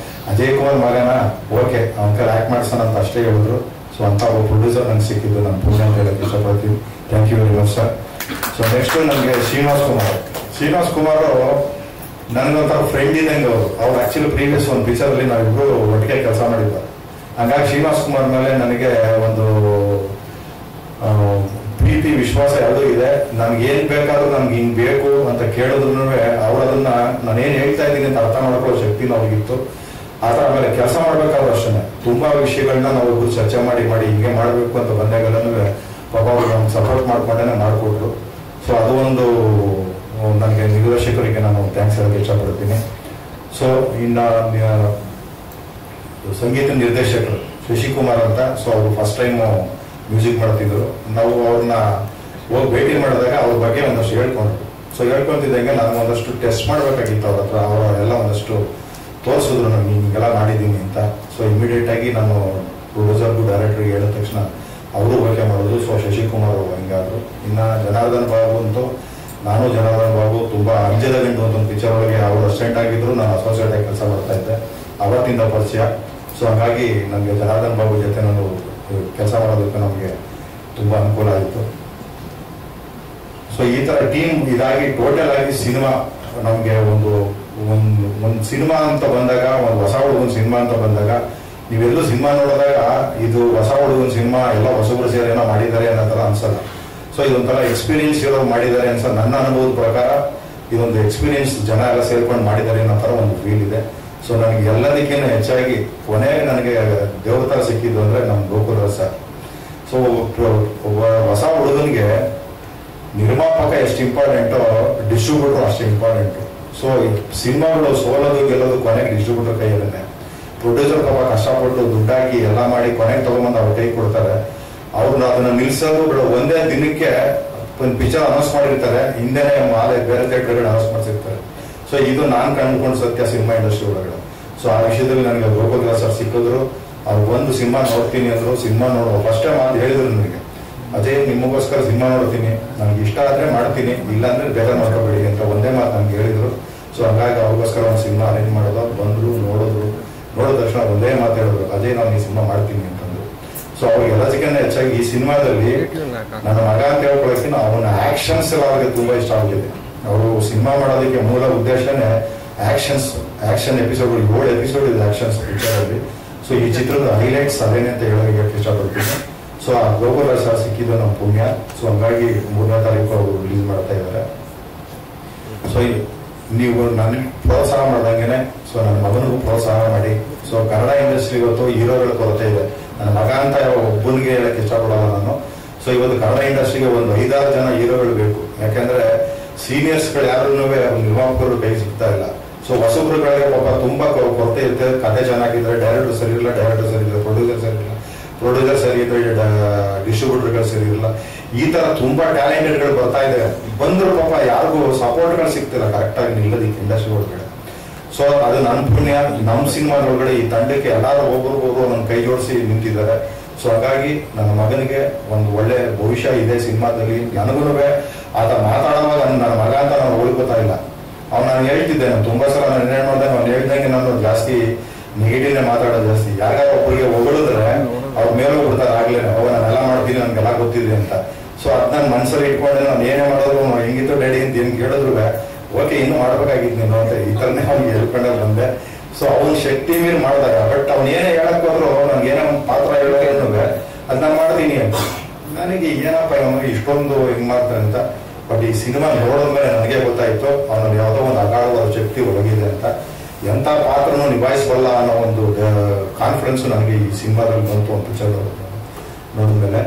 Speaker 9: ಅಜಯ್ ಕುಮಾರ್ ಮಗನ ಓಕೆ ಅವನ ಕೈ ಆಕ್ಟ್ ಮಾಡ್ಸೋಣ ಅಂತ ಅಷ್ಟೇ ಹೇಳಿದ್ರು. ಸೊ ಅಂತ ಒಬ್ಬ ಪ್ರೊಡ್ಯೂಸರ್ ನಂಗೆ ಸಿಕ್ಕಿದ್ದು, ನಾನು ಪುಣ್ಯ ಅಂತ ಹೇಳಕ್ಕೆ ಇಷ್ಟಪಡ್ತೀವಿ. Thank you very much sir. So next ನನಗೆ ಶ್ರೀನಿವಾಸ್ ಕುಮಾರ್ ನನಗೊಂಥರ ಫ್ರೆಂಡ್ ಇದ್ದಂಗೆ. ಅವ್ರು ಆಕ್ಚುಲಿ ಪ್ರೀವಿಯಸ್ ಒಂದು ಪಿಕ್ಚರ್ ಅಲ್ಲಿ ನಾವಿಬ್ರು ಒಟ್ಟಿಗೆ ಕೆಲಸ ಮಾಡಿದ್ದ. ಹಾಗಾಗಿ ಶ್ರೀನಿವಾಸ್ ಕುಮಾರ್ ಮೇಲೆ ನನಗೆ ಒಂದು ಪ್ರೀತಿ ವಿಶ್ವಾಸ ಎರಡೂ ಇದೆ. ನನ್ಗೆ ಏನ್ ಬೇಕಾದ್ರೂ ನನ್ಗೆ ಹಿಂಗ್ ಬೇಕು ಅಂತ ಕೇಳಿದ್ರು ಅವ್ರು ಅದನ್ನ ನಾನೇನ್ ಹೇಳ್ತಾ ಇದ್ದೀನಿ ಅಂತ ಅರ್ಥ ಮಾಡ್ಕೊಳ್ಳೋ ಶಕ್ತಿನೂ ಅವ್ರಿಗಿತ್ತು. ಆತರ ಆಮೇಲೆ ಕೆಲಸ ಮಾಡ್ಬೇಕಾದ್ರೂ ಅಷ್ಟೇ ತುಂಬಾ ವಿಷಯಗಳನ್ನ ನಾವು ಚರ್ಚೆ ಮಾಡಿ ಹಿಂಗೆ ಮಾಡ್ಬೇಕು ಅಂತ ಬಂದಾಗಲೂ ಪಾಪ ಅವ್ರು ನಮ್ಗೆ ಸಪೋರ್ಟ್ ಮಾಡ್ಕೊಂಡೇನೆ ಮಾಡಿಕೊಟ್ರು. ಸೊ ಅದು ಒಂದು ನನಗೆ ನಿರ್ದೇಶಕರಿಗೆ ನಾನು ಥ್ಯಾಂಕ್ಸ್ ಹೇಳಕ್ಕೆ ಇಷ್ಟಪಡ್ತೀನಿ. ಸೊ ಇನ್ನ ಸಂಗೀತ ನಿರ್ದೇಶಕರು ಶಶಿಕುಮಾರ್ ಅಂತ. ಸೊ ಅವರು ಫಸ್ಟ್ ಟೈಮ್ ಮ್ಯೂಸಿಕ್ ಮಾಡ್ತಿದ್ರು. ನಾವು ಅವ್ರನ್ನ ಹೋಗಿ ಭೇಟಿ ಮಾಡಿದಾಗ ಅವ್ರ ಬಗ್ಗೆ ಒಂದಷ್ಟು ಹೇಳ್ಕೊಂಡ್ರು. ಸೊ ಹೇಳ್ಕೊಂತಿದ್ದಂಗೆ ನನಗೆ ಒಂದಷ್ಟು ಟೆಸ್ಟ್ ಮಾಡಬೇಕಾಗಿತ್ತು ಅವ್ರ ಹತ್ರ. ಅವರೆಲ್ಲ ಒಂದಷ್ಟು ತೋರಿಸಿದ್ರು ನನಗೆ ಹಿಂಗೆಲ್ಲ ಮಾಡಿದ್ದೀನಿ ಅಂತ. ಸೊ ಇಮಿಡಿಯೇಟ್ ಆಗಿ ನಾನು ಪ್ರೊಡ್ಯೂಸರ್ಗೂ ಡೈರೆಕ್ಟರ್ಗೆ ಹೇಳಿದ ತಕ್ಷಣ ಅವರು ಓಕೆ ಮಾಡಿದ್ರು. ಸೊ ಶಶಿಕುಮಾರ್ ಅವರು ಹಿಂಗಾದ್ರು. ಇನ್ನು ಜನಾರ್ದನ್ ಬಾಬು ಅಂತೂ ನಾನು ಜನಾರ್ದನ್ ಬಾಬು ತುಂಬ ಅಂಜದ ಗಂಟು ಅಂತ ಒಂದು ಪಿಕ್ಚರ್ ಒಳಗೆ ಅವರು ಅಸಿಸ್ಟೆಂಟ್ ಆಗಿದ್ರು, ನಾನು ಅಸೋಸಿಯೇಟ್ ಆಗಿ ಕೆಲಸ ಮಾಡ್ತಾ ಇದ್ದೆ. ಅವತ್ತಿಂದ ಪರಿಚಯ. ಸೊ ಹಾಗಾಗಿ ನನಗೆ ಜನಾರ್ದನ್ ಬಾಬು ಜೊತೆ ನಾನು ಕೆಲಸ ಮಾಡೋದಕ್ಕೆ ನಮಗೆ ತುಂಬ ಅನುಕೂಲ ಆಯಿತು. ಸೊ ಈ ಥರ ಟೀಮ್ ಇದಾಗಿ ಟೋಟಲ್ ಆಗಿ ಸಿನಿಮಾ ನಮಗೆ ಒಂದು ಸಿನಿಮಾ ಅಂತ ಬಂದಾಗ, ಒಂದು ಹೊಸ ಹುಡುಗನ ಸಿನಿಮಾ ಅಂತ ಬಂದಾಗ, ನೀವೆಲ್ಲೂ ಸಿನಿಮಾ ನೋಡಿದಾಗ ಇದು ಹೊಸ ಹುಡುಗನ ಸಿನಿಮಾ ಎಲ್ಲ ಹೊಸಬ್ರು ಸೇರಿ ಏನೋ ಮಾಡಿದ್ದಾರೆ ಅನ್ನೋ ಥರ ಅನ್ಸಲ್ಲ. ಸೊ ಇದೊಂಥರ ಎಕ್ಸ್ಪೀರಿಯನ್ಸ್ ಇರೋ ಮಾಡಿದ್ದಾರೆ ಅನ್ಸ. ನನ್ನ ಅನುಭವದ ಪ್ರಕಾರ ಇದೊಂದು ಎಕ್ಸ್ಪೀರಿಯನ್ಸ್ ಜನ ಎಲ್ಲ ಸೇರ್ಕೊಂಡು ಮಾಡಿದ್ದಾರೆ ಅನ್ನೋ ಥರ ಒಂದು ಫೀಲ್ ಇದೆ. ಸೊ ನನಗೆ ಎಲ್ಲದಕ್ಕಿಂತ ಹೆಚ್ಚಾಗಿ ಕೊನೆಗೆ ನನಗೆ ದೇವ್ರ ಥರ ಸಿಕ್ಕಿದ್ದು ಅಂದರೆ ನಮ್ಮ ಗೋಕುಲ್ ಸರ್. ಸೊ ಒಬ್ಬ ಹೊಸ ಹುಡುಗನಿಗೆ ನಿರ್ಮಾಪಕ ಎಷ್ಟು ಇಂಪಾರ್ಟೆಂಟೋ ಡಿಸ್ಟ್ರಿಬ್ಯೂಟರ್ ಅಷ್ಟು ಇಂಪಾರ್ಟೆಂಟು. ಸೊ ಸಿನಿಮಾಗಳು ಸೋಲೋದು ಗೆಲ್ಲೋದು ಕೊನೆಗೆ ಡಿಸ್ಟ್ರಿಬ್ಯೂಟರ್ ಕೈಯಲ್ಲೇ. ಪ್ರೊಡ್ಯೂಸರ್ ಪಾಪ ಕಷ್ಟಪಟ್ಟು ದುಡ್ಡಾಗಿ ಎಲ್ಲ ಮಾಡಿ ಕೊನೆಗೆ ತಗೊಂಬಂದು ಅವ್ರ ಕೈ ಕೊಡ್ತಾರೆ. ಅವ್ರನ್ನ ಅದನ್ನ ನಿಲ್ಸೋದು ಬಿಡೋ ಒಂದೇ ದಿನಕ್ಕೆ ಒಂದು ಪಿಕ್ಚರ್ ಅನೌನ್ಸ್ ಮಾಡಿರ್ತಾರೆ, ಹಿಂದೆನೆ ಬೇರೆ ಥಿಯೇಟರ್ಗಳು ಅನೌನ್ಸ್ ಮಾಡ್ಸಿರ್ತಾರೆ. ಸೊ ಇದು ನಾನು ಕಂಡುಕೊಂಡು ಸತ್ಯ ಸಿನಿಮಾ ಇಂಡಸ್ಟ್ರಿ ಒಳಗಡೆ. ಸೊ ಆ ವಿಷಯದಲ್ಲಿ ನನಗೆ ಗೋಕುಲ್ ಸರ್ ಸಿಕ್ಕಿದ್ರು. ಅವ್ರು ಒಂದು ಸಿನಿಮಾ ನೋಡ್ತೀನಿ ಅಂದ್ರು. ಸಿನಿಮಾ ನೋಡುವ ಫಸ್ಟ್ ಟೈಮ್ ಅಂತ ಹೇಳಿದ್ರು ನನಗೆ, ಅದೇ ನಿಮಗೋಸ್ಕರ ಸಿನಿಮಾ ನೋಡ್ತೀನಿ, ನನಗೆ ಇಷ್ಟ ಆದರೆ ಮಾಡ್ತೀನಿ, ಇಲ್ಲಾಂದ್ರೆ ಬೇಗ ಮಾಡ್ಕೋಬೇಡಿ ಅಂತ ಒಂದೇ ಮಾತು ನಮ್ಗೆ ಹೇಳಿದ್ರು. ಸೊ ಹಾಗಾಗಿ ಅವ್ರಿಗೋಸ್ಕರ ಒಂದು ಸಿನಿಮಾ ಅರೇಂಜ್ ಮಾಡೋದು. ಬಂದ್ರು, ನೋಡಿದ ತಕ್ಷಣ ಒಂದೇ ಮಾತು ಹೇಳಿದ್ರು, ಅದೇ ನಾನು ಈ ಸಿನಿಮಾ ಮಾಡ್ತೀನಿ ಅಂತಂದ್ರು. ಸೊ ಅವ್ರಿಗೆ ಎಲ್ಲದಕ್ಕಿಂತ ಹೆಚ್ಚಾಗಿ ಈ ಸಿನಿಮಾದಲ್ಲಿ ನನ್ನ ಮಗ ಅಂತ ಹೇಳ್ಕೊಳ್ಳೋಕೆ ಅವನ ಆಕ್ಷನ್ಸ್ ಎಲ್ಲ ಅವ್ರಿಗೆ ತುಂಬಾ ಇಷ್ಟ ಆಗಿದೆ. ಅವರು ಸಿನಿಮಾ ಮಾಡೋದಕ್ಕೆ ಮೂಲ ಉದ್ದೇಶನೇ ಆಕ್ಷನ್ ಎಪಿಸೋಡ್ಗಳು, 7 ಎಪಿಸೋಡ್ ಇದೆ ಆಕ್ಷನ್ಸ್ ಪಿಕ್ಚರ್ ಅಲ್ಲಿ. ಸೊ ಈ ಚಿತ್ರದ ಹೈಲೈಟ್ಸ್ ಅದೇನೆ ಅಂತ ಹೇಳೋಕೆ ಇಷ್ಟಪಡ್ತೀನಿ. ಸೊ ಆ ಗೋಕುಲ್ ಸರ್ ಸಿಕ್ಕಿದ್ದು ನಮ್ಮ ಪುಣ್ಯ. ಸೊ ಹಂಗಾಗಿ 3ನೇ ತಾರೀಕು ಅವರು ರಿಲೀಸ್ ಮಾಡ್ತಾ ಇದ್ದಾರೆ. ಸೊ ನೀವು ನನಗೆ ಪ್ರೋತ್ಸಾಹ ಮಾಡ್ದಂಗೆನೆ ಸೊ ನನ್ನ ಮಗನಿಗೂ ಪ್ರೋತ್ಸಾಹ ಮಾಡಿ. ಸೊ ಕನ್ನಡ ಇಂಡಸ್ಟ್ರಿ ಇವತ್ತು ಹೀರೋಗಳ ಕೊರತೆ ಇದೆ. ನನ್ನ ಮಗ ಅಂತ ಒಬ್ಬನಿಗೆ ಹೇಳಕ್ಕೆ ಇಷ್ಟಪಡಲ್ಲ ನಾನು. ಸೊ ಇವತ್ತು ಕನ್ನಡ ಇಂಡಸ್ಟ್ರಿಗೆ ಒಂದು 5-6 ಜನ ಹೀರೋಗಳು ಬೇಕು. ಯಾಕಂದ್ರೆ ಸೀನಿಯರ್ಸ್ಗಳು ಯಾರು ನಿರ್ಮಾಪಕರು ಕೈ ಸಿಗ್ತಾ ಇಲ್ಲ. ಸೊ ಹೊಸಬ್ರುಗಳಿಗೆ ಪಾಪ ತುಂಬಾ ಕೊರತೆ ಇರುತ್ತೆ. ಕಥೆ ಚೆನ್ನಾಗಿದ್ರೆ ಡೈರೆಕ್ಟರ್ ಸರಿ ಇಲ್ಲ, ಪ್ರೊಡ್ಯೂಸರ್ ಸರಿ ಇದ್ರೆ ಡಿಸ್ಟ್ರಿಬ್ಯೂಟರ್ಗಳು ಸರಿ ಇಲ್ಲ. ಈ ತರ ತುಂಬಾ ಟ್ಯಾಲೆಂಟೆಡ್ಗಳು ಬರ್ತಾ ಇದೆ. ಬಂದ್ರು ಪಾಪ ಯಾರಿಗೂ ಸಪೋರ್ಟ್ಗಳು ಸಿಗ್ತಿಲ್ಲ ಕರೆಕ್ಟಾಗಿ ನಿಲ್ಲೋದಿಕ್ಕೆ ಇಂಡಸ್ಟ್ರಿ ಒಳಗಡೆ. ಸೊ ಅದು ನನ್ನ ಪುಣ್ಯ. ನಮ್ಮ ಸಿನಿಮಾದೊಳಗಡೆ ಈ ತಂಡಕ್ಕೆ ಎಲ್ಲರೂ ಒಬ್ಬರಿಗೊಬ್ರು ನನ್ನ ಕೈ ಜೋಡಿಸಿ ನಿಂತಿದ್ದಾರೆ. ಸೊ ಹಾಗಾಗಿ ನನ್ನ ಮಗನಿಗೆ ಒಂದು ಒಳ್ಳೆ ಭವಿಷ್ಯ ಇದೆ ಸಿನಿಮಾದಲ್ಲಿ. ನನಗೂ ಆತ ಮಾತಾಡುವಾಗ ನನ್ನ ಮಗ ಅಂತ ನಾನು ಉಳ್ಕೋತಾ ಇಲ್ಲ. ನಾನು ಹೇಳ್ತಿದ್ದೆ, ನಾನು ತುಂಬಾ ಸಲ ನಾನು ಏನ್ ಮಾಡಿದೆ, ನಾನು ಹೇಳ್ದಂಗೆ ನಾನು ಜಾಸ್ತಿ ನೆಗೆಟಿವ್ನೇ ಮಾತಾಡೋದು ಜಾಸ್ತಿ. ಯಾರ್ಯಾರು ಒಬ್ಬರಿಗೆ ಹೊಗಳಿದ್ರೆ ಅವ್ರ ಮೇಲೆ ಹೋಗ್ಬಿಡ್ತಾರೆ ಆಗ್ಲೇ, ನಾನೆಲ್ಲ ಮಾಡ್ತೀನಿ, ನನ್ಗೆಲ್ಲ ಗೊತ್ತಿದೆ ಅಂತ. ಸೊ ಅದ್ ನನ್ನ ಮನಸ್ಸಲ್ಲಿ ಇಟ್ಕೊಂಡೆ ನಾನು ಏನೇ ಮಾಡೋದು ಹೆಂಗಿತ್ತು ಡ್ಯಾಡಿ ಅಂತ ಏನ್ ಕೇಳಿದ್ರು ಓಕೆ ಇನ್ನೂ ಮಾಡ್ಬೇಕಾಗಿತ್ತು ನೀನು ಅಂತ ಈ ಥರನೇ ಅವ್ನಿಗೆ ಹೇಳ್ಕೊಂಡೆ ಬಂದೆ. ಸೊ ಅವ್ನ ಶಕ್ತಿ ಮೀರಿ ಮಾಡಿದಾಗ ಬಟ್ ಅವ್ನು ಏನೇ ಹೇಳಕ್ ಹೋದ್ರು ನನ್ಗೆ ಏನೋ ಒಂದು ಪಾತ್ರ ಹೇಳೋದು ಅದ್ ನಾನು ಮಾಡ್ತೀನಿ ಅಂತ. ನನಗೆ ಏನಪ್ಪ ಅವನು ಇಷ್ಟೊಂದು ಹಿಂಗ್ ಮಾಡ್ತಾರೆ ಅಂತ. ಬಟ್ ಈ ಸಿನಿಮಾ ನೋಡಿದ್ಮೇಲೆ ನನಗೆ ಗೊತ್ತಾಯ್ತು ಅವನಲ್ಲಿ ಯಾವುದೋ ಒಂದು ಅಗಾಧವಾದ ಶಕ್ತಿ ಒಳಗಿದೆ ಅಂತ. ಎಂಥ ಪಾತ್ರನೂ ನಿಭಾಯಿಸಬಲ್ಲ ಅನ್ನೋ ಒಂದು ಕಾನ್ಫಿಡೆನ್ಸ್ ನನಗೆ ಈ ಸಿನಿಮಾದಲ್ಲಿ ಬಂತು ಅಂತ ಪಿಕ್ಚರ್ ನೋಡಿದ್ಮೇಲೆ.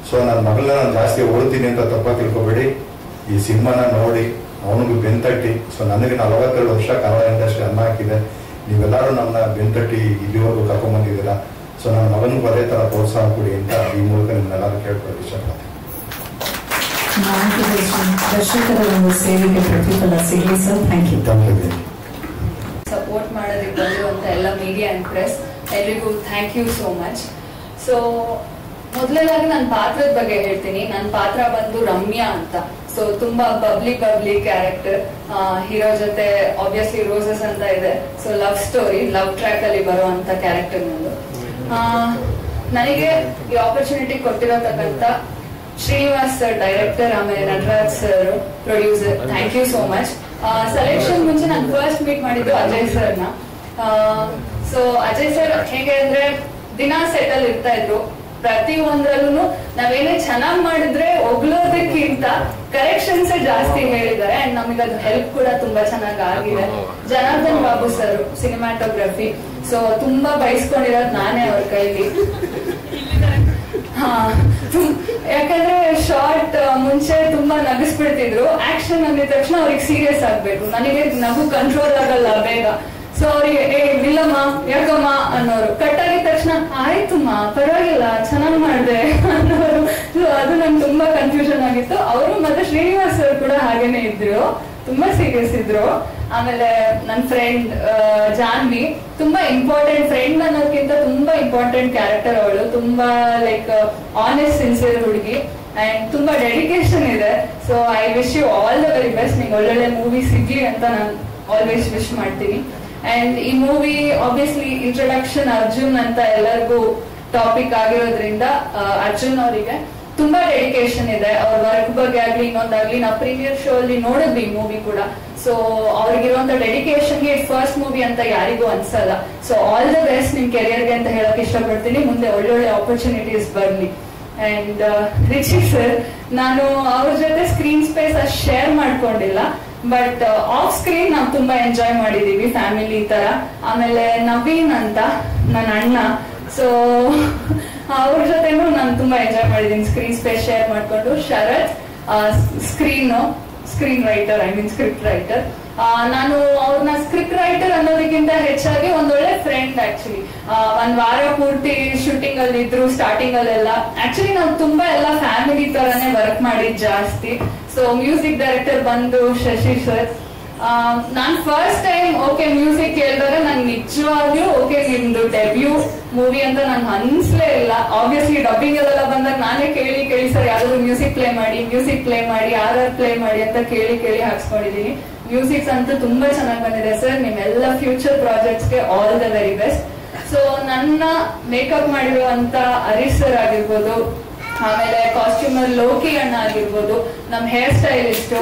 Speaker 9: ಸೊ ನನ್ನ ಮಗಳನ್ನ ನಾನು ಜಾಸ್ತಿ ಓಡ್ತೀನಿ ಅಂತ ತಪ್ಪಾಗಿ ತಿಳ್ಕೊಬೇಡಿ. ಈ ಸಿನಿಮಾನ ನೋಡಿ ಅವನಿಗೆ ಬೆಂತಟ್ಟಿ. ಸೊ ನನಗೆ 42 ವರ್ಷ ಕನ್ನಡ ಇಂಡಸ್ಟ್ರಿ ಅನ್ನ ಹಾಕಿದೆ. ನೀವೆಲ್ಲರೂ ನನ್ನ ಬೆಂತಟ್ಟಿ ಇಲ್ಲಿವರೆಗೂ ಕರ್ಕೊಂಡ್ಬಂದಿದ್ದೀರಾ. ಸೊ ನನ್ನ ಮಗನಿಗೂ ಅದೇ ತರ ಪ್ರೋತ್ಸಾಹ ಕೊಡಿ ಅಂತ ಈ ಮೂಲಕ ನಿಮ್ಮೆಲ್ಲರೂ ಕೇಳ್ಕೊಳ್ಳಿ ಇಷ್ಟಪಡ್ತೀನಿ.
Speaker 1: ದರ್ಶಕರ ಒಂದು ಸೇವೆಗೆ ಪ್ರತಿಫಲ ಸಿಗಲಿ ಸರ್. Thank you.
Speaker 10: ಸಪೋರ್ಟ್ ಮಾಡೋದಕ್ಕೆ ಬಂದಿರುವಂತ ಎಲ್ಲ ಮೀಡಿಯಾ ಅಂಡ್ ಪ್ರೆಸ್ ಎಲ್ರಿಗೂ thank you so much. So ಮೊದಲನೇದಾಗಿ ನನ್ನ ಪಾತ್ರದ ಬಗ್ಗೆ ಹೇಳ್ತೀನಿ. ನನ್ನ ಪಾತ್ರ ಬಂದು ರಮ್ಯಾ ಅಂತ. ಸೊ ತುಂಬಾ ಬಬ್ಲಿ ಕ್ಯಾರೆಕ್ಟರ್. ಹೀರೋ ಜೊತೆ ಆಬ್ವಿಯಸ್ಲಿ ರೋಸಸ್ ಅಂತ ಇದೆ. So love story, love track ಅಲ್ಲಿ ಬರುವಂತ ಕ್ಯಾರೆಕ್ಟರ್ ನಂದು. ನನಗೆ ಈ ಆಪರ್ಚುನಿಟಿ ಕೊಟ್ಟಿರತಕ್ಕಂತ ಶ್ರೀನಿವಾಸ್ ಸರ್ ಡೈರೆಕ್ಟರ್, ಆಮೇಲೆ Nataraj sir producer, thank you so much. Selection ಮುಂಚೆ ನಾನು ಫಸ್ಟ್ ಮೀಟ್ ಮಾಡಿದ್ದು ಅಜಯ್ ಸರ್ನ. ಸೊ ಅಜಯ್ ಸರ್ ಹೇಗೆ ಅಂದ್ರೆ ದಿನಾ ಸೆಟಲ್ ಇರ್ತಾ ಇದ್ರು. ಪ್ರತಿ ಒಂದ್ರಲ್ಲೂ ನಾವೇನೇ ಚೆನ್ನಾಗ್ ಮಾಡಿದ್ರೆ ಹೊಗಳೋದಕ್ಕಿಂತ ಕರೆಕ್ಷನ್ಸ್ ಜಾಸ್ತಿ ಹೇಳಿದ್ದಾರೆ. ಅಂಡ್ ನಮಗೆ ಅದು ಹೆಲ್ಪ್ ಕೂಡ ತುಂಬಾ ಚೆನ್ನಾಗ್ ಆಗಿದೆ. Janardhan Babu sir cinematography. So ತುಂಬಾ ಬಯಸ್ಕೊಂಡಿರೋದು ನಾನೇ ಅವ್ರ ಕೈಲಿ. ಯಾಕಂದ್ರೆ ಶಾರ್ಟ್ ಮುಂಚೆ ತುಂಬಾ ನಗಿಸ್ಬಿಡ್ತಿದ್ರು. ಆಕ್ಷನ್ ಅಂದಿದ ತಕ್ಷಣ ಅವ್ರಿಗೆ ಸೀರಿಯಸ್ ಆಗ್ಬೇಕು. ನನಗೆ ನಗು ಕಂಟ್ರೋಲ್ ಆಗಲ್ಲ ಬೇಗ. ಸೊ ಅವ್ರಿಗೆ ಇಲ್ಲಮ್ಮ ಯಾಕಮ್ಮ ಅನ್ನೋರು. ಕಟ್ ಆಗಿದ ತಕ್ಷಣ ಆಯ್ತಮ್ಮ ಪರವಾಗಿಲ್ಲ ಚೆನ್ನಾಗ್ ಮಾಡ್ದೆ ಅನ್ನೋರು. ಅದು ನನ್ಗೆ ತುಂಬಾ ಕನ್ಫ್ಯೂಷನ್ ಆಗಿತ್ತು. ಅವರು ಮತ್ತೆ ಶ್ರೀನಿವಾಸ್ ಸರ್ ಕೂಡ ಹಾಗೇನೆ ಇದ್ರು, ತುಂಬಾ ಸೀರಿಯಸ್ ಇದ್ರು. ಆಮೇಲೆ ನನ್ನ ಫ್ರೆಂಡ್ ಜಾನ್ವಿ, ತುಂಬಾ ಇಂಪಾರ್ಟೆಂಟ್, ಫ್ರೆಂಡ್ ಅನ್ನೋದಕ್ಕಿಂತ ತುಂಬಾ ಇಂಪಾರ್ಟೆಂಟ್ ಕ್ಯಾರೆಕ್ಟರ್ ಅವಳು. ತುಂಬಾ ಲೈಕ್ ಆನೆಸ್ಟ್ ಸಿನ್ಸಿಯರ್ ಹುಡುಗಿ ಅಂಡ್ ತುಂಬಾ ಡೆಡಿಕೇಶನ್ ಇದೆ. So I wish you all the very best. ನಿಂಗೆ ಒಳ್ಳೊಳ್ಳೆ ಮೂವಿ ಸಿಗ್ಲಿ ಅಂತ ನಾನು ಆಲ್ವೇಸ್ ವಿಶ್ ಮಾಡ್ತೀನಿ. ಅಂಡ್ ಈ ಮೂವಿ ಆಬ್ವಿಯಸ್ಲಿ ಇಂಟ್ರೊಡಕ್ಷನ್ ಅರ್ಜುನ್ ಅಂತ ಎಲ್ಲರಿಗೂ ಟಾಪಿಕ್ ಆಗಿರೋದ್ರಿಂದ ಅರ್ಜುನ್ ಅವರಿಗೆ ತುಂಬಾ ಡೆಡಿಕೇಶನ್ ಇದೆ. ಅವ್ರ ವರ್ಕ್ ಬಗ್ಗೆ ಆಗ್ಲಿ ಇನ್ನೊಂದಾಗ್ಲಿ ನಾವು ಪ್ರೀಮಿಯರ್ ಶೋ ಅಲ್ಲಿ ನೋಡಿದ್ವಿ ಮೂವಿ ಕೂಡ. ಸೊ ಅವ್ರಿಗಿರುವಂತ ಡೆಡಿಕೇಶನ್ಗೆ ಫಸ್ಟ್ ಮೂವಿ ಅಂತ ಯಾರಿಗೂ ಅನ್ಸಲ್ಲ. ಸೊ ಆಲ್ ದ ಬೆಸ್ಟ್ ನಿಮ್ ಕೆರಿಯರ್ಗೆ ಅಂತ ಹೇಳಕ್ ಇಷ್ಟಪಡ್ತೀನಿ. ಮುಂದೆ ಒಳ್ಳೊಳ್ಳೆ ಆಪರ್ಚುನಿಟೀಸ್ ಬರ್ಲಿ. ಅಂಡ್ ರಿಚಿ ಸರ್, ನಾನು ಅವ್ರ ಜೊತೆ ಸ್ಕ್ರೀನ್ ಸ್ಪೇಸ್ ಅಷ್ಟು ಶೇರ್ ಮಾಡ್ಕೊಂಡಿಲ್ಲ, ಬಟ್ ಆಫ್ ಸ್ಕ್ರೀನ್ ನಾವು ತುಂಬಾ ಎಂಜಾಯ್ ಮಾಡಿದೀವಿ ಫ್ಯಾಮಿಲಿ ತರ. ಆಮೇಲೆ ನವೀನ್ ಅಂತ ನನ್ನ ಅಣ್ಣ, ಸೊ ಅವ್ರ ಜೊತೆನೂ ನಾನು ತುಂಬಾ ಎಂಜಾಯ್ ಮಾಡಿದೀನಿ ಸ್ಕ್ರೀನ್ ಸ್ಪೇಸ್ ಶೇರ್ ಮಾಡ್ಕೊಂಡು. ಶರತ್ ಸ್ಕ್ರೀನ್ ರೈಟರ್, ಸ್ಕ್ರಿಪ್ಟ್ ರೈಟರ್. ನಾನು ಅವ್ರನ್ನ ಸ್ಕ್ರಿಪ್ಟ್ ರೈಟರ್ ಅನ್ನೋದಕ್ಕಿಂತ ಹೆಚ್ಚಾಗಿ ಒಂದೊಳ್ಳೆ ಫ್ರೆಂಡ್. ಆಕ್ಚುಲಿ ಒಂದ್ ವಾರ ಪೂರ್ತಿ ಶೂಟಿಂಗ್ ಅಲ್ಲಿ ಇದ್ರು ಸ್ಟಾರ್ಟಿಂಗ್ ಅಲ್ಲೆಲ್ಲ. ಆಕ್ಚುಲಿ ನಾವು ತುಂಬಾ ಎಲ್ಲ ಫ್ಯಾಮಿಲಿ ತರಾನೇ ವರ್ಕ್ ಮಾಡಿದ್ ಜಾಸ್ತಿ. ಸೊ ಮ್ಯೂಸಿಕ್ ಡೈರೆಕ್ಟರ್ ಬಂದು ಶಶಿ ಸರ್. ನಾನ್ ಫಸ್ಟ್ ಟೈಮ್ ಓಕೆ ಮ್ಯೂಸಿಕ್ ಕೇಳಿದಾಗ ನಂಗೆ ನಿಜವಾಗ್ಲೂ ಓಕೆ ನಿಮ್ದು ಡೆಬ್ಯೂ ಮೂವಿ ಅಂತ ನಂಗೆ ಅನ್ಸ್ಲೇ ಇಲ್ಲ. ಆಬ್ವಿಯಸ್ಲಿ ಡಬ್ಬಿಂಗ್ ಅಲ್ಲೆಲ್ಲ ಬಂದಾಗ ನಾನೇ ಕೇಳಿ ಸರ್ ಯಾವ್ದಾದ್ರು ಮ್ಯೂಸಿಕ್ ಪ್ಲೇ ಮಾಡಿ ಆರ್ ಪ್ಲೇ ಮಾಡಿ ಅಂತ ಕೇಳಿ ಹಾಕ್ಸ್ಕೊಂಡಿದೀನಿ. ಮ್ಯೂಸಿಕ್ಸ್ ಅಂತೂ ತುಂಬಾ ಚೆನ್ನಾಗಿ ಬಂದಿದೆ ಸರ್. ನಿಮ್ಮೆಲ್ಲ ಫ್ಯೂಚರ್ ಪ್ರಾಜೆಕ್ಟ್ಸ್ಗೆ all the very best. So ನನ್ನ ಮೇಕಪ್ ಮಾಡಿರುವಂತ ಹರೀಶ್ ಸರ್ ಆಗಿರ್ಬೋದು, ಆಮೇಲೆ ಕಾಸ್ಟ್ಯೂಮರ್ ಲೋಕಿ ಅಣ್ಣ ಆಗಿರ್ಬೋದು, ನಮ್ಮ ಹೇರ್ ಸ್ಟೈಲಿಸ್ಟು,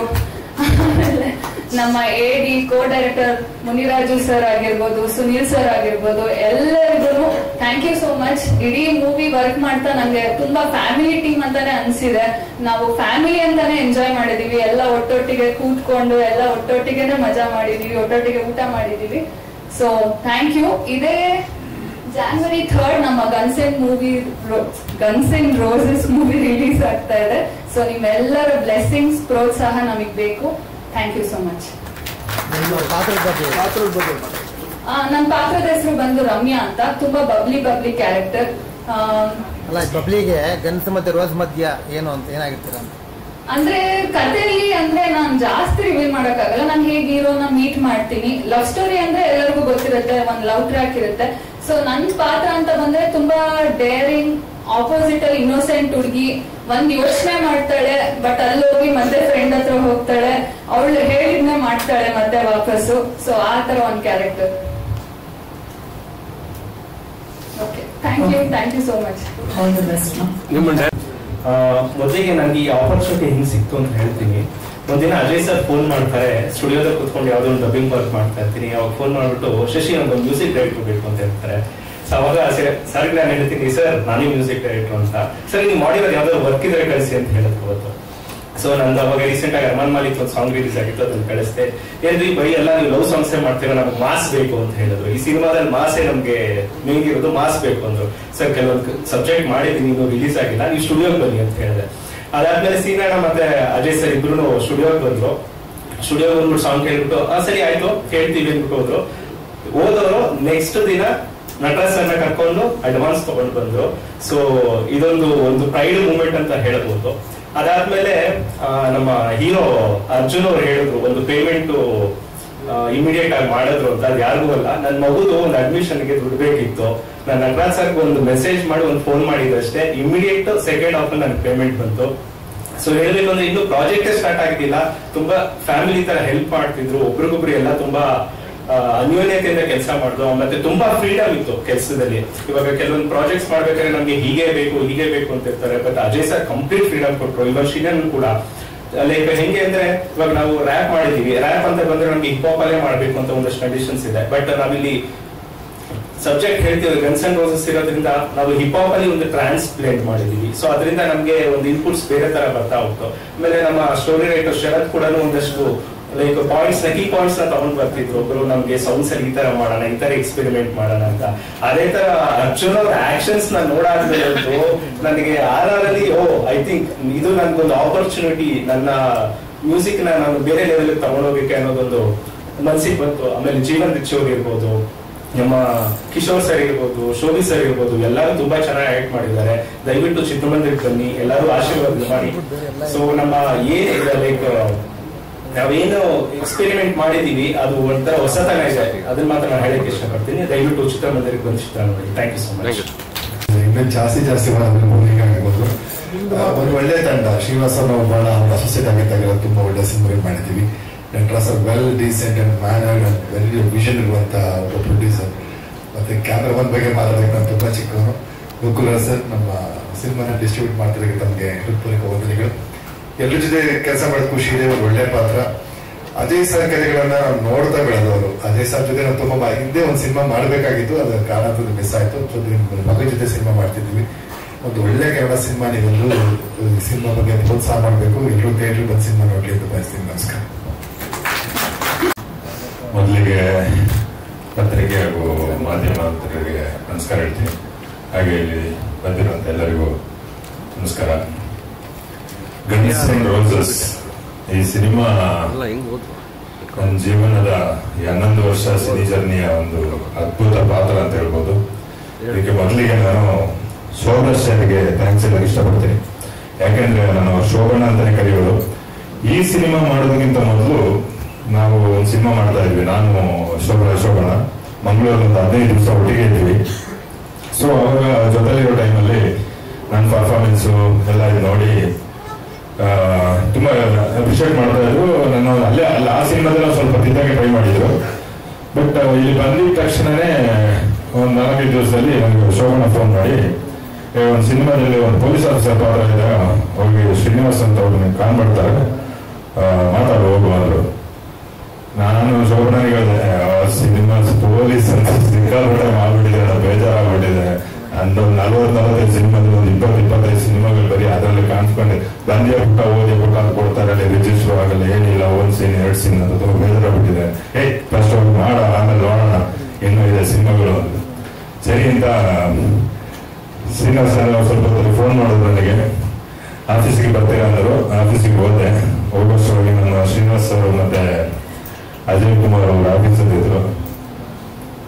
Speaker 10: ಆಮೇಲೆ ನಮ್ಮ ಎಡಿ ಕೋ ಡೈರೆಕ್ಟರ್ ಮುನಿರಾಜು ಸರ್ ಆಗಿರ್ಬೋದು, ಸುನೀಲ್ ಸರ್ ಆಗಿರ್ಬೋದು, ಎಲ್ಲರಿಗೂ ಥ್ಯಾಂಕ್ ಯು ಸೋ ಮಚ್. ಇಡೀ ಮೂವಿ ವರ್ಕ್ ಮಾಡ್ತಾ ನಂಗೆ ತುಂಬಾ ಫ್ಯಾಮಿಲಿ ಟೀಮ್ ಅಂತಾನೆ ಅನ್ಸಿದೆ. ನಾವು ಫ್ಯಾಮಿಲಿ ಅಂತಾನೆ ಎಂಜಾಯ್ ಮಾಡಿದೀವಿ. ಎಲ್ಲ ಒಟ್ಟೊಟ್ಟಿಗೆ ಕೂತ್ಕೊಂಡು ಎಲ್ಲ ಒಟ್ಟೊಟ್ಟಿಗೆನೆ ಮಜಾ ಮಾಡಿದೀವಿ, ಒಟ್ಟೊಟ್ಟಿಗೆ ಊಟ ಮಾಡಿದೀವಿ. So thank you. ಇದೇ January 3rd ನಮ್ಮ guns and roses movie release ಆಗ್ತಾ ಇದೆ. ಸೊ ನಿಮ್ಮೆಲ್ಲರ ಬ್ಲೆಸ್ಸಿಂಗ್ಸ್ ಪ್ರೋತ್ಸಾಹ ನಮಗ್ ಬೇಕು. Thank you so much. ನನ್ನ ಪಾತ್ರದ ಹೆಸರು ಬಂದು ರಮ್ಯಾ ಅಂತ. ತುಂಬಾ ಬಬ್ಲಿ ಕ್ಯಾರೆಕ್ಟರ್.
Speaker 4: ಅಲ್ಲ, ಬಬ್ಲಿಗೆ ಗನ್ಸ್ ಮತ್ತೆ ರೋಸ್ ಮಧ್ಯ ಏನು ಅಂತ ಏನಾಗಿರ್ತೀರ
Speaker 10: ಅಂದ್ರೆ ಕಥೆಯಲ್ಲಿ ಅಂದ್ರೆ ನಾನ್ ಜಾಸ್ತಿ ರಿವೀಲ್ ಮಾಡಕ್ಕಾಗಲ್ಲ. ನಾನು ಹೇಗೆ ಹೀರೋನ ಮೀಟ್ ಮಾಡ್ತೀನಿ. ಲವ್ ಸ್ಟೋರಿ ಅಂದ್ರೆ ಎಲ್ಲರಿಗೂ ಗೊತ್ತಿರುತ್ತೆ, ಒಂದ್ ಲವ್ ಟ್ರ್ಯಾಕ್ ಇರುತ್ತೆ. ಸೊ ನನ್ ಪಾತ್ರ ಅಂತ ಬಂದ್ರೆ ತುಂಬಾ ಡೇರಿಂಗ್, ಆಪೋಸಿಟ್ ಅಲ್ಲಿ ಇನ್ನೋಸೆಂಟ್ ಹುಡುಗಿ, ಒಂದ್ ಯೋಚನೆ ಮಾಡ್ತಾಳೆ ಬಟ್ ಅಲ್ಲಿ ಹೋಗಿ ಮತ್ತೆ ಫ್ರೆಂಡ್ ಹತ್ರ ಹೋಗ್ತಾಳೆ, ಅವಳು ಹೇಳಿದ್ನೆ ಮಾಡ್ತಾಳೆ ಮತ್ತೆ ವಾಪಸ್ಸು. ಸೊ ಆ ತರ ಒಂದ್ character. Okay, thank you so much.
Speaker 1: All the best.
Speaker 6: ಮೊದಲಿಗೆ ನನಗೆ ಈ ಆಪರ್ಚುನಿಟಿ ಹೆಂಗ್ ಸಿಕ್ತು ಅಂತ ಹೇಳ್ತೀನಿ. ಒಂದಿನ ಅಜಯ್ ಸರ್ ಫೋನ್ ಮಾಡ್ತಾರೆ, ಸ್ಟುಡಿಯೋದಲ್ಲಿ ಕುತ್ಕೊಂಡು ಯಾವ್ದೋ ಒಂದು ಡಬ್ಬಿಂಗ್ ವರ್ಕ್ ಮಾಡ್ತಾ ಇರ್ತೀನಿ. ಅವಾಗ ಫೋನ್ ಮಾಡ್ಬಿಟ್ಟು ಶಶಿ ನಮ್ಗೊಂದು ಮ್ಯೂಸಿಕ್ ಡೈರೆಕ್ಟರ್ ಬೇಕು ಅಂತ ಹೇಳ್ತಾರೆ. ಸೊ ಅವಾಗ ಸರ್ಗೆ ನಾನು ಹೇಳ್ತೀನಿ, ಸರ್ ನಾನೇ ಮ್ಯೂಸಿಕ್ ಡೈರೆಕ್ಟರ್ ಅಂತ. ಸರ್ ನೀವು ಮಾಡಿರೋದು ಯಾವ್ದಾದ್ರು ವರ್ಕ್ ಇದ್ರೆ ಕಳಿಸಿ ಅಂತ ಹೇಳಿದ್ರು ಅವತ್ತು. ಸೊ ನಂದು ಅವಾಗ ರೀಸೆಂಟ್ ಆಗಿ ಅರ್ಮಾನ್ ಮಾಲಿಕ್ ಒಂದು ಸಾಂಗ್ ರಿಲೀಸ್ ಆಗಿತ್ತು, ಅದನ್ನ ಕಳಿಸ್ದೆ. ಏನ್ರಿ ಬೈ ಎಲ್ಲ ನೀವು ಲವ್ ಸಾಂಗ್ಸೇ ಮಾಡ್ತೀರಾ, ನಮ್ಗೆ ಮಾಸ್ ಬೇಕು ಅಂತ ಹೇಳಿದ್ರು. ಈ ಸಿನಿಮಾದಲ್ಲಿ ಮಾಸೇ ನಮ್ಗೆ ಮೇನ್ ಇರೋದು, ಮಾಸ್ ಬೇಕು ಅಂದ್ರು. ಸರ್ ಕೆಲವೊಂದು ಸಬ್ಜೆಕ್ಟ್ ಮಾಡಿದೀನಿ, ನೀವು ರಿಲೀಸ್ ಆಗಿಲ್ಲ, ನೀವು ಸ್ಟುಡಿಯೋಗೆ ಬನ್ನಿ ಅಂತ ಹೇಳಿದೆ. ಅದಾದ್ಮೇಲೆ ಸೀನಣ್ಣ ಮತ್ತೆ ಅಜಯ್ ಸರ್ ಇಬ್ರು ಸ್ಟುಡಿಯೋಗೆ ಬಂದ್ರು. ಸ್ಟುಡಿಯೋಗೆ ಬಂದ್ಬಿಟ್ಟು ಸಾಂಗ್ ಕೇಳ್ಬಿಟ್ಟು ಸರಿ ಆಯ್ತು ಕೇಳ್ತೀವಿ ಅಂದ್ಬಿಟ್ಟು ಹೋದವರು ನೆಕ್ಸ್ಟ್ ದಿನ ನಟರಾಜ್ ಸರ್ನ ಕರ್ಕೊಂಡು ಅಡ್ವಾನ್ಸ್ ತಗೊಂಡು ಬಂದ್ರು. ಸೊ ಇದೊಂದು ಪ್ರೈಡ್ ಮೂಮೆಂಟ್ ಅಂತ ಹೇಳ್ಬೋದು. ಅದಾದ್ಮೇಲೆ ನಮ್ಮ ಹೀರೋ ಅರ್ಜುನ್ ಅವ್ರು ಹೇಳಿದ್ರು ಒಂದು ಪೇಮೆಂಟ್ ಇಮಿಡಿಯೇಟ್ ಆಗಿ ಮಾಡಿದ್ರು ಅಂತ. ಅದು ಯಾರಿಗೂ ಅಲ್ಲ, ನನ್ನ ಮಗುದು ಒಂದು ಅಡ್ಮಿಷನ್ಗೆ ದುಡ್ಡು ಬೇಕಿತ್ತು. ನಾನು ನಟರಾಜ್ ಸರ್ಗೆ ಒಂದು ಮೆಸೇಜ್ ಮಾಡಿ ಒಂದು ಫೋನ್ ಮಾಡಿದಷ್ಟೇ, ಇಮಿಡಿಯೇಟ್ ಸೆಕೆಂಡ್ ಹಾಫ್ ನನಗೆ ಪೇಮೆಂಟ್ ಬಂತು. ಸೊ ಹೇಳ್ಬೇಕು ಅಂದ್ರೆ ಇನ್ನು ಪ್ರಾಜೆಕ್ಟ್ ಸ್ಟಾರ್ಟ್ ಆಗಿದ್ದಿಲ್ಲ, ತುಂಬಾ ಫ್ಯಾಮಿಲಿ ತರ ಹೆಲ್ಪ್ ಮಾಡ್ತಿದ್ರು. ಒಬ್ರಿಗೊಬ್ರು ಎಲ್ಲ ತುಂಬಾ ಅನ್ಯೋನ್ಯತೆಯಿಂದ ಕೆಲಸ ಮಾಡಿದ್ರು. ಮತ್ತೆ ತುಂಬಾ ಫ್ರೀಡಮ್ ಇತ್ತು ಕೆಲಸದಲ್ಲಿ. ಇವಾಗ ಕೆಲವೊಂದು ಪ್ರಾಜೆಕ್ಟ್ಸ್ ಮಾಡ್ಬೇಕಾದ್ರೆ ನಮ್ಗೆ ಹೀಗೆ ಬೇಕು ಅಂತ ಇರ್ತಾರೆ, but Ajay sir complete freedom ಕೊಟ್ರು. ಇವಾಗ ಶ್ರೀನನ್ ಕೂಡ ಲೈಕ್ ಹೆಂಗೆ ಅಂದ್ರೆ ಇವಾಗ ನಾವು ರ್ಯಾಪ್ ಮಾಡಿದೀವಿ, ರ್ಯಾಪ್ ಅಂತ ಬಂದ್ರೆ ನಮ್ಗೆ ಹಿಪ್ ಹಾಪ್ ಅಲ್ಲೇ ಮಾಡ್ಬೇಕು ಅಂತ ಒಂದಷ್ಟು ಕಂಡೀಷನ್ಸ್ ಇದೆ. ಬಟ್ ನಾವಿಲ್ಲಿ ಸಬ್ಜೆಕ್ಟ್ ಹೇಳ್ತೀವಿ ಗನ್ಸ್ ಅಂಡ್ ರೋಸಸ್ ಇರೋದ್ರಿಂದ ನಾವು ಹಿಪ್ ಹಾಪ್ ಅಲ್ಲಿ ಒಂದು ಟ್ರಾನ್ಸ್ಪ್ಲೇಂಟ್ ಮಾಡಿದೀವಿ. ಸೊ ಅದರಿಂದ ನಮ್ಗೆ ಒಂದು ಇನ್ಪುಟ್ಸ್ ಬೇರೆ ತರ ಬರ್ತಾ ಹೋಗ್ತು. ಆಮೇಲೆ ನಮ್ಮ ಸ್ಟೋರಿ ರೈಟರ್ ಶರತ್ ಕೂಡ ಒಂದಷ್ಟು ಲೈಕ್ ಕೀ ಪಾಯಿಂಟ್ಸ್ ನ ತಗೊಂಡ್ ಬರ್ತಿದ್ರು. ಒಬ್ರು ನಮ್ಗೆ ಸೌಂಡ್ಸ್ ಅಲ್ಲಿ ಈ ತರ ಮಾಡೋಣ, ಈ ತರ ಎಕ್ಸ್ಪೆರಿಮೆಂಟ್ ಮಾಡೋಣ ಅಂತ. ಅದೇ ತರ ಅರ್ಜುನ್ ಅವ್ರ ಆಕ್ಷನ್ಸ್ ನ ನೋಡಾದ್ಮೇಲೆ ನನಗೆ RR ಅಲ್ಲಿ ಐ ಥಿಂಕ್ ಇದು ನನ್ಗೊಂದು ಆಪರ್ಚುನಿಟಿ, ನನ್ನ ಮ್ಯೂಸಿಕ್ ನಾನು ಬೇರೆ ಲೆವೆಲ್ ತಗೊಂಡೋಗಕ್ಕೆ ಅನ್ನೋದೊಂದು ಮನ್ಸಿಗೆ ಬಂತು. ಆಮೇಲೆ ಜೀವನ್ ರಿಚ್ ಇರ್ಬೋದು, ನಮ್ಮ ಕಿಶೋರ್ ಸರ್ ಇರ್ಬೋದು, ಶೋಭಿ ಸರ್ ಇರ್ಬೋದು, ಎಲ್ಲರೂ ತುಂಬಾ ಚೆನ್ನಾಗಿ ಆಕ್ಟ್ ಮಾಡಿದ್ದಾರೆ. ದಯವಿಟ್ಟು ಚಿತ್ರಮಂದಿರಕ್ಕೆ ಬನ್ನಿ, ಎಲ್ಲರೂ ಆಶೀರ್ವಾದ ಮಾಡಿ. ಸೊ ನಮ್ಮ ಏನಿದೆ ಲೈಕ್ ನಾವೇನು ಎಕ್ಸ್ಪೆರಿಮೆಂಟ್ ಮಾಡಿದೀವಿ ಅದು ಒಂಥರ ಹೊಸತನ ಇದೆ, ಅದನ್ನ ಮಾತ್ರ ನಾನು ಹೇಳಕ್ಕೆ ಇಷ್ಟಪಡ್ತೀನಿ. ದಯವಿಟ್ಟು ಚಿತ್ರಮಂದಿರಕ್ಕೆ ಬಂದು ಚಿತ್ರ ನೋಡಿ. Thank you so much.
Speaker 9: ಇನ್ನೂ ಜಾಸ್ತಿ ಮಾಡಿದ್ರೆ ಮೂವಿಂಗ್ ಆಗಿರ್ಬೋದು. ಒಂದು ಒಳ್ಳೆ ತಂಡ. ಶ್ರೀನಿವಾಸ ನಾವು ಬಹಳ ಅಸೋಸಿಯೇಟ್ ಆಗಿದ್ದಾಗ ತುಂಬಾ ಒಳ್ಳೆ ಸಿನಿಮಾಗಳು ಮಾಡಿದ್ದೀವಿ. Nataraj sir well decent and mannered and very vision ಇರುವಂತ ಒಬ್ಬ ಪ್ರೊಡ್ಯೂಸರ್. ಮತ್ತೆ ಕ್ಯಾಮ್ರಾಮನ್ ಬಗ್ಗೆ ಮಾತಾಡೋದಕ್ಕೆ ನಾನು ತುಂಬಾ ಚಿಕ್ಕವನು. ಗೋಕುಲರಾಜ್ ಸರ್ ನಮ್ಮ ಸಿನಿಮಾನ ಡಿಸ್ಟ್ರಿಬ್ಯೂಟ್ ಮಾಡ್ತಿದ್ದಕ್ಕೆ ತಮಗೆ ಹೃತ್ಪೂರ್ವಕ ವಂದನೆಗಳು. ಎಲ್ಲರ ಜೊತೆ ಕೆಲಸ ಮಾಡೋದು ಖುಷಿ ಇದೆ, ಒಂದು ಒಳ್ಳೆ ಪಾತ್ರ. ಅಜಯ್ ಸರ್ ಕಥೆಗಳನ್ನ ನೋಡ್ತಾ ಬೆಳೆದವರು. ಅಜಯ್ ಸರ್ ಜೊತೆ ನಾವು ತುಂಬಾ ಹಿಂದೆ ಒಂದು ಸಿನಿಮಾ ಮಾಡಬೇಕಾಗಿತ್ತು, ಅದರ ಕಾರಣ ಮಿಸ್ ಆಯ್ತು. ಮಗಳ ಜೊತೆ ಸಿನಿಮಾ ಮಾಡ್ತಿದ್ವಿ. ಒಂದು ಒಳ್ಳೆ ಕನ್ನಡ ಸಿನಿಮಾ, ನೀವೆಲ್ಲರೂ ಸಿನಿಮಾ ಬಗ್ಗೆ ಪ್ರೋತ್ಸಾಹ ಮಾಡಬೇಕು. ಎಲ್ಲರೂ ಥಿಯೇಟರ್ ಬಂದು ಸಿನಿಮಾ ನೋಡ್ಲಿ ಅಂತ ಬಯಸ್ತೀನಿ. ನಮಸ್ಕಾರ.
Speaker 11: ಮೊದಲಿಗೆ ಪತ್ರಿಕೆ ಹಾಗೂ ಮಾಧ್ಯಮರಿಗೆ ನಮಸ್ಕಾರ ಹೇಳ್ತೀನಿ. ಹಾಗೆ ಇಲ್ಲಿ ಬಂದಿರುವಂತ ಎಲ್ಲರಿಗೂ ನಮಸ್ಕಾರ. ಗಣೇಶ್ ಅಂಡ್ ರೋಸಸ್ ಈ ಸಿನಿಮಾ ನನ್ನ ಜೀವನದ 11 ವರ್ಷ ಸಿನಿ ಜರ್ನಿಯ ಒಂದು ಅದ್ಭುತ ಪಾತ್ರ ಅಂತ ಹೇಳ್ಬೋದು. ಇದಕ್ಕೆ ಮೊದಲಿಗೆ ನಾನು ಶೋಭಾಶ್ರಿಗೆ ಥ್ಯಾಂಕ್ಸ್ ಹೇಳಕ್ಕೆ ಇಷ್ಟಪಡ್ತೀನಿ. ಯಾಕೆಂದ್ರೆ ನಾನು ಶೋಭಣ್ಣ ಅಂತಾನೆ ಕರೆಯೋದು. ಈ ಸಿನಿಮಾ ಮಾಡೋದಕ್ಕಿಂತ ಮೊದಲು ನಾವು ಒಂದು ಸಿನಿಮಾ ಮಾಡ್ತಾ ಇದ್ವಿ, ನಾನು ಶೋಭಣ್ಣ ಮಂಗಳೂರಲ್ಲಿ ಒಂದು 15 ದಿವಸ ಒಟ್ಟಿಗೆ ಇದ್ವಿ. ಸೊ ಅವಾಗ ಜೊತೆಲಿರೋ ಟೈಮಲ್ಲಿ ನನ್ನ ಪರ್ಫಾರ್ಮೆನ್ಸು ಎಲ್ಲ ಇದು ನೋಡಿ ತುಂಬಾ ಅಪ್ರಿಷಿಯೇಟ್ ಮಾಡ್ತಾ ಇದ್ರು. ನಾನು ಅಲ್ಲೇ ಆ ಸಿನಿಮಾದಲ್ಲಿ ಸ್ವಲ್ಪ ತಿಂದಾಗೆ ಟ್ರೈ ಮಾಡಿದ್ರು. ಬಟ್ ಇಲ್ಲಿ ಬಂದಿದ ತಕ್ಷಣನೇ ಒಂದು 4 ದಿವಸದಲ್ಲಿ ನನಗೆ ಶೋಭಣ್ಣ ಫೋನ್ ಮಾಡಿ, ಒಂದು ಸಿನಿಮಾದಲ್ಲಿ ಒಂದು ಪೊಲೀಸ್ ಆಫೀಸರ್ ಪಾತ್ರ ಇದೆ, ಹೋಗಿ ಶ್ರೀನಿವಾಸ್ ಅಂತ ಅವ್ರನ್ನ ಕಾಲ್ ಮಾಡ್ತಾರೆ, ಮಾತಾಡು ಹೋಗು ಅಂದ್ರು. ನಾನು ಶೋಭನಿಗೆ ಹೇಳಿದೆ, ಸಿನಿಮಾ ಪೊಲೀಸ್ ಅಂತ ಸಿಕ್ಕಾಪಟ್ಟೆ ಮಾಡ್ಬಿಟ್ಟಿದೆ, ಬೇಜಾರಾಗ್ಬಿಟ್ಟಿದೆ. ಒಂದು 40-45 ಸಿನಿಮಾದಲ್ಲಿ ಒಂದು 20-25 ಸಿನಿಮಾಗಳು ಬರೀ ಅದರಲ್ಲಿ ಕಾಣಿಸ್ಕೊಂಡೆ ಬಂದೇ ಪುಟ್ಟ ಓದಿ ಪುಟ್ಟ ಅಂತ ಕೊಡ್ತಾರೆ, ರಿಜಿಸ್ಟರ್ ಆಗಲ್ಲ, ಏನಿಲ್ಲ, 1 ಸೀನ್ 2 ಸೀನ್ ಅಂತ ತುಂಬ ಬೇಜಾರಾಗ್ಬಿಟ್ಟಿದೆ. ಫಸ್ಟ್ ಹೋಗಿ ಮಾಡ, ಆಮೇಲೆ ನೋಡೋಣ, ಇನ್ನೂ ಇದೆ ಸಿನಿಮಾಗಳು ಅಂತ. ಸರಿ ಅಂತ ಶ್ರೀನಿವಾಸ ಸ್ವಲ್ಪ ಹೊತ್ತು ಫೋನ್ ಮಾಡಿದ್ರು ನನಗೆ. ಆಫೀಸಿಗೆ ಬರ್ತೀರಾ ಅಂದರು. ಆಫೀಸಿಗೆ ಹೋದೆ. ಹೋಗೋಷ್ಟೊಳಗೆ ನಮ್ಮ ಶ್ರೀನಿವಾಸ್ ಅವರು ಮತ್ತೆ ಅಜಯ್ ಕುಮಾರ್ ಅವರು ಆಫೀಸಲ್ಲಿ ಇದ್ರು.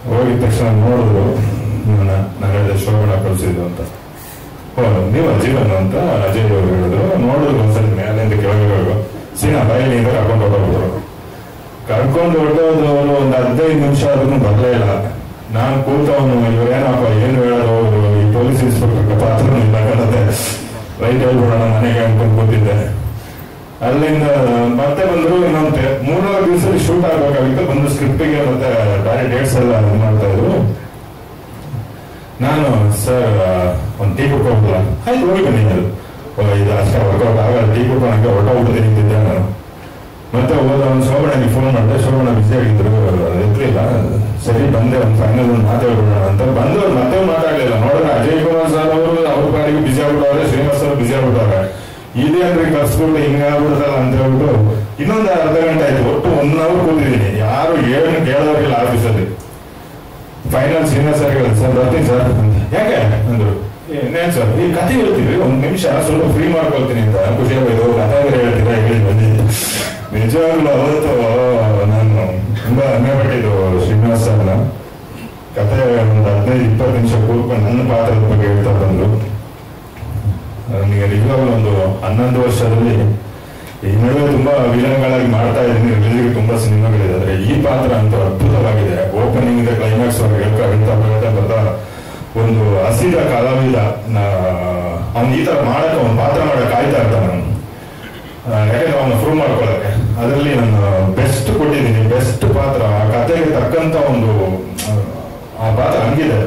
Speaker 11: ಹೋಗಿದ ತಕ್ಷಣ ನೋಡಿದ್ರು, ನಾನು ಹೇಳಿದೆ ಶೋಭಣ್ಣ ಕಳಿಸಿದ್ದು ಅಂತ. ನೀವು ಜೀವನ ಅಂತ ಅಜಯ್ ಅವರು ಹೇಳಿದ್ರು. ನೋಡಿದ್ರು ಒಂದ್ಸರಿ ಮೇಲಿಂದ ಕೆಳಗೆ ಸೀನಾ ಬಾಯಿಲಿಂದ ಕರ್ಕೊಂಡು ಹೊರಟೋದ್ರು. ಕರ್ಕೊಂಡು ಹೊರಟೋದವರು ಒಂದು 15 ನಿಮಿಷ ಅದನ್ನು ಬರಲೇ ಇಲ್ಲ. ನಾನು ಕೂತವನು, ಇವರೇನಪ್ಪ ಏನು ಹೇಳೋದು, ಈ ಪೊಲೀಸ್ ಇನ್ಸ್ಪೆಕ್ಟರ್ ಪಾತ್ರ ಇಲ್ಲದೆ ರೈಟ್ ಹೇಳ್ಬಿಡೋಣ ಮನೆಗೆ ಅನ್ಕೊಂಡು ಕೂತಿದ್ದೆ. ಅಲ್ಲಿಂದ ಮತ್ತೆ ಬಂದ್ರು. ಇನ್ನೊಂದು 3-4 ದಿವಸದಲ್ಲಿ ಶೂಟ್ ಆಗ್ಬೇಕಾಗಿತ್ತು. ಬಂದು ಸ್ಕ್ರಿಪ್ಟಿಗೆ ಮತ್ತೆ ಬೇರೆ ಡೇಟ್ಸ್ ಎಲ್ಲ ಮಾಡ್ತಾ ಇದ್ರು. ನಾನು ಸರ್ ಒಂದು ಟೀ ಕೊಟ್ಕೋಬೋದಲ್ಲ, ಆಯ್ತು ಹೋಗಿ ಬನ್ನಿ. ಇದು ಅಷ್ಟೇ ವರ್ಕೌಟ್ ಆಗಲ್ಲ, ಟೀ ಕೊಟ್ಕೊಳಕ್ಕೆ ಹೊರಟೋಗ್ಬಿಟ್ಟು ನಿಂತಿದ್ದೆ ನಾನು. ಮತ್ತೆ ಹೋದ ಒಂದು ಶೋಭಣ್ಣಗೆ ಫೋನ್ ಮಾಡಿದೆ. ಶೋಭಣ್ಣ ಬಿಸಿ ಆಗಿದ್ರು, ಎತ್ತಲಿಲ್ಲ. ಸರಿ ಬಂದೆ, ಒಂದು ಫೈನಲ್ ಒಂದು ಮಾತಾಡ್ಬಿಡೋಣ ಅಂತ ಬಂದು ಮತ್ತೆ ಮಾತಾಡ್ಲಿಲ್ಲ. ನೋಡಿದ್ರೆ ಅಜಯ್ ಕುಮಾರ್ ಸರ್ ಅವರು ಅವ್ರ ಪಾಡಿಗೆ ಬಿಸಿ ಆಗ್ಬಿಟ್ಟವ್ರೆ, ಶ್ರೀನಿವಾಸ್ ಅವರು ಬಿಸಿ ಆಗ್ಬಿಟ್ಟವ್ರೆ. ಇದೇನ್ರಿ ಕರ್ಸ್ಬಿಟ್ಟು ಹಿಂಗಾಗ್ಬಿಡ್ತಲ್ಲ ಅಂತ ಹೇಳ್ಬಿಟ್ಟು ಇನ್ನೊಂದು ಅರ್ಧ ಗಂಟೆ ಆಯ್ತು. ಒಟ್ಟು 1 ಅವರ್ ಕೂತಿದ್ದೀನಿ. ಯಾರು ಏನು ಕೇಳೋರಿಲ್ಲ ಆಫೀಸಲ್ಲಿ. ಫೈನಲ್ ಶ್ರೀನಿವಾಸ್ ಸರ್ ಹೇಳಿದ್ರು, ಸರ್ ಬರ್ತೀನಿ ಸರ್ ಅಂತ. ಯಾಕೆ ಅಂದ್ರು. ಏನೇನ್ ಸರ್, ಈ ಕಥೆ ಹೇಳ್ತೀವಿ, 1 ನಿಮಿಷ ಸ್ವಲ್ಪ ಫ್ರೀ ಮಾಡ್ಕೊಳ್ತೀನಿ ಅಂತ. ಖುಷಿಯಾಗೋದು, ಕಥೆ ಹೇಳ್ತೀರಾ ಹೇಳಿ ಬಂದಿದ್ದೆ. ನಿಜವಾಗ್ಲೂ ಅವತ್ತು ನಾನು ತುಂಬಾ ಹೆಮ್ಮೆ ಪಟ್ಟಿದ್ದು ಶ್ರೀನಿವಾಸ್ ಸರ್ನ. ಕಥೆ ಒಂದು 15-20 ನಿಮಿಷ ಕೂತ್ಕೊಂಡು ನನ್ನ ಪಾತ್ರದ ಬಗ್ಗೆ ಹೇಳ್ತಾ ಬಂದ್ರು. ನನಗೆ ನಿಜವಾಗ್ಲೂ ಒಂದು 11 ವರ್ಷದಲ್ಲಿ ಈ ನಡುವೆ ತುಂಬಾ ವಿಲನ್ಗಳಾಗಿ ಮಾಡ್ತಾ ಇದ್ದೀನಿ. ರಿಲೀಸ್ಗೆ ತುಂಬಾ ಸಿನಿಮಾಗಳಿದೆ, ಆದ್ರೆ ಈ ಪಾತ್ರ ಅಂತೂ ಅದ್ಭುತವಾಗಿದೆ. ಓಪನಿಂಗ್ ಇಂದ ಕ್ಲೈಮ್ಯಾಕ್ಸ್ ವರೆಗೆ ಹೇಳ್ತಾ ಒಂದು ಹಸಿದ ಕಲಾವಿದ ಅವ್ನು ಈ ತರ ಮಾಡಕ್ಕೆ, ಒಂದು ಪಾತ್ರ ಮಾಡಕ್ ಕಾಯ್ತಾ ಇರ್ತಾನೆ ನಾನು. ಯಾಕಂದ್ರೆ ಅವನ್ನ ಪ್ರೂವ್ ಮಾಡ್ಕೊಳಕ್ಕೆ ಅದರಲ್ಲಿ ನಾನು ಬೆಸ್ಟ್ ಕೊಟ್ಟಿದ್ದೀನಿ, ಬೆಸ್ಟ್ ಪಾತ್ರ. ಆ ಕಥೆಗೆ ತಕ್ಕಂತ ಒಂದು ಆ ಪಾತ್ರ ಹಂಗಿದೆ,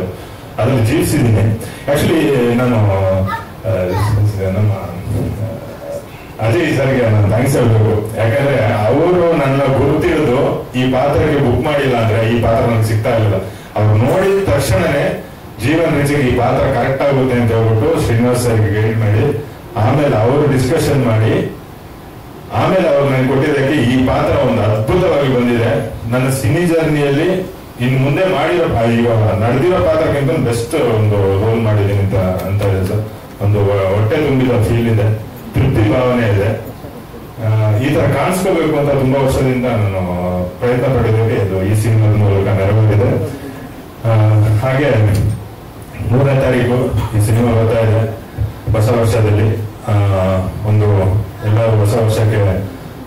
Speaker 11: ಅದ್ರಲ್ಲಿ ಜೀವಿಸಿದ್ದೀನಿ. ಆಕ್ಚುಲಿ ನಾನು ನಮ್ಮ ಅಜಯ್ ಸರ್ಗೆ ನಾನು ಥ್ಯಾಂಕ್ಸ್ ಹೇಳ್ಬೇಕು. ಯಾಕಂದ್ರೆ ಅವರು ನನ್ನ ಗುರುತಿರೋದು ಈ ಪಾತ್ರಕ್ಕೆ ಬುಕ್ ಮಾಡಿಲ್ಲ ಅಂದ್ರೆ ಈ ಪಾತ್ರ ನನಗೆ ಸಿಗ್ತಾ ಇರಲಿಲ್ಲ. ಅವ್ರು ನೋಡಿದ ತಕ್ಷಣನೇ ಜೀವನ್ ರಿಚಿಗೆ ಈ ಪಾತ್ರ ಕರೆಕ್ಟ್ ಆಗುತ್ತೆ ಅಂತ ಹೇಳ್ಬಿಟ್ಟು ಶ್ರೀನಿವಾಸ್ ಸರ್ಗೆ ಗೈಡ್ ಮಾಡಿ, ಆಮೇಲೆ ಅವರು ಡಿಸ್ಕಷನ್ ಮಾಡಿ, ಆಮೇಲೆ ಅವ್ರು ನನಗೆ ಕೊಟ್ಟಿದ್ದಕ್ಕೆ ಈ ಪಾತ್ರ ಒಂದು ಅದ್ಭುತವಾಗಿ ಬಂದಿದೆ. ನನ್ನ ಸಿನಿ ಜರ್ನಿಯಲ್ಲಿ ಇನ್ನು ಮುಂದೆ ಮಾಡಿರೋ ಇವಾಗ ನಡೆದಿರೋ ಪಾತ್ರಕ್ಕಿಂತ ಬೆಸ್ಟ್ ಒಂದು ರೋಲ್ ಮಾಡಿದ್ದೀನಿ ಅಂತ ಇದೆ ಸರ್. ಒಂದು ಹೊಟ್ಟೆ ತುಂಬಿದ ಫೀಲ್ ಇದೆ, ತೃಪ್ತಿ ಭಾವನೆ ಇದೆ. ಈ ತರ ಕಾಣಿಸ್ಕೋಬೇಕು ಅಂತ ತುಂಬಾ ವರ್ಷದಿಂದ ನಾನು ಪ್ರಯತ್ನ ಪಟ್ಟಿದ್ದೇನೆ. ಇದು ಈ ಸಿನಿಮಾದ ಮೂಲಕ ನೆರವೇರಿದೆ. ಹಾಗೆ 3ನೇ ತಾರೀಕು ಈ ಸಿನಿಮಾ ಬರ್ತಾ ಇದೆ. ಹೊಸ ವರ್ಷದಲ್ಲಿ ಒಂದು ಎಲ್ಲರೂ ಹೊಸ ವರ್ಷಕ್ಕೆ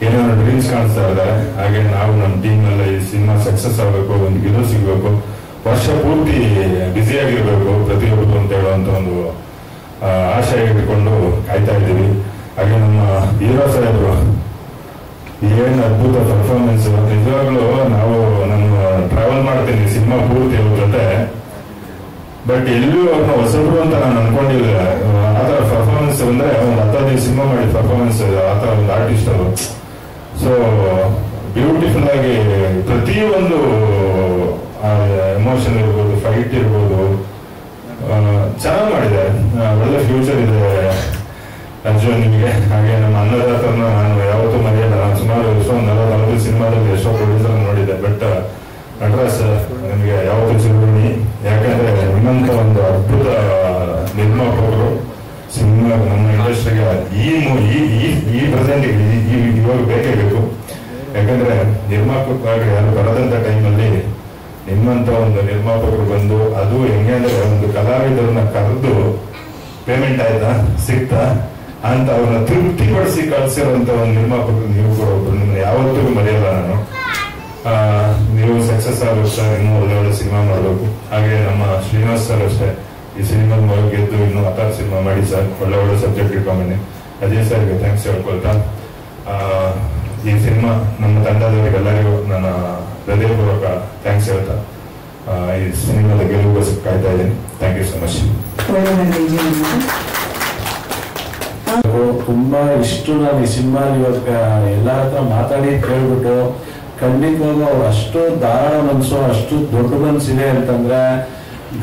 Speaker 11: ಏನೇನೋ ಡ್ರೀಮ್ಸ್ ಕಾಣಿಸ್ತಾ ಇದ್ದಾರೆ. ಹಾಗೆ ನಾವು ನಮ್ಮ ಟೀಮ್ನಲ್ಲಿ ಈ ಸಿನಿಮಾ ಸಕ್ಸಸ್ ಆಗಬೇಕು, ಒಂದು ಗೆಲುವು ಸಿಗಬೇಕು, ವರ್ಷ ಪೂರ್ತಿ ಬ್ಯುಸಿಯಾಗಿರ್ಬೇಕು ಪ್ರತಿಯೊಬ್ಬರು ಅಂತ ಹೇಳುವಂತ ಒಂದು ಆಶಯ ಇಟ್ಕೊಂಡು ಕಾಯ್ತಾ ಇದ್ದೀವಿ. ಹಾಗೆ ನಮ್ಮ ಹೀರೋ ಸಾಹೇಬರು ಏನು ಅದ್ಭುತ ಪರ್ಫಾರ್ಮೆನ್ಸ್. ನಿಜವಾಗ್ಲೂ ನಾವು ನಾನು ಟ್ರಾವೆಲ್ ಮಾಡ್ತೀನಿ ಸಿನಿಮಾ ಪೂರ್ತಿ ಅವ್ರ ಜೊತೆ, ಬಟ್ ಎಲ್ಲೂ ಅವ್ರನ್ನ ಹೊಸಬ್ರು ಅಂತ ನಾನು ಅನ್ಕೊಂಡಿಲ್ಲ. ಆ ಥರ ಪರ್ಫಾರ್ಮೆನ್ಸ್ ಅಂದ್ರೆ ಒಂದು 10-15 ಸಿನಿಮಾ ಮಾಡಿ ಪರ್ಫಾರ್ಮೆನ್ಸ್ ಆ ಥರ ಒಂದು ಆರ್ಟಿಸ್ಟ್ ಅವರು. ಸೊ ಬ್ಯೂಟಿಫುಲ್ ಆಗಿ ಪ್ರತಿಯೊಂದು ಎಮೋಷನ್ ಇರ್ಬೋದು, ಫೈಟ್ ಇರ್ಬೋದು, ಚೆನ್ನಾಗಿ ಮಾಡಿದ್ದಾರೆ. ಒಳ್ಳೆ ಫ್ಯೂಚರ್ ಇದೆ ಅರ್ಜುನ್ ನಿಮಗೆ. ಹಾಗೆ ನಮ್ಮ ಅನ್ನದಾತರನ್ನ ನಾನು ಯಾವತ್ತೂ ಮರೆಯಲ್ಲ. ನಾನು ಸುಮಾರು 40 ಸಿನಿಮಾದಲ್ಲಿ ಎಷ್ಟೋ ಪ್ರೊಡ್ಯೂಸರ್ ನೋಡಿದ್ದೆ, ಬಟ್ ನಟರಾಜ್ ನಿಮಗೆ ಯಾವತ್ತೂ ಚಿರುಣಿ. ಯಾಕಂದ್ರೆ ನಿಮ್ಮಂತ ಒಂದು ಅದ್ಭುತ ನಿರ್ಮಾಪಕರು ಸಿನಿಮಾ ನಮ್ಮ ಇಂಡಸ್ಟ್ರಿಗೆ ಈ ಪ್ರೆಸೆಂಟ್ ಇವಾಗ ಬೇಕೇ ಬೇಕು. ಯಾಕಂದ್ರೆ ನಿರ್ಮಾಪಕರಾಗಿ ಯಾರು ಬರದಂತ ಟೈಮಲ್ಲಿ ನಿಮ್ಮಂತ ಒಂದು ನಿರ್ಮಾಪಕರು ಬಂದು, ಅದು ಹೆಂಗೆ ಅಂದ್ರೆ ಒಂದು ಕಲಾವಿದರನ್ನ ಕರೆದು ಪೇಮೆಂಟ್ ಆಯ್ತಾ ಸಿಗ್ತಾ ಅಂತ ಅವ್ರನ್ನ ತೃಪ್ತಿಪಡಿಸಿ ಕಳಿಸಿರುವಂತ ಒಂದು ನಿರ್ಮಾಪಕರು ನೀವು ಕೂಡ ಒಬ್ರು. ನಿಮ್ಮನ್ನ ಯಾವತ್ತೂ ಮರೆಯಲ್ಲ ನಾನು. ನೀವು ಸಕ್ಸಸ್ ಆಗುತ್ತೆ, ಇನ್ನೂ ಒಳ್ಳೆ ಸಿನಿಮಾ ಮಾಡಬೇಕು. ಹಾಗೆ ನಮ್ಮ ಶ್ರೀನಿವಾಸ್ ಸರ್ ಅಷ್ಟೇ, ಈ ಸಿನಿಮಾ ಗೆದ್ದು ಇನ್ನೂ 16 ಸಿನಿಮಾ ಮಾಡಿ ಸರ್. ಒಳ್ಳೆ ಸಬ್ಜೆಕ್ಟ್ ಇಟ್ಕೊಂಬನ್ನಿ. ಅಜಯ್ ಸರ್ಗೆ ಥ್ಯಾಂಕ್ಸ್ ಹೇಳ್ಕೊಳ್ತಾ, ಈ ಸಿನಿಮಾ ನಮ್ಮ ತಂಡದವರಿಗೆಲ್ಲರಿಗೂ ನನ್ನ ಹೃದಯಪೂರ್ವಕ ಥ್ಯಾಂಕ್ಸ್ ಹೇಳ್ತಾ ಈ ಸಿನಿಮಾದ ಗೆಲುವು ಕಾಯ್ತಾ ಇದ್ದೀನಿ. Thank you so much.
Speaker 12: ತುಂಬಾ ಇಷ್ಟು ನಾನು ಈ ಸಿನಿಮಾ ಇವಾಗ ಎಲ್ಲರ ಹತ್ರ ಮಾತಾಡಿ ಕೇಳ್ಬಿಟ್ಟು ಖಂಡಿತವಾಗೂ ಅವ್ರು ಅಷ್ಟು ಧಾರಾಳ ಮನಸ್ಸು, ಅಷ್ಟು ದೊಡ್ಡ ಮನಸ್ಸಿದೆ ಅಂತಂದ್ರೆ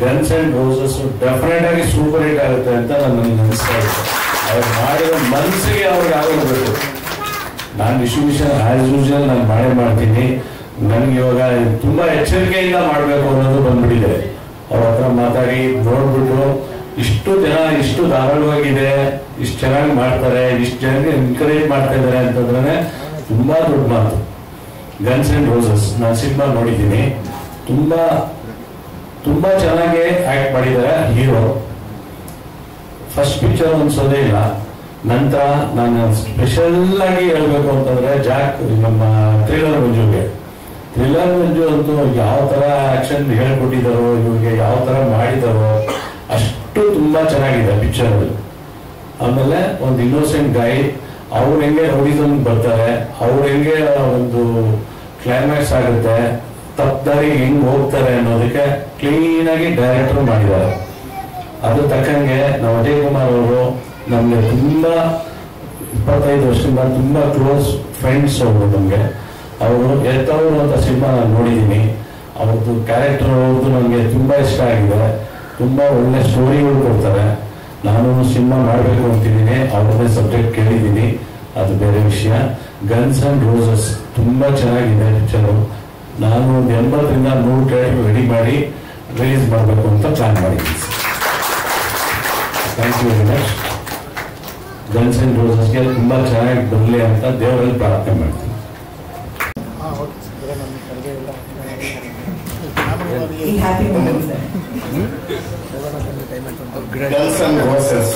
Speaker 12: ಗನ್ಸ್ ಅಂಡ್ ರೋಸಸ್ ಡೆಫಿನೆಟ್ ಆಗಿ ಸೂಪರ್ ಹಿಟ್ ಆಗುತ್ತೆ ಅಂತ ನನಗೆ ಅನಿಸ್ತಾ ಇರುತ್ತೆ. ಅವ್ರು ಮಾಡಿರೋ ಮನಸ್ಸಿಗೆ ಅವ್ರಿಗೆ ಆಗಿರ್ಬೇಕು. ನಾನು ಡಿಸ್ಟ್ರಿಬ್ಯೂಷನ್ ಆಸ್ ಯೂಶುವಲ್ ನಾನು ಮಾಡ್ತೀನಿ. ನನಗೆ ಇವಾಗ ತುಂಬಾ ಎಚ್ಚರಿಕೆಯಿಂದ ಮಾಡಬೇಕು ಅನ್ನೋದು ಬಂದ್ಬಿಟ್ಟಿದೆ. ಅವ್ರ ಹತ್ರ ಮಾತಾಡಿ ನೋಡ್ಬಿಟ್ಟು ಇಷ್ಟು ಜನ ಇಷ್ಟು ಧಾರಾಳವಾಗಿದೆ, ಇಷ್ಟು ಚೆನ್ನಾಗಿ ಮಾಡ್ತಾರೆ, ಇಷ್ಟು ಜನಕ್ಕೆ ಎನ್ಕರೇಜ್ ಮಾಡ್ತಾ ಇದ್ದಾರೆ ಅಂತಂದ್ರೆ ತುಂಬಾ ದೊಡ್ಡ ಮಾತು. ಗನ್ಸ್ ಅಂಡ್ ರೋಸಸ್ ನಾನು ಸಿನಿಮಾ ನೋಡಿದ್ದೀನಿ. ತುಂಬಾ ತುಂಬಾ ಚೆನ್ನಾಗಿ ಆಕ್ಟ್ ಮಾಡಿದ್ದಾರೆ ಹೀರೋ. ಫಸ್ಟ್ ಪಿಕ್ಚರ್ ಅನ್ಸೋದೇ ಇಲ್ಲ. ನಂತರ ನಾನು ಸ್ಪೆಷಲ್ ಆಗಿ ಹೇಳ್ಬೇಕು ಅಂತಂದ್ರೆ ಜಾಕ್ ನಮ್ಮ ಥ್ರಿಲ್ಲರ್ ಮಂಜು ಅಂತೂ ಯಾವ ತರ ಆಕ್ಷನ್ ಹೇಳ್ಕೊಟ್ಟಿದ್ದಾರೋ, ಇವ್ರಿಗೆ ಯಾವ ತರ ಮಾಡಿದಾರೋ ಅಷ್ಟು ತುಂಬಾ ಚೆನ್ನಾಗಿದೆ ಪಿಕ್ಚರ್ ಅಲ್ಲಿ. ಆಮೇಲೆ ಒಂದು ಇನ್ನೋಸೆಂಟ್ ಗಾಯ್, ಅವ್ರು ಹೆಂಗೆ ರೌಡಿಸಮ್ ಬರ್ತಾರೆ, ಅವ್ರು ಹೆಂಗೆ ಒಂದು ಕ್ಲೈಮ್ಯಾಕ್ಸ್ ಆಗುತ್ತೆ, ತಪ್ಪದಾರಿ ಹೆಂಗ್ ಹೋಗ್ತಾರೆ ಅನ್ನೋದಕ್ಕೆ ಕ್ಲೀನ್ ಆಗಿ ಡೈರೆಕ್ಟರ್ ಮಾಡಿದ್ದಾರೆ. ಅದ್ರ ತಕ್ಕಂಗೆ ನಾವು ಅಜಯ್ ಕುಮಾರ್ ಅವರು ನಮ್ಗೆ ತುಂಬಾ 25 ವರ್ಷದಿಂದ ತುಂಬಾ ಕ್ಲೋಸ್ ಫ್ರೆಂಡ್ಸ್ ಅವರು ನಮ್ಗೆ. ಅವರು ಎತ್ತವರು ಅಂತ ಸಿನಿಮಾ ನಾನು ನೋಡಿದ್ದೀನಿ. ಅವ್ರದ್ದು ಕ್ಯಾರೆಕ್ಟರ್ ಅವ್ರದ್ದು ನನಗೆ ತುಂಬಾ ಇಷ್ಟ ಆಗಿದೆ. ತುಂಬಾ ಒಳ್ಳೆ ಸ್ಟೋರಿಗಳು ಕೊಡ್ತಾರೆ. ನಾನು ಸಿನಿಮಾ ಮಾಡಬೇಕು ಅಂತಿದ್ದೀನಿ, ಅವ್ರದ್ದೇ ಸಬ್ಜೆಕ್ಟ್ ಕೇಳಿದ್ದೀನಿ, ಅದು ಬೇರೆ ವಿಷಯ. ಗನ್ಸ್ ಅಂಡ್ ರೋಸಸ್ ತುಂಬಾ ಚೆನ್ನಾಗಿದೆ ಪಿಕ್ಚರು. ನಾನು ಒಂದು 80ರಿಂದ 100 ಟೈಮ್ ರೆಡಿ ಮಾಡಿ ರಿಲೀಸ್ ಮಾಡಬೇಕು ಅಂತ ಪ್ಲಾನ್ ಮಾಡಿದ್ದೀನಿ. Thank you very much. Guns and ರೋಸಸ್ಗೆ ತುಂಬಾ ಚೆನ್ನಾಗಿ ಬರಲಿ ಅಂತ ದೇವರಲ್ಲಿ ಪ್ರಾರ್ಥನೆ ಮಾಡ್ತೀನಿ.
Speaker 9: ಗನ್ಸ್ ಅಂಡ್ ರೋಸಸ್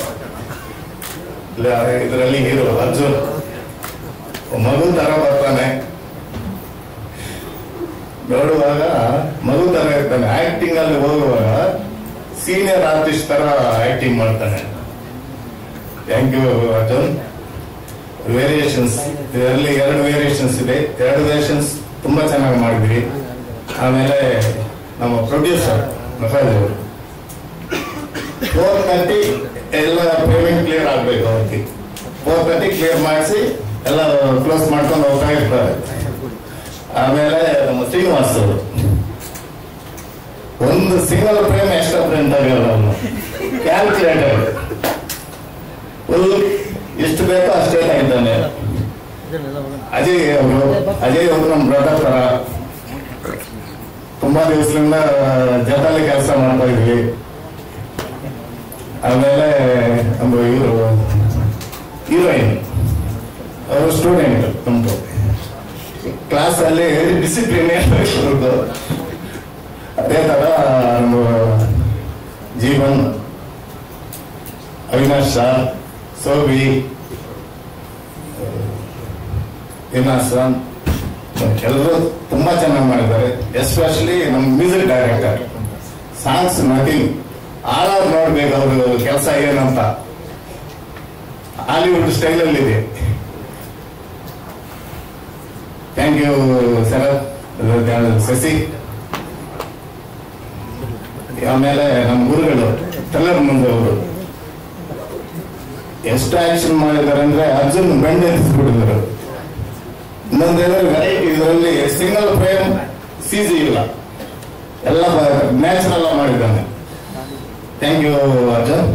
Speaker 9: ಇದರಲ್ಲಿ ಹೀರೋ ಅರ್ಜುನ್ ಮಗು ತರ ಬರ್ತಾನೆ. ನೋಡುವಾಗ ಮಗು ತರ ಇರ್ತಾನೆ. ಆಕ್ಟಿಂಗ್ ಅಲ್ಲಿ ಹೋಗುವಾಗ ಸೀನಿಯರ್ ಆರ್ಟಿಸ್ಟ್ ತರ ಆಕ್ಟಿಂಗ್ ಮಾಡ್ತಾನೆ. Thank you Arjun. ವೇರಿಯೇಷನ್ಸ್ ಇದರಲ್ಲಿ 2 ವೇರಿಯೇಷನ್ಸ್ ಇದೆ. 2 ವೇರಿಯೇಷನ್ಸ್ ತುಂಬಾ ಚೆನ್ನಾಗಿ ಮಾಡಿದ್ರಿ. ಆಮೇಲೆ ನಮ್ಮ ಪ್ರೊಡ್ಯೂಸರ್ ನಟರಾಜ್ ಅವರು 4:30 ಎಲ್ಲ ಪೇಮೆಂಟ್ ಕ್ಲಿಯರ್ ಆಗ್ಬೇಕು. ಅವ್ರಿಗೆ 4:30 ಕ್ಲಿಯರ್ ಮಾಡಿಸಿ ಎಲ್ಲ ಕ್ಲೋಸ್ ಮಾಡ್ಕೊಂಡು ಹೋಗ್ತಾ ಇರ್ತಾರೆ. ಆಮೇಲೆ ನಮ್ಮ ಶ್ರೀನಿವಾಸ್ ಅವರು ಒಂದು ಸಿಂಗಲ್ ಫ್ರೇಮ್ ಎಕ್ಸ್ಟ್ರಾ ಫ್ರೇಮ್ ತಗೊಳ್ಳ ಅವನು ಕ್ಯಾಲ್ಕುಲೇಟರ್ ಫುಲ್ ಎಷ್ಟು ಬೇಕೋ ಅಷ್ಟೇ ತೆಗಿತಾನೆ. ಅಜಯ್ ಅವರು ನಮ್ಮ ಬ್ರದರ್ ತರ ತುಂಬಾ ದಿವಸದಿಂದ ಜೊತೆಲಿ ಕೆಲಸ ಮಾಡ್ತಾ ಇದ್ವಿ. ಆಮೇಲೆ ನಮ್ಮ ಇವರು ಹೀರೋಯಿನ್ ಅವರು ಸ್ಟೂಡೆಂಟ್. ನಮ್ದು ಕ್ಲಾಸ್ ಅಲ್ಲಿ ಡಿಸಿಪ್ಲಿನ್ ಅದೇ ಥರ ನಮ್ಮ ಜೀವನ್, ಅವಿನಾಶ್ ಸರ್, ಸೋಬಿ, ವಿನಾಶನ್ ಎಲ್ಲರೂ ತುಂಬಾ ಚೆನ್ನಾಗಿ ಮಾಡಿದ್ದಾರೆ. ಎಸ್ಪೆಷಲಿ ನಮ್ಮ ಮ್ಯೂಸಿಕ್ ಡೈರೆಕ್ಟರ್. ಸಾಂಗ್ಸ್ ನಥಿಂಗ್, ಆಳಾದ್ ನೋಡ್ಬೇಕು ಅವರು ಕೆಲಸ ಏನಂತ. ಹಾಲಿವುಡ್ ಸ್ಟೈಲಲ್ಲಿದೆ. ಥ್ಯಾಂಕ್ ಯು ಶರತ್, ಶಶಿ. ಆಮೇಲೆ ನಮ್ಮ ಗುರುಗಳು ಟೆಲ್ಲರ್ ಮುಂದೆ ಅವರು ಎಷ್ಟು ಆಕ್ಷನ್ ಮಾಡಿದ್ದಾರೆ ಅಂದ್ರೆ ಅರ್ಜುನ್ ಬೆಂಡ್ ಎತ್ತಿಸ್ಬಿಟ್ಟಿದ್ರು. ಇನ್ನೊಂದೇನಾದ್ರೆ ವೆರೈಟಿ, ಇದರಲ್ಲಿ ಸಿಂಗಲ್ ಫ್ರೇಮ್ ಸಿಜಿ ಇಲ್ಲ, ಎಲ್ಲ ನ್ಯಾಚುರಲ್ ಮಾಡಿದ್ದಾನೆ. Thank you Arjun.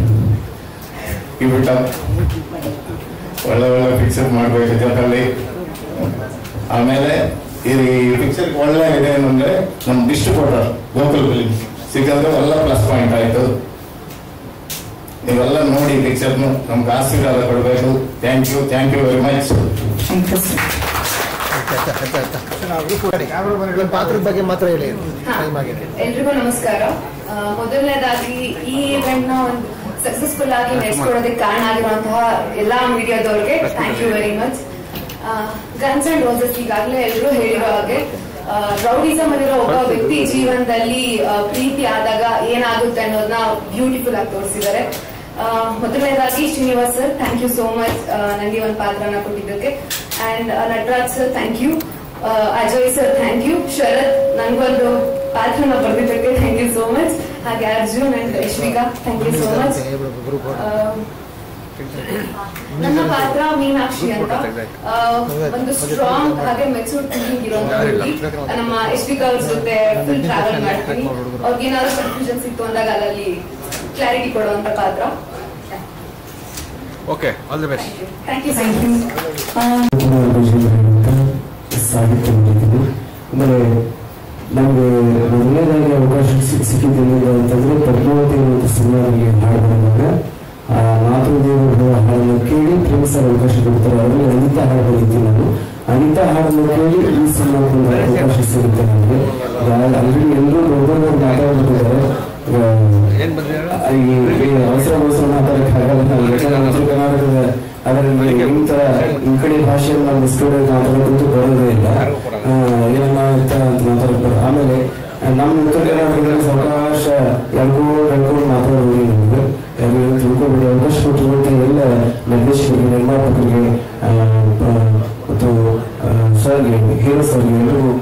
Speaker 9: ಇಬಿಟ್ಟ ಒಳ್ಳೆ ಒಳ್ಳೆ ಪಿಕ್ಚರ್ ಮಾಡಬೇಕು ಜೊತೆಯಲ್ಲಿ. ಆಮೇಲೆ ಈ ಪಿಕ್ಚರ್ ಒಳ್ಳೆ ಇದೆ ಏನಂದ್ರೆ ನಮ್ಮ ಡಿಸ್ಟ್ರಿಬ್ಯೂಟರ್ ಲೋಕಲ್ ಫಿಲಿಮ್ ಸಿಕ್ಕಿದ್ರೆ ಎಲ್ಲ ಪ್ಲಸ್ ಪಾಯಿಂಟ್ ಆಯ್ತು. ನೀವೆಲ್ಲ ನೋಡಿ ಪಿಕ್ಚರ್ನು ನಮ್ಗೆ ಆಶೀರ್ವಾದ ಕೊಡಬೇಕು. Thank you very much.
Speaker 4: ಪಾತ್ರದ ಬಗ್ಗೆ ಮಾತ್ರ ಹೇಳಿ.
Speaker 10: ಎಲ್ರಿಗೂ ನಮಸ್ಕಾರ. ಮೊದಲನೇದಾಗಿ ಈ ಇವೆಂಟ್ ನ ಒಂದು ಸಕ್ಸಸ್ಫುಲ್ ಆಗಿ ನಡೆಸ್ಕೊಡೋದಕ್ಕೆ ಕಾರಣ ಆಗಿರುವಂತಹ ಎಲ್ಲಾ ಮೀಡಿಯಾದವ್ರಿಗೆ thank you very much. Guns and roses ಈಗಾಗಲೇ ಎಲ್ಲರೂ ಹೇಳಿರೋ ಹಾಗೆ ರೌಡಿಸಮ್ ಅಲ್ಲಿರೋ ಒಬ್ಬ ವ್ಯಕ್ತಿ ಜೀವನದಲ್ಲಿ ಪ್ರೀತಿ ಆದಾಗ ಏನಾಗುತ್ತೆ ಅನ್ನೋದನ್ನ ಬ್ಯೂಟಿಫುಲ್ ಆಗಿ ತೋರಿಸಿದ್ದಾರೆ. ಮೊದಲನೇದಾಗಿ Srinivas sir thank you so much ನನಗೆ ಒಂದು ಪಾತ್ರನ ಕೊಟ್ಟಿದ್ದಕ್ಕೆ. And Nataraj sir thank you. Ajay sir thank you. Sharath ನನ್ಗೊಂದು ಪಾತ್ರನ ಬರ್ದಿದ್ದಕ್ಕೆ ಥ್ಯಾಂಕ್ ಯು ಸೋ ಮಚ್. ಹಾಗೆ Arjun and Yashvika thank you so much. ನನ್ನ ಪಾತ್ರ ಮೀನಾಕ್ಷಿ ಅಂತ, ಒಂದು ಸ್ಟ್ರಾಂಗ್ ಹಾಗೆ ಮೆಚೂರ್ ಥಿಂಕಿಂಗ್ ಇರುವಂತ ಹುಡುಗಿ. ನಮ್ಮ ಯಶ್ವಿಕಾ ಅವ್ರ ಜೊತೆ ಫುಲ್ ಟ್ರಾವೆಲ್ ಮಾಡ್ತೀನಿ. ಅವ್ರಿಗೆ ಏನಾದ್ರು ಕನ್ಫ್ಯೂಷನ್ ಸಿಕ್ತು ಅಂದಾಗ ಅಲ್ಲಿ ಕ್ಲಾರಿಟಿ ಕೊಡುವಂತ ಪಾತ್ರ.
Speaker 4: Okay, all the best.
Speaker 10: Thank you.
Speaker 13: ಸಾಹಿತ್ಯ ಮಾಡಿದ್ದೀವಿ. ಅಂದರೆ ನಮಗೆ ಮೊದಲನೇದಾಗಿ ಅವಕಾಶ ಸಿಕ್ಕಿದ್ದೇನೆ ಅಂತಂದರೆ ಪದ್ಮಾವತಿ ಮತ್ತು ಸಿನಿಮಾಗೆ ಹಾಡುವಾಗ ಮಾತೃದೇವರು ಹಾಡನ್ನು ಕೇಳಿ ಪ್ರೇಮಿಸಲು ಅವಕಾಶ ಕೊಡ್ತಾರೆ. ಅವರಲ್ಲಿ ಅನಿತಾ ಹಾಡು ಬರೀತೀನಿ ನಾನು. ಅನಿತಾ ಹಾಡನ್ನು ಕೇಳಿ ಈ ಸಿನಿಮಾಕ್ಕೆ ಅವಕಾಶ ಸಿಗುತ್ತೆ ನನಗೆ. ಆಲ್ರೆಡಿ ಎಲ್ಲರೂ ದೊಡ್ಡವರು ಮಾತಾಡ್ಬಿಟ್ಟಿದ್ದಾರೆ. ಈ ಅವಸರ ಮಾತಾಡೋಕ್ಕಾಗಲ್ಲ. ಉತ್ತರ ಕರ್ನಾಟಕದ ಅದರಲ್ಲಿ ಇಂಥ ಈ ಕಡೆ ಭಾಷೆಯನ್ನು ನಾವು ಮಿಸ್ಕೋಡಾಗಿ ಮಾತಾಡೋದಂತೂ ಬರೋದೇ ಇಲ್ಲ. ಏನನ್ನ ಅಂತ ಮಾತಾಡ್ತಾರೆ. ಆಮೇಲೆ ನಮ್ಮ ಉತ್ತರ ಕರ್ನಾಟಕದಲ್ಲಿ ಅವಕಾಶ ಎಳ್ಕೊಂಡು ಮಾತಾಡೋದು ನಮ್ಗೆ ಯಾರು ತಿಳ್ಕೊಬಿಟ್ಟು ಅವಕಾಶ ಕೊಟ್ಟಿರುವಂಥ ಎಲ್ಲ ನಿರ್ದೇಶಕರಿಗೆ, ನಿರ್ಮಾಪಕರಿಗೆ ಮತ್ತು ಸರ್ಗೆ, ಹೀರೋ ಸರ್ಗೆ ಎಲ್ಲರಿಗೂ